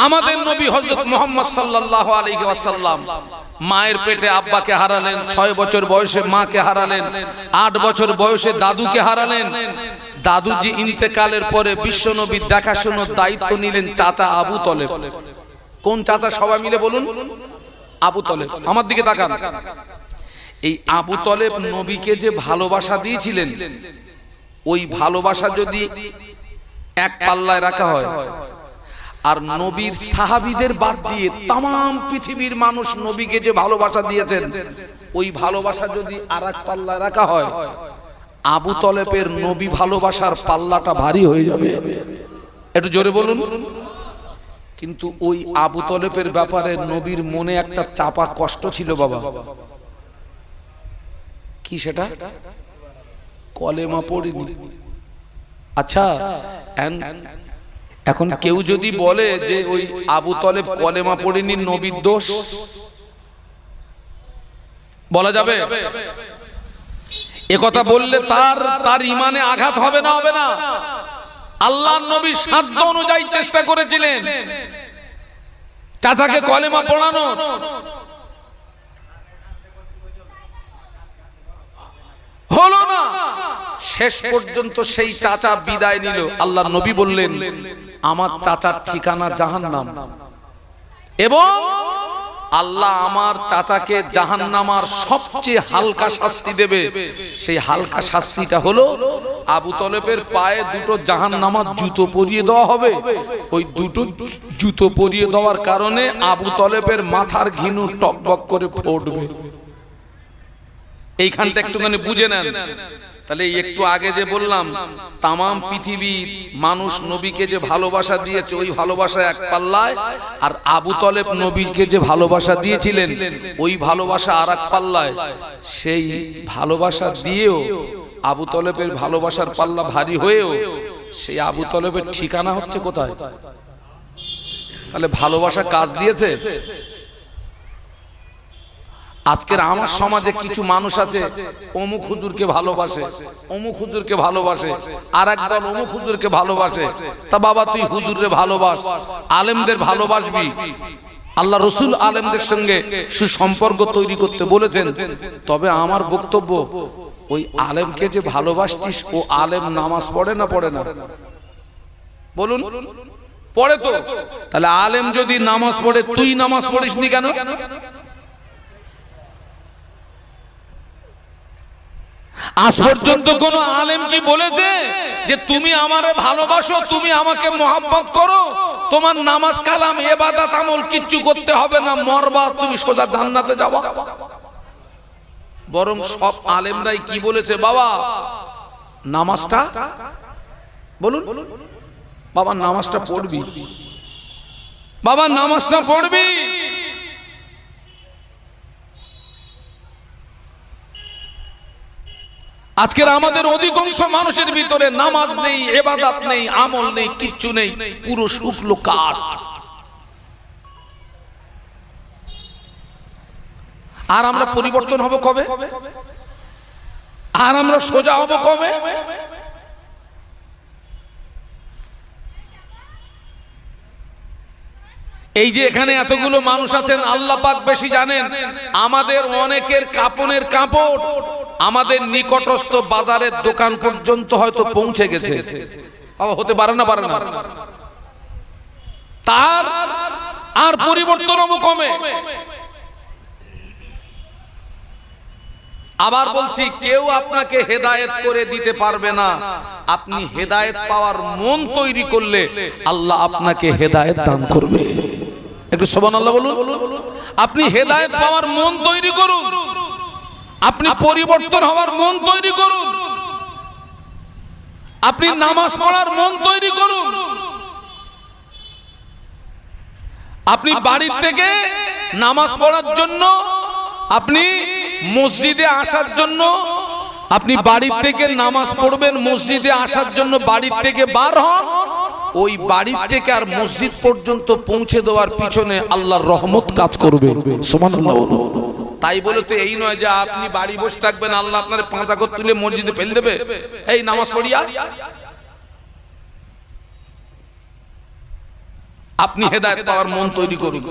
আমাদের নবী হযরত মুহাম্মদ সাল্লাল্লাহু আলাইহি ওয়াসাল্লাম মায়ের পেটে আব্বাকে হারালেন, 6 বছর বয়সে মাকে হারালেন, 8 বছর বয়সে দাদুকে হারালেন। দাদুজি ইন্তেকালের পরে বিশ্বনবীর দেখাশোনার দায়িত্ব নিলেন চাচা আবু তলেব। কোন চাচা? সবাই মিলে বলুন। আবু তলেব। আমার দিকে তাকান। এই আবু তলেব নবীকে যে ভালোবাসা দিয়েছিলেন, ওই ভালোবাসা যদি এক পাল্লায় রাখা হয়, আর নবীর সাহাবীদের বাদ দিয়ে তামাম পৃথিবীর মানুষ নবীকে যে ভালোবাসা দিয়েছেন, ওই ভালোবাসা যদি আরেক পাল্লায় রাখা হয়, আবু তলেবের নবী ভালোবাসার পাল্লাটা ভারী হয়ে যাবে। একটু জোরে বলুন। কিন্তু ওই আবু তলেবের ব্যাপারে নবীর মনে একটা চাপা কষ্ট ছিল বাবা। কি সেটা? কলেমা পড়িনি। আচ্ছা, এখন কেউ যদি বলে যে ওই আবু তলেব কলেমা পড়েনি, নবীর দোষ বলা যাবে? এ কথা বললে তার ঈমানে আঘাত হবে না? হবে না? আল্লাহর নবী সাধ্য অনুযায়ী চেষ্টা করেছিলেন চাচাকে কলেমা পড়ানো, হলো না। শেষ পর্যন্ত সেই চাচা বিদায় নিল। আল্লাহর নবী বললেন আমার চাচার ঠিকানা জাহান্নাম, এবং আল্লাহ আমার চাচাকে জাহান্নামার সবচেয়ে হালকা শাস্তি দেবে, সেই হালকা শাস্তিটা হলো আবু তলেবের পায়ে দুটো জাহান্নামার জুতো পরিয়ে দেওয়া হবে। ওই দুটো জুতো পরিয়ে দেওয়ার কারণে আবু তলেবের মাথার ঘিনু টকবক করে ফুটবে। এইখানটা একটুখানি বুঝে নেন। তাহলে একটু আগে যে বললাম তামাম পৃথিবীর মানুষ নবীকে যে ভালোবাসা দিয়েছে ওই ভালোবাসা এক পাল্লায়, আর আবু তলেব নবীকে যে ভালোবাসা দিয়েছিলেন ওই ভালোবাসা আর এক পাল্লায়। সেই ভালোবাসা দিয়েও আবু তলেবের ভালোবাসার পাল্লা ভারী হয়েও সেই আবু তলেবের ঠিকানা হচ্ছে কোথায়? তাহলে ভালোবাসা কাজ দিয়েছে। আজকের আমার সমাজে কিছু মানুষ আছে অমুক হুজুরকে ভালোবাসে, অমুক হুজুরকে ভালোবাসে, আর একদল অমুক হুজুরকে ভালোবাসে। তা বাবা তুই হুজুররে ভালোবাস, আলেমদের ভালোবাসবি। আল্লাহ রসুল আলেমদের সঙ্গে সুসম্পর্ক তৈরি করতে বলেছেন। তবে আমার বক্তব্য, ওই আলেমকে যে ভালোবাসতিস ও আলেম নামাজ পড়ে না পড়ে না? বলুন, পড়ে তো। তাহলে আলেম যদি নামাজ পড়ে তুই নামাজ পড়িসনি কেন? আজ পর্যন্ত কোন আলেম কি বলেছে যে তুমি আমারে ভালোবাসো, তুমি আমাকে মহব্বত করো, তোমার নামাজ কালাম ইবাদত আমল কিচ্ছু করতে হবে না, মরবা তুমি সোজা জান্নাতে যাবা? বরং সব আলেমরাই কি বলেছে, বাবা নামাজটা, বলুন বাবা নামাজটা পড়বি, বাবা নামাজটা পড়বি। আজকের আমাদের অধিকাংশ মানুষের ভিতরে নামাজ নেই, ইবাদত নেই, আমল নেই, কিচ্ছু নেই, পুরো শুকনো কাঠ। আর আমরা পরিবর্তন হব কবে? আর আমরা সোজা হব কবে? এই যে এখানে এতগুলো মানুষ আছেন, আল্লাহ পাক বেশি জানেন। আমাদের অনেকের কাপনের কাপড় আমাদের নিকটস্থ বাজারের দোকান পর্যন্ত হয়তো পৌঁছে গেছে। হতে পারে না, পারে না। তার আর পরিবর্তন হবে কমে। আবার বলছি, কেউ আপনাকে হেদায়েত করে দিতে পারবে না। আপনি হেদায়েত পাওয়ার মন তৈরি করলে আল্লাহ আপনাকে হেদায়েত দান করবে। একটু সুবহানাল্লাহ বলুন। আপনি হেদায়েত পাওয়ার মন তৈরি করুন, আপনি পরিবর্তন হওয়ার মন তৈরি করুন, আপনি নামাজ পড়ার মন তৈরি করুন। আপনি বাড়ির থেকে নামাজ পড়ার জন্য, আপনি মসজিদে আসার জন্য, আপনি বাড়ির থেকে নামাজ পড়বেন, মসজিদে আসার জন্য বাড়ির থেকে বার হন। ওই বাড়ির থেকে আর মসজিদ পর্যন্ত পৌঁছে দেওয়ার পিছনে আল্লাহর রহমত কাজ করবে। সুবহানাল্লাহ। তাই বলে তো এই নয় যে আপনি বাড়ি বসে থাকবেন, আল্লাহ আপনার পাঁচ আগত তুলে মসজিদে ফেলে দেবে এই নামাজ পড়িয়া। আপনি হেদায়েত পাওয়ার মন তৈরি করুন।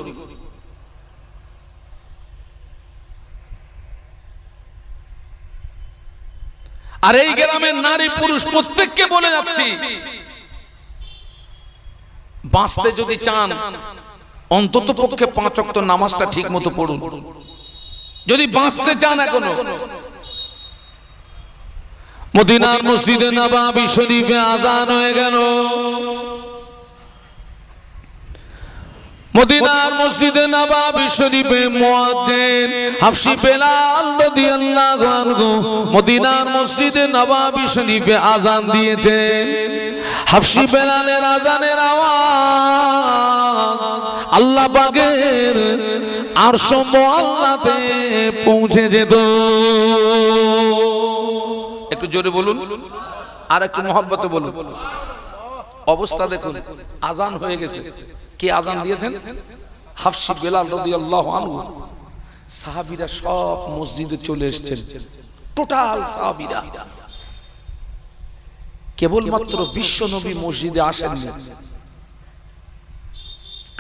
আর এই গ্রামের নারী পুরুষ প্রত্যেককে বলে যাচ্ছি, বাঁচতে যদি চান অন্তত পক্ষে 5 ওয়াক্ত নামাজটা ঠিক মতো পড়ুন। যদি বাঁচতে চান এখনো। মদিনার মসজিদে নববী শরীফে আযান হয়ে গেল। মদিনার মসজিদে নববী শরীফে মুয়াজ্জিন হাফসি বেলাল রাদিয়াল্লাহু আনহু মদিনার মসজিদে নববী শরীফে আযান দিয়েছেন। হাফসি বেলালের আযানের আওয়াজ আল্লাহ পাকের আরশ মুআল্লাতে পৌঁছে যেত। একটু জোরে বলুন, আর একটু মহব্বতে বলুন। অবস্থা দেখুন, আযান হয়ে গেছে। কে আযান দিয়েছেন? হাফসি বেলাল রাদিয়াল্লাহু আনহু। সাহাবীরা সব মসজিদে চলে এসেছেন, টোটাল সাহাবীরা। কেবলমাত্র বিশ্ব নবী মসজিদে আসেননি,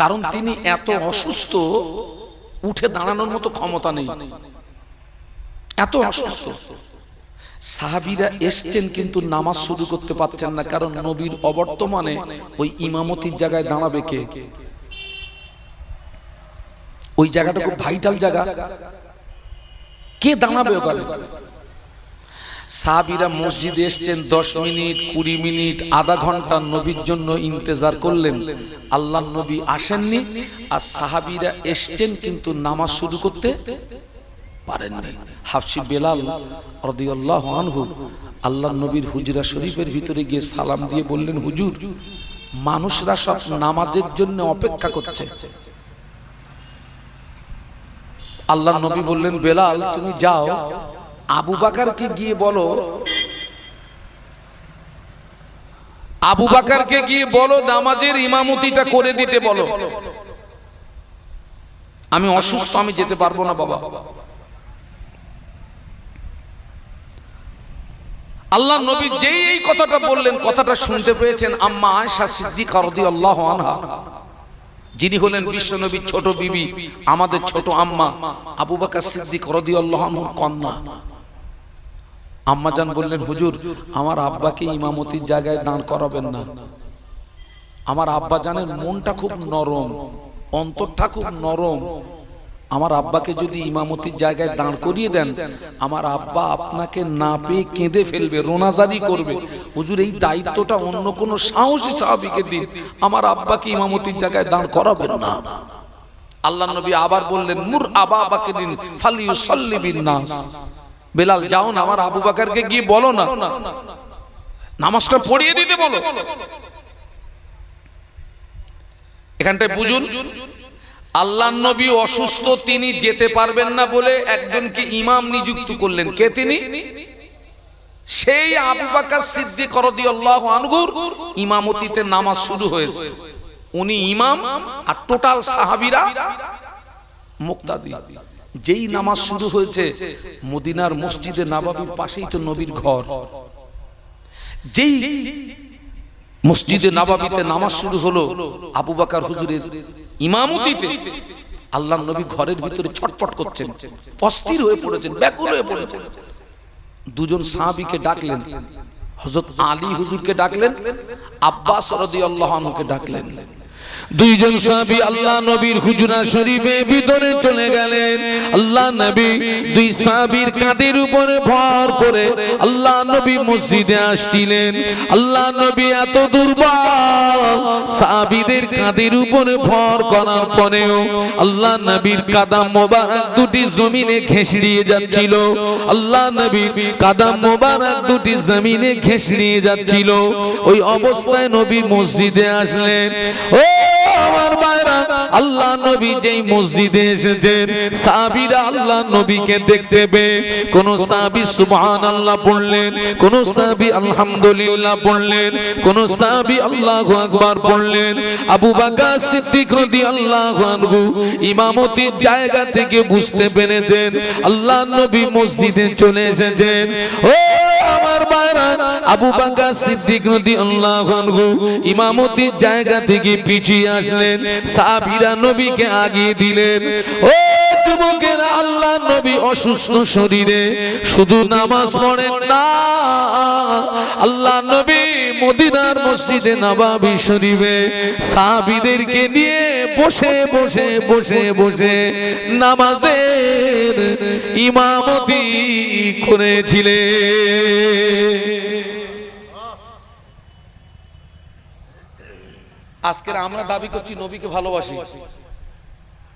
কারণ তিনি এত অসুস্থ, উঠে দাঁড়ানোর মতো ক্ষমতা নেই, এত অসুস্থ। সাহাবীরা এসছেন কিন্তু নামাজ শুরু করতে পারছেন না, কারণ নবীর অবর্তমানে ওই ইমামতির জায়গায় দাঁড়াবে কে? ওই জায়গাটা খুব ভাইটাল জায়গা, কে দাঁড়াবে ওখানে? সাহাবীরা মসজিদে এসছেন, 10 মিনিট 20 মিনিট আধা ঘন্টা নবীর জন্য ইন্তজার করলেন, আল্লাহর নবী আসেননি। আর সাহাবীরা এসছেন কিন্তু নামাজ শুরু করতে পারেননি। হাফসি বেলাল রাদিয়াল্লাহু আনহু আল্লাহর নবীর হুজরা শরীফের ভিতরে গিয়ে সালাম দিয়ে বললেন, হুজুর, মানুষরা সব নামাজের জন্য অপেক্ষা করছে। আল্লাহর নবী বললেন, বেলাল তুমি যাও, আবু বকরকে গিয়ে বলো, আবু বকরকে গিয়ে বলো নামাজের ইমামতিটা করে দিতে বলো। আমি অসুস্থ, আমি যেতে পারবো না বাবা। আল্লাহর নবী যেই এই কথাটা বললেন, কথাটা শুনতে পেয়েছেন আম্মা আয়েশা সিদ্দিকা রাদিয়াল্লাহু আনহা, যিনি হলেন বিশ্বনবীর ছোট বিবি, আমাদের ছোট আম্মা আবু বকর সিদ্দিক রাদিয়াল্লাহু আনহুর কন্যা। আম্মাজান বললেন, হুজুর, আমার আব্বাকে ইমামতির জায়গায় দাঁড় করাবেন না। আমার আব্বা জানেন মনটা খুব নরম, অন্তরটা খুব নরম। আমার আব্বাকে যদি ইমামতির জায়গায় দাঁড় করিয়ে দেন, আমার আব্বা আপনাকে না পেয়ে কেঁদে ফেলবে, রোনাজারি করবে। হুজুর, এই দায়িত্বটা অন্য কোন সাহসী সাহাবীকে দিন, আমার আব্বাকে ইমামতির জায়গায় দাঁড় করাবেন না। আল্লাহর নবী আবার বললেন, মুর আবা বকরিন ফালিয়ুসাল্লি বিন নাস। বেলাল যাও না, আমার আবু বকরকে গিয়ে বলো না নামাজটা পড়িয়ে দিতে বলো। এখানটায় বুঝুন, আল্লাহর নবী অসুস্থ, তিনি যেতে পারবেন না বলে একজনকে ইমাম নিযুক্ত করলেন। কে তিনি? সেই আবু বকর সিদ্দিক রাদিয়াল্লাহু আনহুর ইমামতিতে নামাজ শুরু হয়েছে। উনি ইমাম আর টোটাল সাহাবীরা মুক্তাদি। যেই নামাজ শুরু হয়েছে, মদিনার মসজিদে নববীর পাশেই তো নবীর ঘর। যেই মসজিদে নববীতে নামাজ শুরু হলো আবু বকর হুজুরের ইমামতিতে, আল্লাহর নবী ঘরের ভিতরে ছটফট করছেন, অস্থির হয়ে পড়েছেন, ব্যাকুল হয়ে পড়েছেন। দুজন সাহাবীকে ডাকলেন, হযরত আলী হুজুরকে ডাকলেন, আব্বাস রাদিয়াল্লাহু আনহুকে ডাকলেন। দুইজন সাহাবী আল্লাহ নবীর হুজরা শরীফে ভিতরে চলে গেলেন। আল্লাহ নবী দুই সাহাবীর কাঁধের উপরে ভর করে আল্লাহ নবী মসজিদে আসছিলেন। আল্লাহ নবী এত দুর্বল, সাহাবীদের কাঁধের উপরে ভর করার পরেও আল্লাহ নবীর কাদাম মোবারক দুটি জমিনে ঘেঁষড়িয়ে যাচ্ছিল। আল্লাহ নবীর কাদাম মোবারক দুটি জমিনে ঘেঁষড়িয়ে যাচ্ছিল। ওই অবস্থায় নবী মসজিদে আসলেন। ও আমার ভাইরা, আল্লাহ নবী যেই মসজিদে এসেছেন, সাহাবীরা আল্লাহ নবীকে দেখতে পেয়ে কোন সাহাবী সুবহানাল্লাহ পড়লেন, কোন সাহাবী আলহামদুলিল্লাহ পড়লেন, কোন সাহাবী আল্লাহু আকবার পড়লেন। আবু বকর সিদ্দিক রাদিয়াল্লাহু আনহু ইমামতির জায়গা থেকে বুঝতে পেরেছেন আল্লাহ নবী মসজিদে চলে এসেছেন। ও আমার ভাইরা, আবু বকর সিদ্দিক রাদিয়াল্লাহু আনহু ইমামতির জায়গা থেকে পিছিয়ে আসলেন, সাহাবীরা নবীকে আগিয়ে দিলেন। ও যুবকেরা, আল্লাহ নবী অসুস্থ শরীরে শুধু নামাজ পড়েন না, আল্লাহ নবী মদিনার মসজিদে নববী শরীফে সাহাবীদেরকে নিয়ে বসে বসে বসে বসে নামাজের ইমামতি করেছিলেন। আজকে আমরা দাবি করছি নবীকে ভালোবাসি,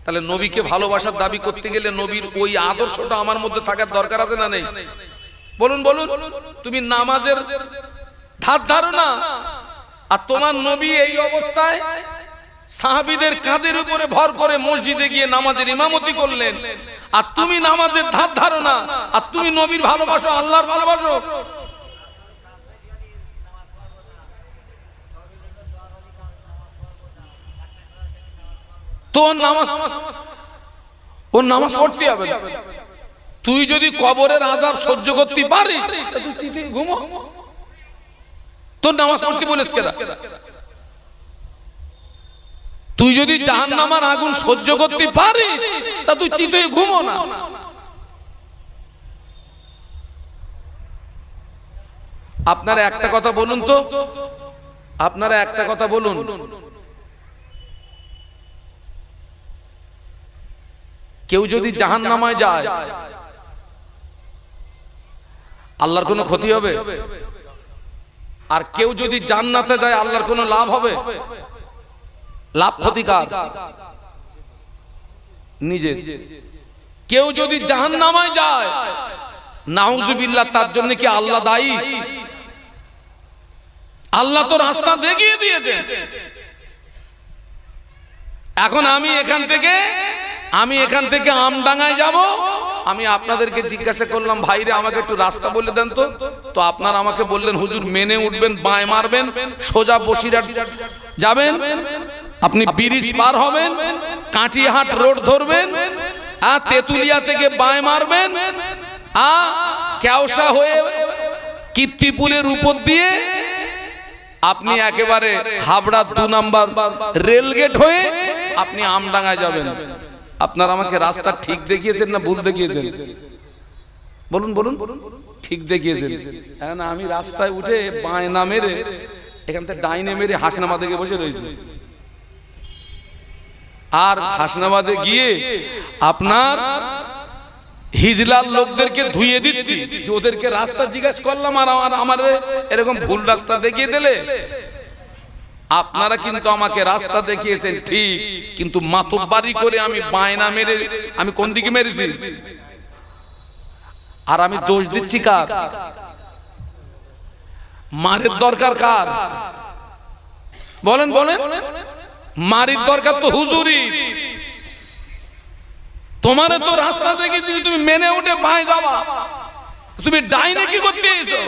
তাহলে নবীকে ভালোবাসার দাবি করতে গেলে নবীর ওই আদর্শটা আমার মধ্যে থাকার দরকার আছে না নেই? বলুন বলুন। তুমি নামাজের ধার ধারো না, আর তোমার নবী এই অবস্থায় সাহাবীদের কাঁধের উপরে ভর করে মসজিদে গিয়ে নামাজের ইমামতি করলেন, আর তুমি নামাজের ধার ধারো না, আর তুমি নবীর ভালোবাসো, আল্লাহর ভালোবাসো। তোর নামাজ পড়তে হবে না। তুই যদি কবরের আযাব সহ্য করতে পারিস, তুই চিঠি ঘুমো, তোর নামাজ পড়তে বলিস কেন? তুই যদি জাহান্নামের আগুন সহ্য করতে পারিস, তা তুই চিঠি ঘুমো না। আপনারা একটা কথা বলুন তো, আপনারা একটা কথা বলুন, কেউ যদি জাহান্নামায় যায় আল্লাহর কোনো ক্ষতি হবে? আর কেউ যদি জান্নাতে যায় আল্লাহর কোনো লাভ হবে? লাভ ক্ষতি কার? নিজের। কেউ যদি জাহান্নামায় যায় নাউজুবিল্লাহ, তার জন্য কি আল্লাহ দায়ী? আল্লাহ তো রাস্তা দেখিয়ে দিয়েছে। এখন আমি এখান থেকে আমডাঙ্গায় যাব, আমি আপনাদেরকে জিজ্ঞাসা করলাম, ভাইরে আমাকে একটু রাস্তা বলে দেন তো। তো আপনারা আমাকে বললেন, হুজুর মেনে উঠবেন, বাঁয় মারবেন, সোজা বসিরহাট যাবেন, আপনি ব্রিজ পার হবেন, কাঁচিহাট রোড ধরবেন, আর তেতুলিয়া থেকে বাঁয় মারবেন, কেওসা হয়ে কীর্তিপুরের উপর দিয়ে আপনি একেবারে হাবড়া 2 নাম্বার রেলগেট হয়ে আপনি আমডাঙ্গায় যাবেন। আপনারা আমাকে রাস্তা ঠিক দেখিয়েছেন না ভুল দেখিয়েছেন? বলুন বলুন। ঠিক দেখিয়েছেন। এখন আমি রাস্তায় উঠে বাঁয় না মেরে এখান থেকে ডাইনে মেরে হাসনাবাদে গিয়ে বসে রয়েছি। আর হাসনাবাদে গিয়ে আপনার হিজলার লোকদেরকে ধুইয়ে দিচ্ছি, যে ওদেরকে রাস্তা জিজ্ঞাসা করলাম আর আমার এরকম ভুল রাস্তা দেখিয়ে দিলে। আপনারা কিন্তু আমাকে রাস্তা দেখিয়েছেন ঠিক, কিন্তু মাতব্বারি করে আমি বায়না মেরে আমি কোন দিকে মেরেছি? আর আমি দোষ দিচ্ছি কার? মারের দরকার কার? বলেন বলেন। মারির দরকার তো হুজুরি। তোমারে তো রাস্তা দেখে তুমি মেনে উঠে বাঁয়ে যাবা, তুমি ডাইনে কি করতে এসো?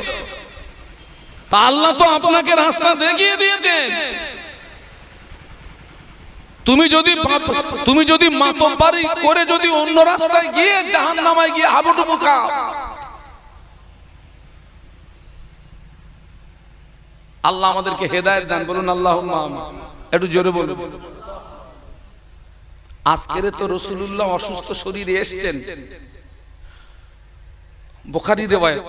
তা আল্লাহ তো আপনাকে রাস্তা দেখিয়ে দিয়েছেন। তুমি যদি মাতব্বারি করে যদি অন্য রাস্তায় গিয়ে জাহান্নামায় গিয়ে হাবুডুবু খাও, আল্লাহ আমাদেরকে হেদায়েত দান। বলুন আল্লাহুম্মা আমিন। একটু জোরে বলুন। আজকের তো রাসূলুল্লাহ অসুস্থ শরীরে এসেছেন, বুখারী রিওয়ায়াত।